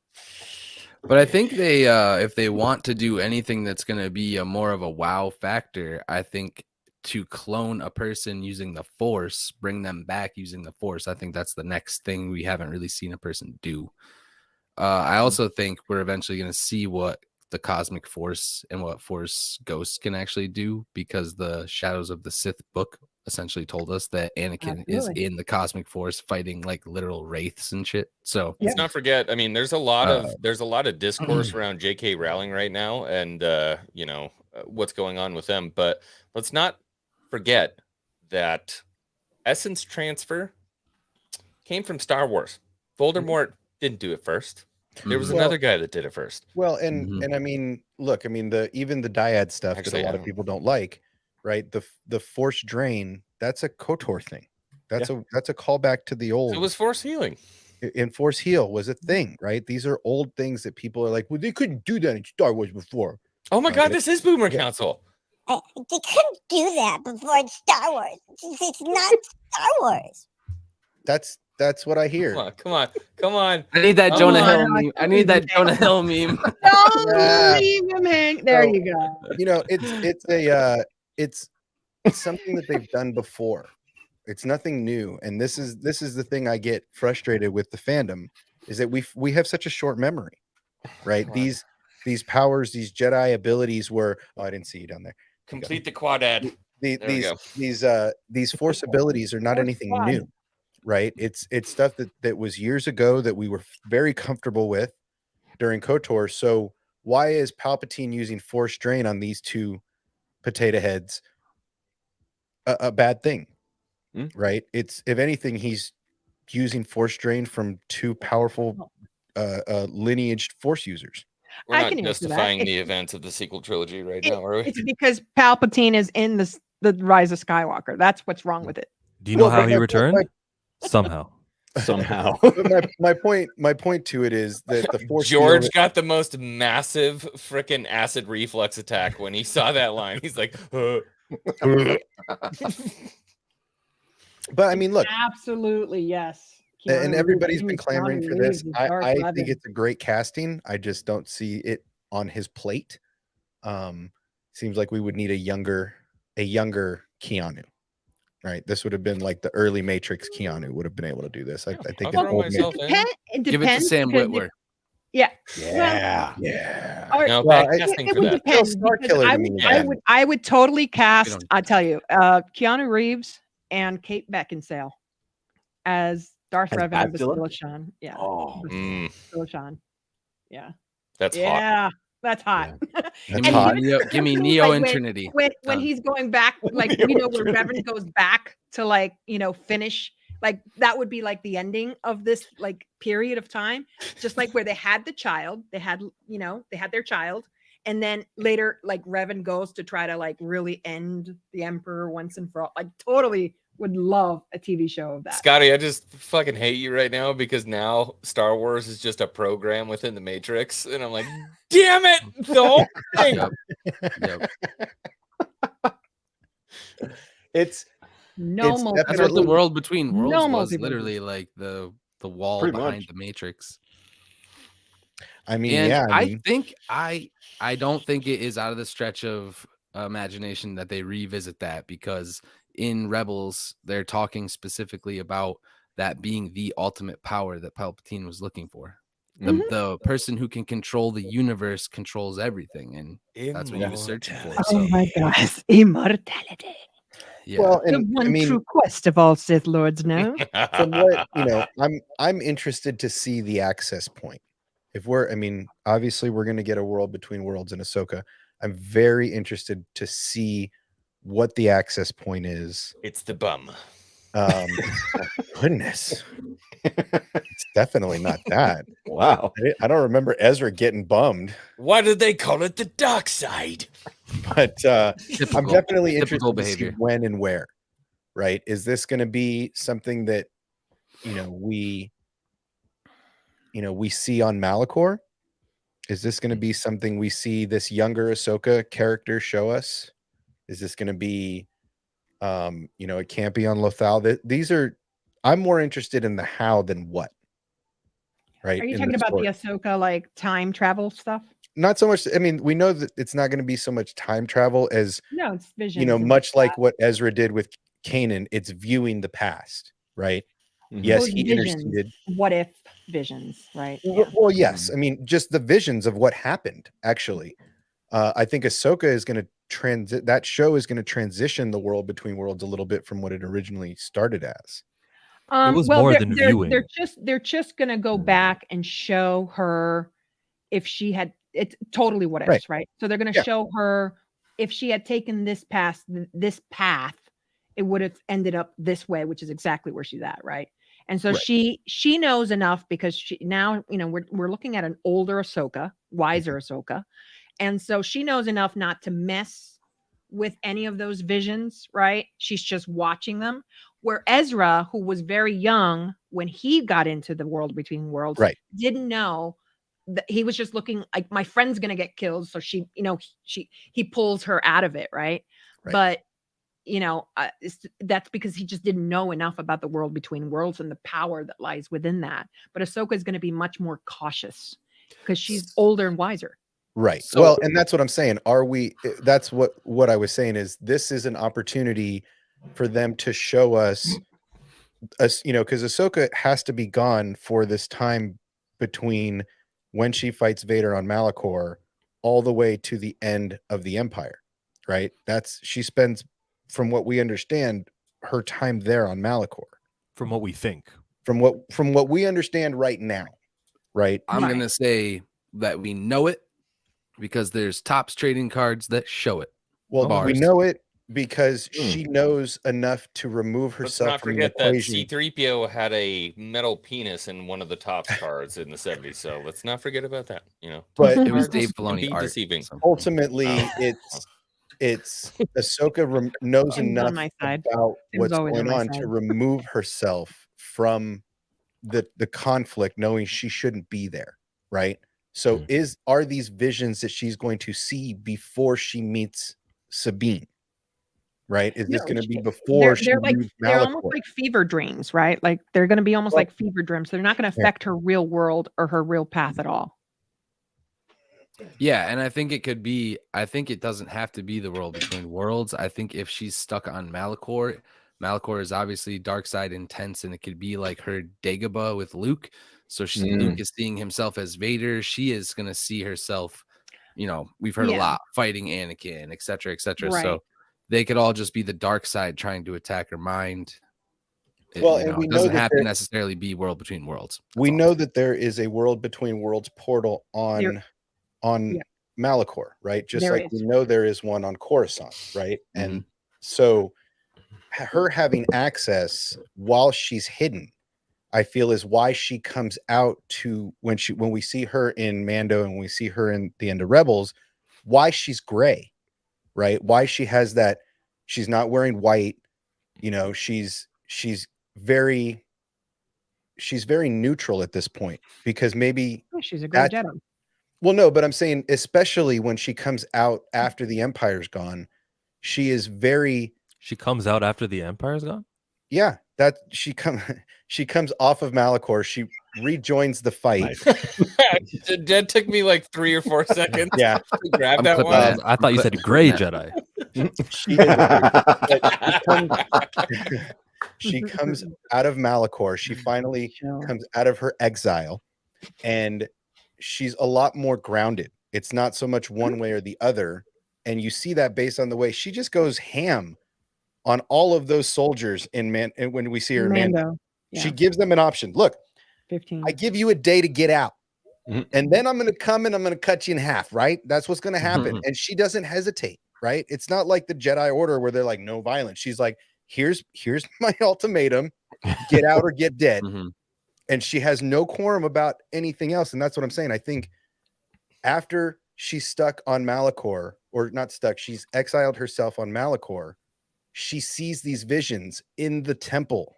But I think they, if they want to do anything that's going to be more of a wow factor, I think to clone a person using the Force, bring them back using the Force, I think that's the next thing we haven't really seen a person do. I also think we're eventually going to see what the cosmic force and what Force ghosts can actually do, because the Shadows of the Sith book essentially told us that Anakin is in the cosmic force fighting like literal wraiths and shit. So let's not forget, I mean, there's a lot of discourse around J.K. Rowling right now, and what's going on with them. But let's not forget that essence transfer came from Star Wars. Voldemort didn't do it first. There was another guy that did it first. Well, and I mean, look, I mean, even the dyad stuff that a lot of people don't like, right? The force drain, that's a KOTOR thing. That's a callback to the old. So it was force healing. And force heal was a thing, right? These are old things that people are like, well, they couldn't do that in Star Wars before. Oh my God, this is Boomer Council. They couldn't do that before it's Star Wars. It's not Star Wars. That's what I hear. Come on. I need that Jonah Hill meme. I need that Jonah Hill meme. Don't leave him hang. There you go. You know, it's something that they've done before. It's nothing new, and this is the thing I get frustrated with the fandom, is that we have such a short memory, right? These powers, these Jedi abilities were. Oh, I didn't see you down there. Complete the quadad. These force abilities are not anything new, right? It's stuff that was years ago that we were very comfortable with during KOTOR. So why is Palpatine using force drain on these two potato heads a bad thing? Right? It's, if anything, he's using force drain from two powerful lineaged force users. We're not justifying the events of the sequel trilogy right now, are we? It's because Palpatine is in the Rise of Skywalker. That's what's wrong with it. Do you know how he returned? Somehow. But my point to it is that the force. George got the most massive freaking acid reflux attack when he saw that line. He's like, But I mean, look, absolutely, yes. And everybody's been clamoring for this. I think it's a great casting. I just don't see it on his plate. Seems like we would need a younger Keanu, right? This would have been like the early Matrix Keanu would have been able to do this. I think it give it to Sam Witwer. Yeah. No, bad casting for that. I would totally cast. I'll tell you, Keanu Reeves and Kate Beckinsale as Darth Revan and Basila Shan. Yeah. Oh. Basila Shan. Yeah. That's hot. Yeah. That's hot. Yeah. Give me Neo and like Trinity. When he's going back, like, you know, where Revan goes back to, like, you know, finish, like, that would be like the ending of this, like, period of time, just like where they had the child, they had their child. And then later, like, Revan goes to try to, like, really end the Emperor once and for all. Like, totally would love a TV show of that. Scotty, I just fucking hate you right now because now Star Wars is just a program within the Matrix. And I'm like, damn it. The whole thing. It's that's what the world between worlds was, literally like the wall behind the Matrix. I mean, and I don't think it is out of the stretch of imagination that they revisit that, because in Rebels they're talking specifically about that being the ultimate power that Palpatine was looking for. The person who can control the universe controls everything, and that's what he was searching for. Oh my gosh, immortality. Yeah. Well, the one true quest of all Sith Lords now. From what, you know, I'm interested to see the access point. Obviously we're going to get a world between worlds in Ahsoka. I'm very interested to see what the access point is. It's the bum. Goodness. It's definitely not that. Wow. I don't remember Ezra getting bummed. Why did they call it the dark side? But I'm definitely interested to see when and where. Right? Is this going to be something that we see on Malachor? Is this going to be something we see this younger Ahsoka character show us? Is this going to be it can't be on Lothal? I'm more interested in the how than what. Right? Are you talking about the Ahsoka, like, time travel stuff? Not so much. I mean, we know that it's not going to be so much time travel as it's vision. Much like what Ezra did with Kanan, it's viewing the past, right? Yes, he interceded. What if visions, right? Well, yes. I mean, just the visions of what happened, actually. I think Ahsoka is going to that show is going to transition the world between worlds a little bit from what it originally started as. It was well, more than viewing. they're just gonna go back and show her if she had it's totally what ifs, right? So they're gonna show her if she had taken this path, it would have ended up this way, which is exactly where she's at, right? And so she knows enough because she now, we're looking at an older Ahsoka, wiser Ahsoka. And so she knows enough not to mess with any of those visions, right? She's just watching them. Where Ezra, who was very young when he got into the world between worlds, didn't know that he was just looking like my friend's gonna get killed. So he pulls her out of it, right? But that's because he just didn't know enough about the world between worlds and the power that lies within that. But Ahsoka is going to be much more cautious because she's older and wiser. Right. So, well, and that's what I'm saying. That's what I was saying is this is an opportunity for them to show us, because Ahsoka has to be gone for this time between when she fights Vader on Malachor all the way to the end of the Empire, right? She spends, from what we understand, her time there on Malachor. From what we think. From what we understand right now, right? I'm going to say that we know it because there's Topps trading cards that show it. Well, we know it because she knows enough to remove herself. Let's not forget that C-3PO had a metal penis in one of the Topps cards in the 70s. So let's not forget about that. But it was Dave Filoni art. Deceiving. Ultimately, it's Ahsoka knows enough about what's going on to remove herself from the conflict, knowing she shouldn't be there, right? So are these visions that she's going to see before she meets Sabine? Right? Is this going to be before they're almost like fever dreams, right? Like they're going to be almost like fever dreams. They're not going to affect her real world or her real path at all. Yeah, and I think it doesn't have to be the world between worlds. I think if she's stuck on Malachor is obviously dark side intense, and it could be like her Dagobah with Luke. So Luke is seeing himself as Vader. She is going to see herself, we've heard a lot, fighting Anakin, et cetera, et cetera. Right. So they could all just be the dark side trying to attack her mind. And it doesn't have to necessarily be world between worlds. We know that there is a world between worlds portal on Malachor, right? Just like we know there is one on Coruscant, right? And so her having access while she's hidden, I feel, is why she comes out to when we see her in Mando and we see her in the end of Rebels, why she's gray, right? Why she has that, she's not wearing white, she's very neutral at this point, because maybe she's a great Jedi. Well, no, but I'm saying, especially when she comes out after the Empire's gone, she comes out after the Empire's gone? Yeah, that she comes off of Malachor, she rejoins the fight. That took me like 3 or 4 seconds. Yeah, to grab that one. I thought you said gray Jedi. She comes out of Malachor. She finally comes out of her exile, and she's a lot more grounded. It's not so much one way or the other, and you see that based on the way she just goes ham on all of those soldiers and when we see her in Mando. She gives them an option. Look, 15. I give you a day to get out, and then I'm going to come and I'm going to cut you in half, right? That's what's going to happen. And she doesn't hesitate, right? It's not like the Jedi Order where they're like, no violence. She's like, here's my ultimatum, get out or get dead. And she has no quorum about anything else. And that's what I'm saying. I think after she's stuck on Malachor, or not stuck, she's exiled herself on Malachor, she sees these visions in the temple,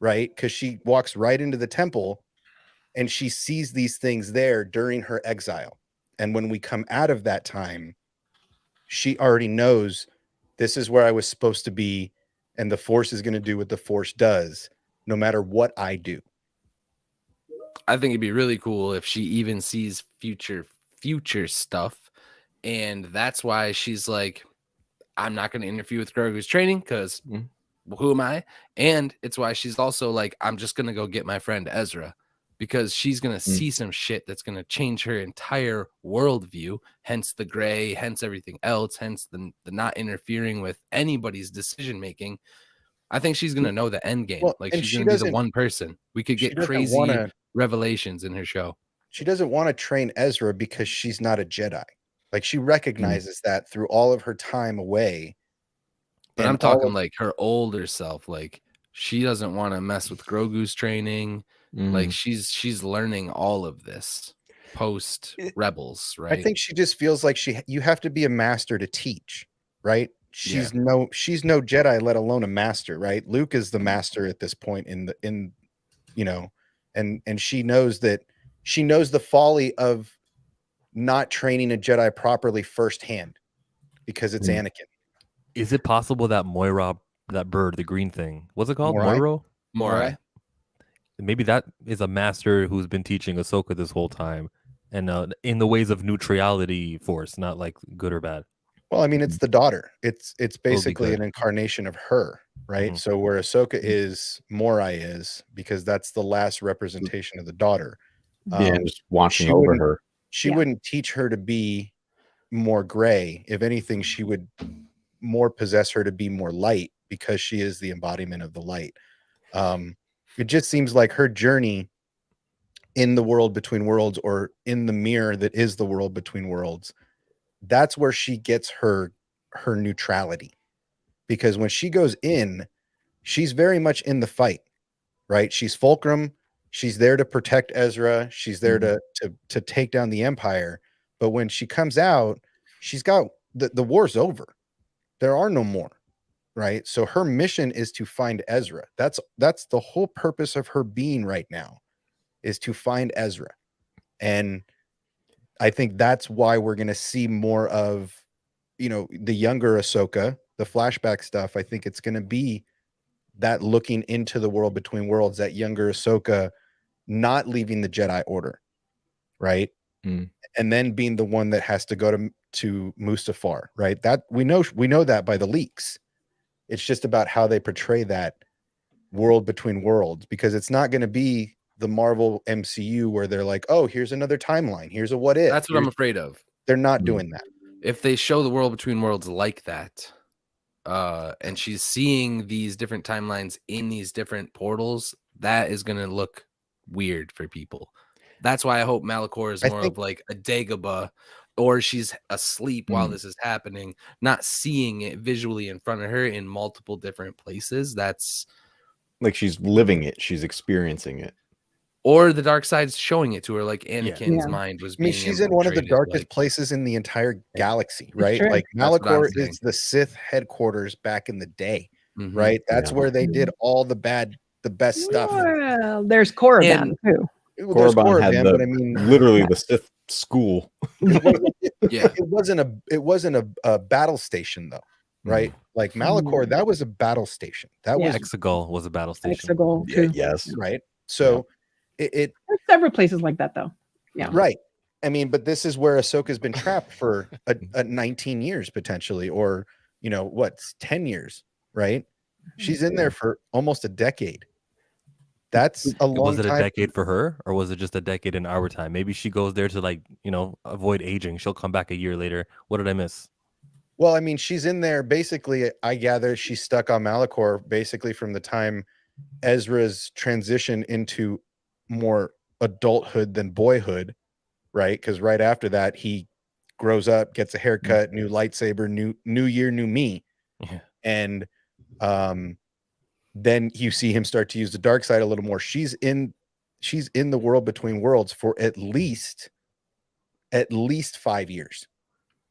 right? Because she walks right into the temple and she sees these things there during her exile. And when we come out of that time, she already knows this is where I was supposed to be, and the Force is going to do what the Force does, no matter what I do. I think it'd be really cool if she even sees future stuff, and that's why she's like, I'm not going to interfere with Grogu's training because who am I? And it's why she's also like, I'm just going to go get my friend Ezra. because she's going to see some shit that's going to change her entire worldview, hence the gray, hence everything else, hence the not interfering with anybody's decision making. I think she's going to know the end game. Well, like and she's she going to be the doesn't- one person. We could she get doesn't crazy wanna- revelations in her show. She doesn't want to train Ezra because she's not a Jedi. Like she recognizes that through all of her time away. But and I'm all talking of- like her older self. Like she doesn't want to mess with Grogu's training. Like she's learning all of this post Rebels, right? I think she just feels like you have to be a master to teach, right? She's no Jedi, let alone a master, right? Luke is the master at this point and she knows the folly of not training a Jedi properly firsthand because it's Anakin. Is it possible that Moira, that bird, the green thing, what's it called? Morai? Moira? Maybe that is a master who's been teaching Ahsoka this whole time, and in the ways of neutrality force, not like good or bad. Well, I mean, it's the daughter. It's basically an incarnation of her, right? So where Ahsoka is, Morai is, because that's the last representation of the daughter. Just watching over her. She wouldn't teach her to be more gray. If anything, she would more possess her to be more light because she is the embodiment of the light. It just seems like her journey in the world between worlds, or in the mirror that is the world between worlds, that's where she gets her neutrality. Because when she goes in, she's very much in the fight, right? She's Fulcrum. She's there to protect Ezra. She's there to take down the Empire. But when she comes out, she's got the war's over. There are no more, right? So her mission is to find Ezra. That's the whole purpose of her being right now, is to find Ezra. And I think that's why we're going to see more of, the younger Ahsoka, the flashback stuff. I think it's going to be that looking into the world between worlds, that younger Ahsoka not leaving the Jedi Order, right? And then being the one that has to go to Mustafar, right? That we know that by the leaks. It's just about how they portray that world between worlds, because it's not going to be the Marvel MCU where they're like, oh, here's another timeline, here's a what if. That's what I'm afraid of. They're not doing that. If they show the world between worlds like that, and she's seeing these different timelines in these different portals, that is going to look weird for people. That's why I hope Malachor is more of like a Dagobah, or she's asleep while this is happening, not seeing it visually in front of her in multiple different places. That's like she's living it, she's experiencing it. Or the dark side's showing it to her, like Anakin's mind was being. I mean, she's in one of the darkest places in the entire galaxy, right? True. Like Malachor is the Sith headquarters back in the day, right? That's where they did all the best stuff. Well, there's Korriban too. There's Korriban had but I mean, literally the Sith school. It wasn't a battle station though, right? Like Malachor, that was a battle station. That was Exegol was a battle station. Exegol too. Yes, right. So there's several places like that though. Yeah, right. I mean, but this is where Ahsoka's been trapped for a 19 years potentially, or 10 years, right? She's in there for almost a decade. That's a long time. Was it a decade for her, or was it just a decade in our time? Maybe she goes there to avoid aging. She'll come back a year later. What did I miss? Well, I mean, she's in there basically. I gather she's stuck on Malachor basically from the time Ezra's transition into more adulthood than boyhood, right? Because right after that, he grows up, gets a haircut, new lightsaber, new year, new me, and then you see him start to use the dark side a little more. She's in the world between worlds for at least 5 years.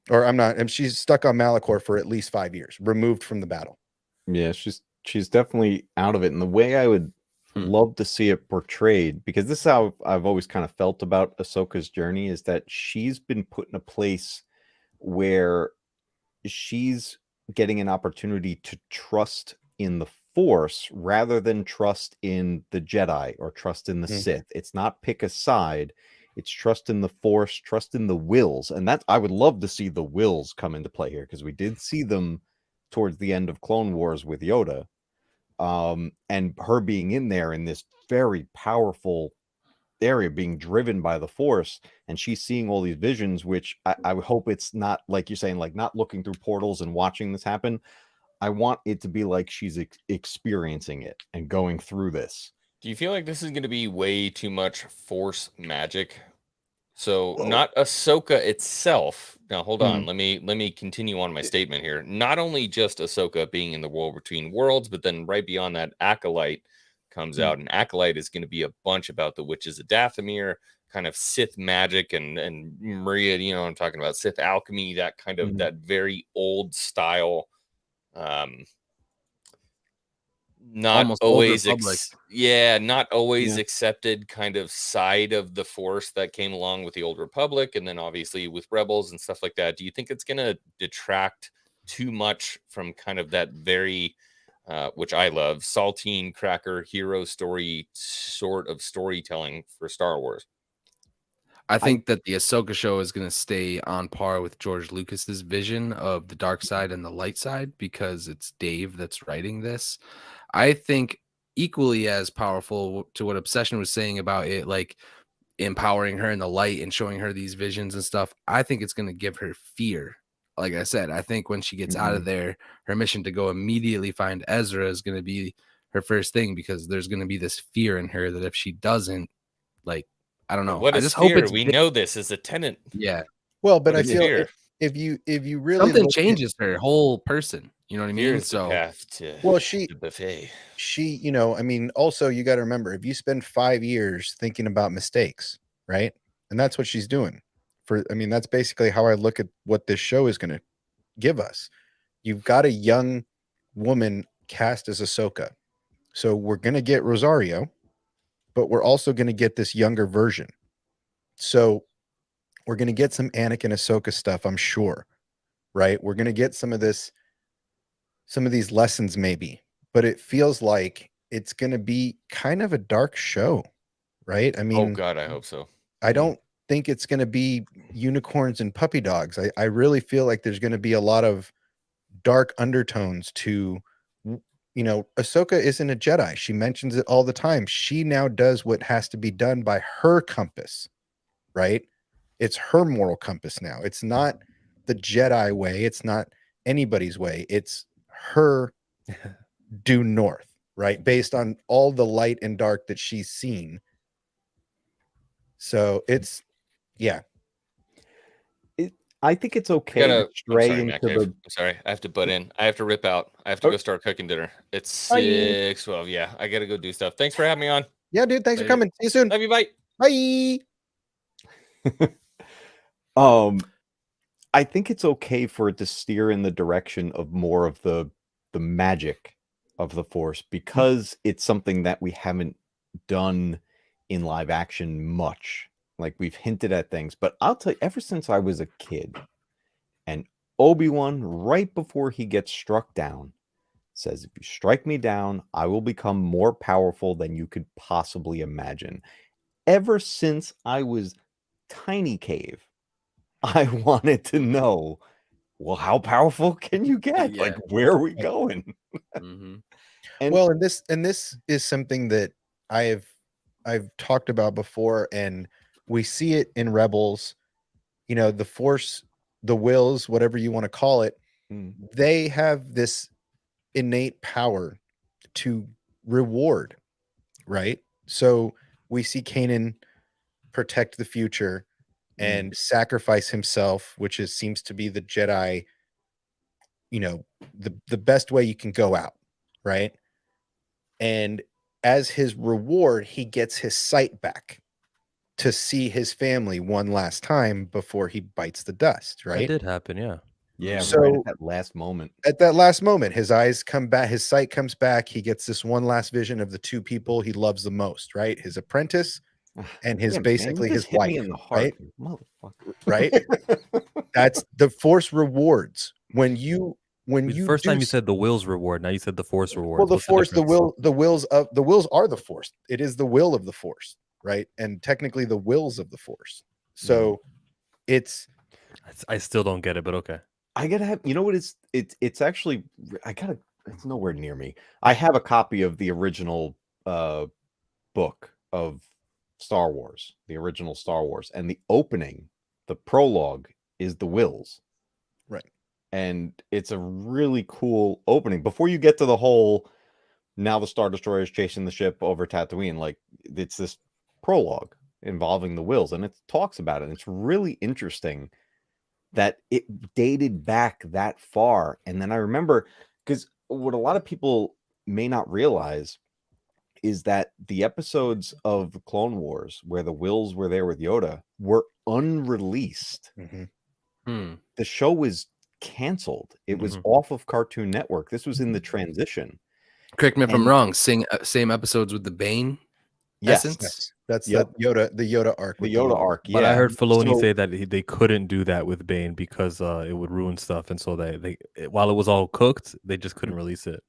Or she's stuck on Malachor for at least 5 years, removed from the battle. Yeah, she's definitely out of it. And the way I would love to see it portrayed, because this is how I've always kind of felt about Ahsoka's journey, is that she's been put in a place where she's getting an opportunity to trust in the Force rather than trust in the Jedi or trust in the Sith. It's not pick a side. It's trust in the Force, trust in the wills. And that I would love to see the wills come into play here, because we did see them towards the end of Clone Wars with Yoda. And her being in there in this very powerful area being driven by the Force, and she's seeing all these visions, which I hope it's not like you're saying, like not looking through portals and watching this happen. I want it to be like she's experiencing it and going through this. Do you feel like this is going to be way too much Force magic? So not Ahsoka itself. Now hold on. Let me continue on my statement here. Not only just Ahsoka being in the War Between Worlds, but then right beyond that, Acolyte comes out, and Acolyte is going to be a bunch about the witches of Dathomir, kind of Sith magic, and Maria. You know what I'm talking about, Sith alchemy, that kind of that very old style. Not Almost always not always accepted kind of side of the Force that came along with the Old Republic, and then obviously with Rebels and stuff like that. Do you think it's going to detract too much from kind of that very which I love, saltine cracker hero story sort of storytelling for Star Wars? I think that the Ahsoka show is going to stay on par with George Lucas's vision of the dark side and the light side, because it's Dave that's writing this. I think equally as powerful to what Obsession was saying about it, like empowering her in the light and showing her these visions and stuff. I think it's going to give her fear. Like I said, I think when she gets out of there, her mission to go immediately find Ezra is going to be her first thing, because there's going to be this fear in her that if she doesn't, like, I don't know. What is fear? We know this is a tenant. Yeah. Well, but I feel if you really something changes her whole person, you know what I mean? So path to she the buffet. She, you know, I mean, also you got to remember, if you spend 5 years thinking about mistakes, right? And that's what she's doing. I mean, that's basically how I look at what this show is going to give us. You've got a young woman cast as Ahsoka. So we're going to get Rosario, but we're also going to get this younger version. So we're going to get some Anakin Ahsoka stuff, I'm sure, right? We're going to get some of these lessons maybe, but it feels like it's going to be kind of a dark show, right? I mean, oh God, I hope so. I don't think it's going to be unicorns and puppy dogs. I really feel like there's going to be a lot of dark undertones to, you know, Ahsoka isn't a Jedi. She mentions it all the time. She now does what has to be done by her compass, right? It's her moral compass now. It's not the Jedi way. It's not anybody's way. It's her due north, right? Based on all the light and dark that she's seen. So it's, yeah. I think it's okay to stray into the... I'm sorry, I have to butt in. I have to rip out. I have to go start cooking dinner. It's 6:12. Yeah, I got to go do stuff. Thanks for having me on. Yeah, dude. Thanks for coming. See you soon. Love you. Bye. Bye. I think it's okay for it to steer in the direction of more of the magic of the Force, because it's something that we haven't done in live action much. Like, we've hinted at things, but I'll tell you, ever since I was a kid, and Obi-Wan, right before he gets struck down, says, if you strike me down, I will become more powerful than you could possibly imagine. Ever since I was tiny cave, I wanted to know, well, how powerful can you get? Yeah. Like, where are we going? Mm-hmm. And this is something that I've talked about before, and we see it in Rebels. You know, the Force, the wills, whatever you want to call it, they have this innate power to reward, right? So we see Kanan protect the future and sacrifice himself, which seems to be the Jedi, you know, the best way you can go out, right? And as his reward, he gets his sight back to see his family one last time before he bites the dust, right? That did happen, yeah. Yeah, so right at that last moment. At that last moment, his eyes come back, his sight comes back. He gets this one last vision of the two people he loves the most, right? His apprentice and his basically his wife, in the heart, right? Motherfucker. Right? That's the Force rewards. When you first time you said the will's reward, now you said the Force reward. Well, the Force, the wills are the Force. It is the will of the Force, right? And technically the wills of the Force. So I still don't get it, but okay. I gotta have, you know what, it's actually, it's nowhere near me. I have a copy of the original book of Star Wars, the original Star Wars, and the opening, the prologue, is the Wills. Right. And it's a really cool opening. Before you get to the whole, now the Star Destroyer is chasing the ship over Tatooine, like, it's this prologue involving the Wills, and it talks about it. And it's really interesting that it dated back that far. And then I remember, because what a lot of people may not realize is that the episodes of the Clone Wars where the Wills were there with Yoda were unreleased. The show was canceled. It was off of Cartoon Network. This was in the transition. Correct me if I'm wrong. Same episodes with the Bane essence. Yes. That's the Yoda arc. The Yoda arc. But I heard Filoni say that they couldn't do that with Bane because it would ruin stuff, and so they while it was all cooked, they just couldn't release it.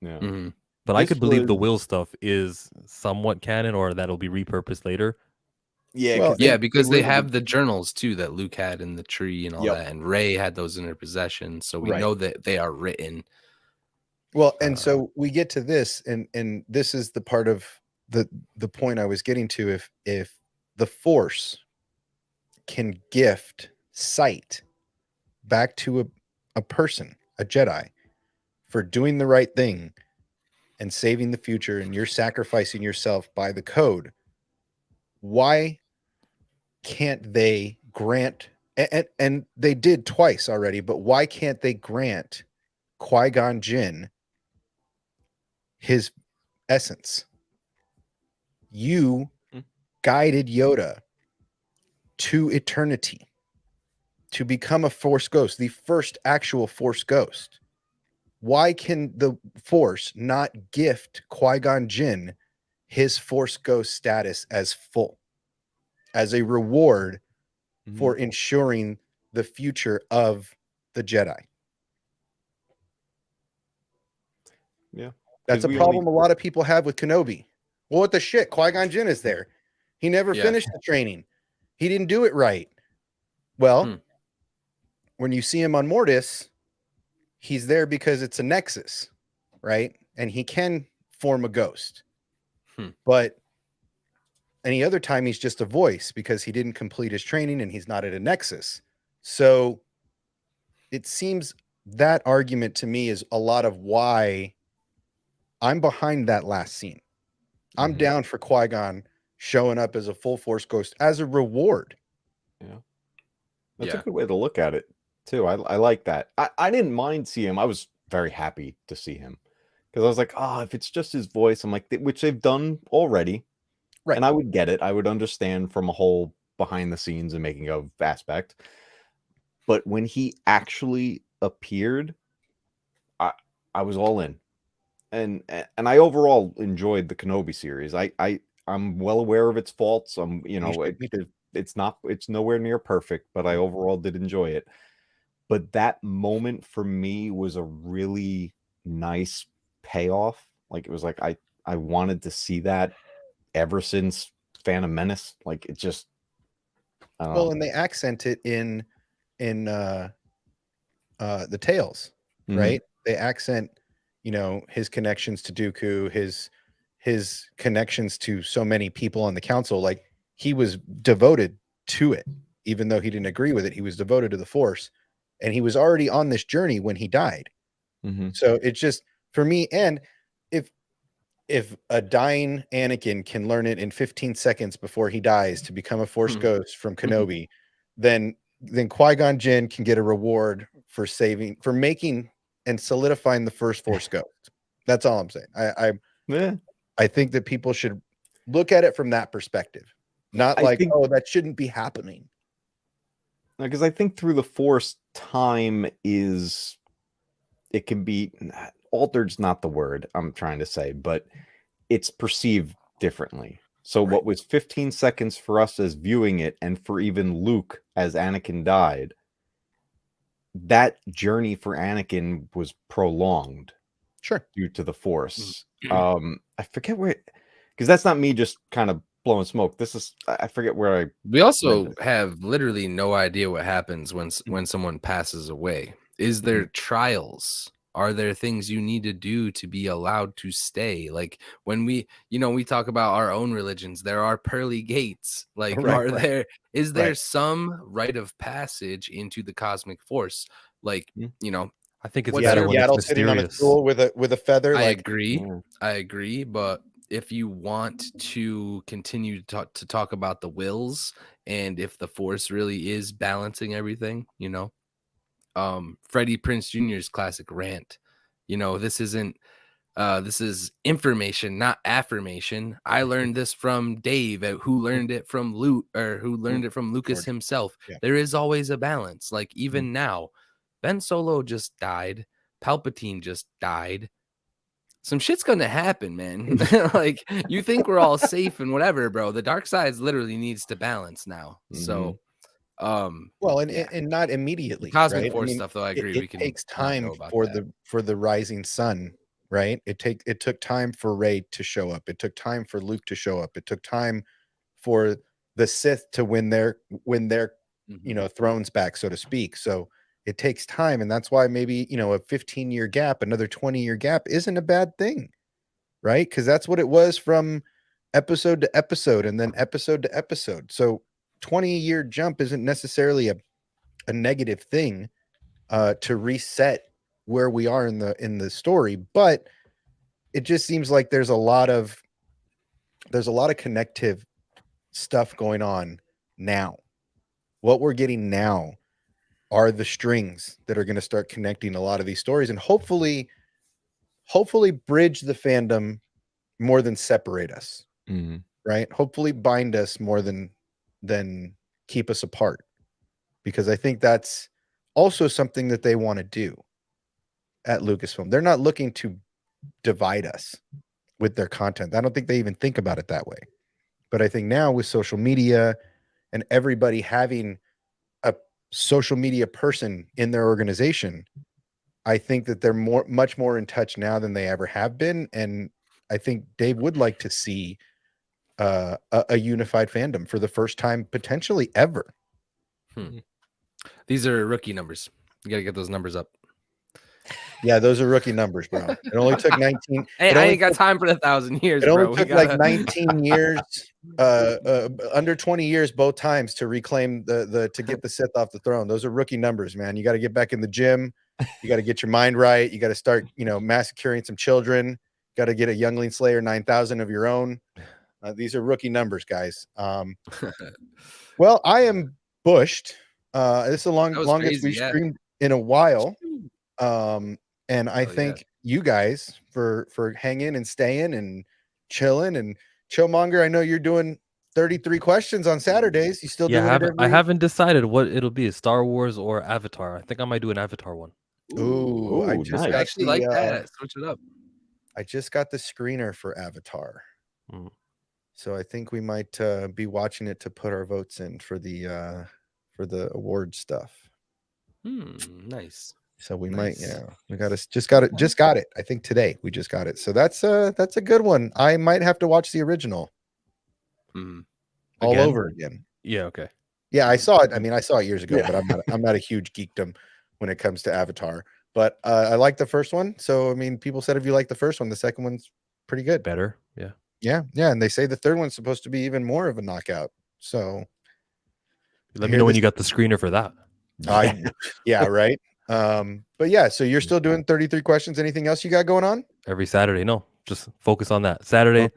Yeah. But I could believe the Will stuff is somewhat canon, or that'll be repurposed later. Yeah, because they have the journals too that Luke had in the tree and all that, and Rey had those in her possession, so we know that they are written. Well, and so we get to this, and this is the part of the point I was getting to. If the Force can gift sight back to a person, a Jedi, for doing the right thing and saving the future, and you're sacrificing yourself by the code, why can't they grant, and they did twice already, but why can't they grant Qui-Gon Jinn his essence? You guided Yoda to eternity to become a Force ghost, the first actual Force ghost. Why can the Force not gift Qui-Gon Jinn his Force ghost status as full, as a reward for ensuring the future of the Jedi? Yeah. That's a problem a lot of people have with Kenobi. Well, what the shit? Qui-Gon Jinn is there. He never finished the training. He didn't do it right. Well, when you see him on Mortis, he's there because it's a nexus, right? And he can form a ghost. But any other time, he's just a voice because he didn't complete his training and he's not at a nexus. So it seems that argument to me is a lot of why I'm behind that last scene. I'm down for Qui-Gon showing up as a full Force ghost as a reward. Yeah. That's a good way to look at it, too. I like that. I didn't mind seeing him. I was very happy to see him because I was like, if it's just his voice, I'm like, which they've done already. Right. And I would get it. I would understand from a whole behind the scenes and making of aspect. But when he actually appeared, I was all in. And I overall enjoyed the Kenobi series. I'm well aware of its faults. It's nowhere near perfect, but I overall did enjoy it. But that moment for me was a really nice payoff. Like, it was like I wanted to see that ever since Phantom Menace. Like, it just and they accent it in the tales, right? They accent his connections to Dooku, his connections to so many people on the council. Like, he was devoted to it, even though he didn't agree with it. He was devoted to the Force, and he was already on this journey when he died. So it's just, for me, and if a dying Anakin can learn it in 15 seconds before he dies to become a Force ghost from Kenobi, then Qui-Gon Jinn can get a reward for making and solidifying the first Force ghost. That's all I'm saying. I think that people should look at it from that perspective, not that shouldn't be happening. Because I think through the Force, time it can be altered's not the word I'm trying to say, but it's perceived differently. So what was 15 seconds for us as viewing it, and for even Luke as Anakin died, that journey for Anakin was prolonged. Due to the Force. I forget where, because that's not me just kind of blowing smoke. I forget where we also have literally no idea what happens when someone passes away. Is there trials Are there things you need to do to be allowed to stay? Like when we talk about our own religions, there are pearly gates. Like, is there some rite of passage into the cosmic force? Like, I think it's what's better when it's Yaddle sitting on a mysterious. stool with a feather. I agree, but if you want to continue to talk about the wills and if the force really is balancing everything, Freddie Prinze Jr.'s classic rant, this isn't this is information, not affirmation. I learned this from Dave, who learned it from Luke, or who learned it from Lucas himself. There is always a balance. Like even now, Ben Solo just died. Palpatine just died. Some shit's gonna happen, man. Like you think we're all safe and whatever, bro. The dark side literally needs to balance now. So, and not immediately. Cosmic right? Force stuff, though. I agree. It takes time for the rising sun, right? It took time for Rey to show up. It took time for Luke to show up. It took time for the Sith to win their thrones back, so to speak. So it takes time, and that's why maybe a 15-year gap, another 20-year gap isn't a bad thing, right? Because that's what it was from episode to episode and then episode to episode. So 20-year jump isn't necessarily a negative thing to reset where we are in the story, but it just seems like there's a lot of connective stuff going on now. What we're getting now are the strings that are going to start connecting a lot of these stories and hopefully bridge the fandom more than separate us. Right? Hopefully bind us more than keep us apart, because I think that's also something that they want to do at Lucasfilm. They're not looking to divide us with their content. I don't think they even think about it that way. But I think now with social media and everybody having a social media person in their organization, I think that they're much more in touch now than they ever have been. And I think Dave would like to see a unified fandom for the first time, potentially ever. These are rookie numbers. You got to get those numbers up. Yeah, those are rookie numbers, bro. It only took 19. Hey, I ain't got time for 1,000 years. It only took like 19 years, under 20 years, both times to reclaim to get the Sith off the throne. Those are rookie numbers, man. You got to get back in the gym. You got to get your mind right. You got to start, massacring some children. Got to get a Youngling Slayer 9,000 of your own. These are rookie numbers, guys. Well, I am bushed. This is the longest we've streamed in a while. And I thank you guys for hanging and staying and chilling. And Chillmonger, I know you're doing 33 questions on Saturdays. You still doing it? I haven't decided what it'll be, Star Wars or Avatar. I think I might do an Avatar one. Ooh, I just actually like that. Switch it up. I just got the screener for Avatar. So I think we might be watching it to put our votes in for the award stuff. Nice. So we might, we just got it. I think today we just got it. So that's a good one. I might have to watch the original all over again. Yeah. Okay. Yeah, I saw it. I mean, I saw it years ago, but I'm not a huge geekdom when it comes to Avatar. But I like the first one. So I mean, people said if you like the first one, the second one's pretty good. Better. Yeah. Yeah. And they say the third one's supposed to be even more of a knockout. So let me know when you got the screener for that. Yeah, right. But yeah, so you're still doing 33 questions. Anything else you got going on? Every Saturday. No, just focus on that. Saturday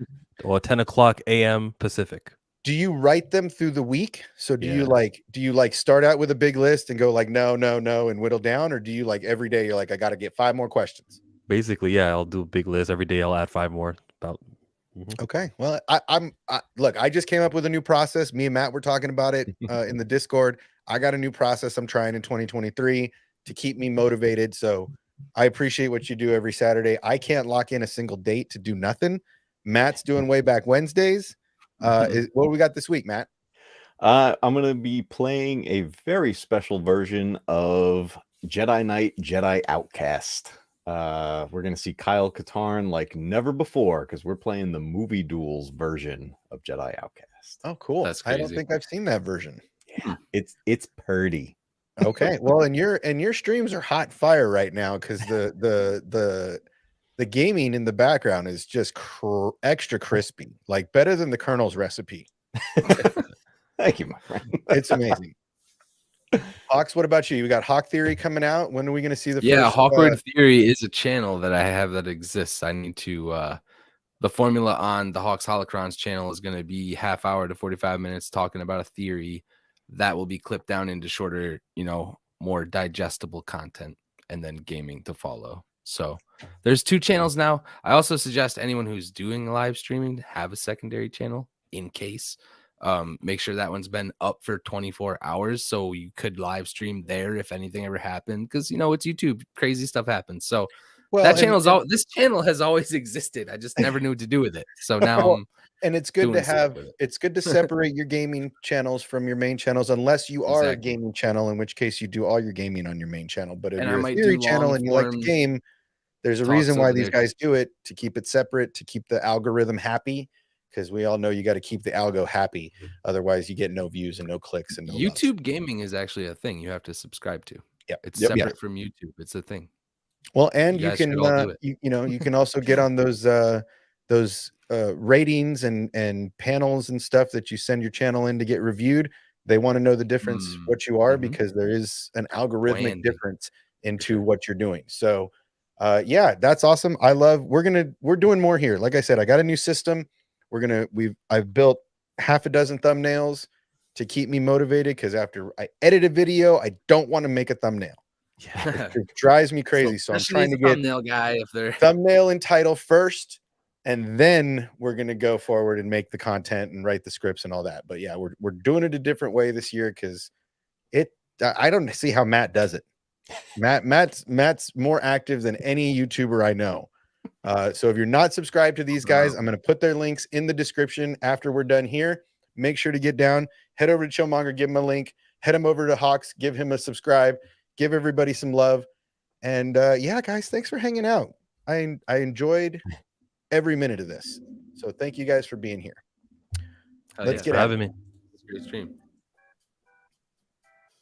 or 10 o'clock a.m. Pacific. Do you write them through the week? So do you start out with a big list and go like, no, and whittle down? Or do you like every day you're like, I got to get 5 more questions? Basically, yeah, I'll do a big list every day. I'll add 5 more. Okay. Well, look, I just came up with a new process. Me and Matt were talking about it in the Discord. I got a new process I'm trying in 2023 to keep me motivated. So I appreciate what you do every Saturday. I can't lock in a single date to do nothing. Matt's doing way back Wednesdays. What do we got this week, Matt? I'm going to be playing a very special version of Jedi Knight, Jedi Outcast. We're going to see Kyle Katarn like never before because we're playing the movie duels version of Jedi Outcast. Oh, cool. That's crazy. I don't think I've seen that version. Yeah, it's pretty. Okay. Well, and your streams are hot fire right now because the gaming in the background is just extra crispy, like better than the Colonel's recipe. Thank you, my friend. It's amazing. Hawks, what about you? You got Hawk Theory coming out. When are we going to see the first? Hawkward Theory is a channel that I have that exists. I need to the formula on the Hawks Holocrons channel is going to be half hour to 45 minutes talking about a theory that will be clipped down into shorter, more digestible content, and then gaming to follow. So there's 2 channels now. I also suggest anyone who's doing live streaming to have a secondary channel in case. Make sure that one's been up for 24 hours so you could live stream there if anything ever happened, because it's YouTube, crazy stuff happens. So that channel's this channel has always existed. I just never knew what to do with it. So now and it's good to separate your gaming channels from your main channels, unless you are a gaming channel, in which case you do all your gaming on your main channel. But if you're a theory channel and you like the game, there's a reason why these guys do it, to keep it separate, to keep the algorithm happy, because we all know you got to keep the algo happy. Otherwise you get no views and no clicks and no YouTube loves. Gaming is actually a thing you have to subscribe to. Yeah, it's separate from YouTube. It's a thing. Well, and you can you can also get on those ratings and panels and stuff that you send your channel in to get reviewed. They want to know the difference what you are, because there is an algorithmic difference into what you're doing. So yeah, that's awesome. We're doing more here. Like I said, I got a new system. I've built half a dozen thumbnails to keep me motivated, because after I edit a video, I don't want to make a thumbnail. Yeah, it drives me crazy. So I'm trying to get thumbnail guy if they're thumbnail and title first, and then we're gonna go forward and make the content and write the scripts and all that. But yeah, we're doing it a different way this year, because I don't see how Matt does it. Matt's more active than any YouTuber I know. So if you're not subscribed to these guys, I'm gonna put their links in the description after we're done here. Make sure to get down, head over to Chillmonger, give him a link, head him over to Hawks, give him a subscribe. Give everybody some love. And yeah, guys, thanks for hanging out. I enjoyed every minute of this. So thank you guys for being here. Let's get having me. It's a great stream.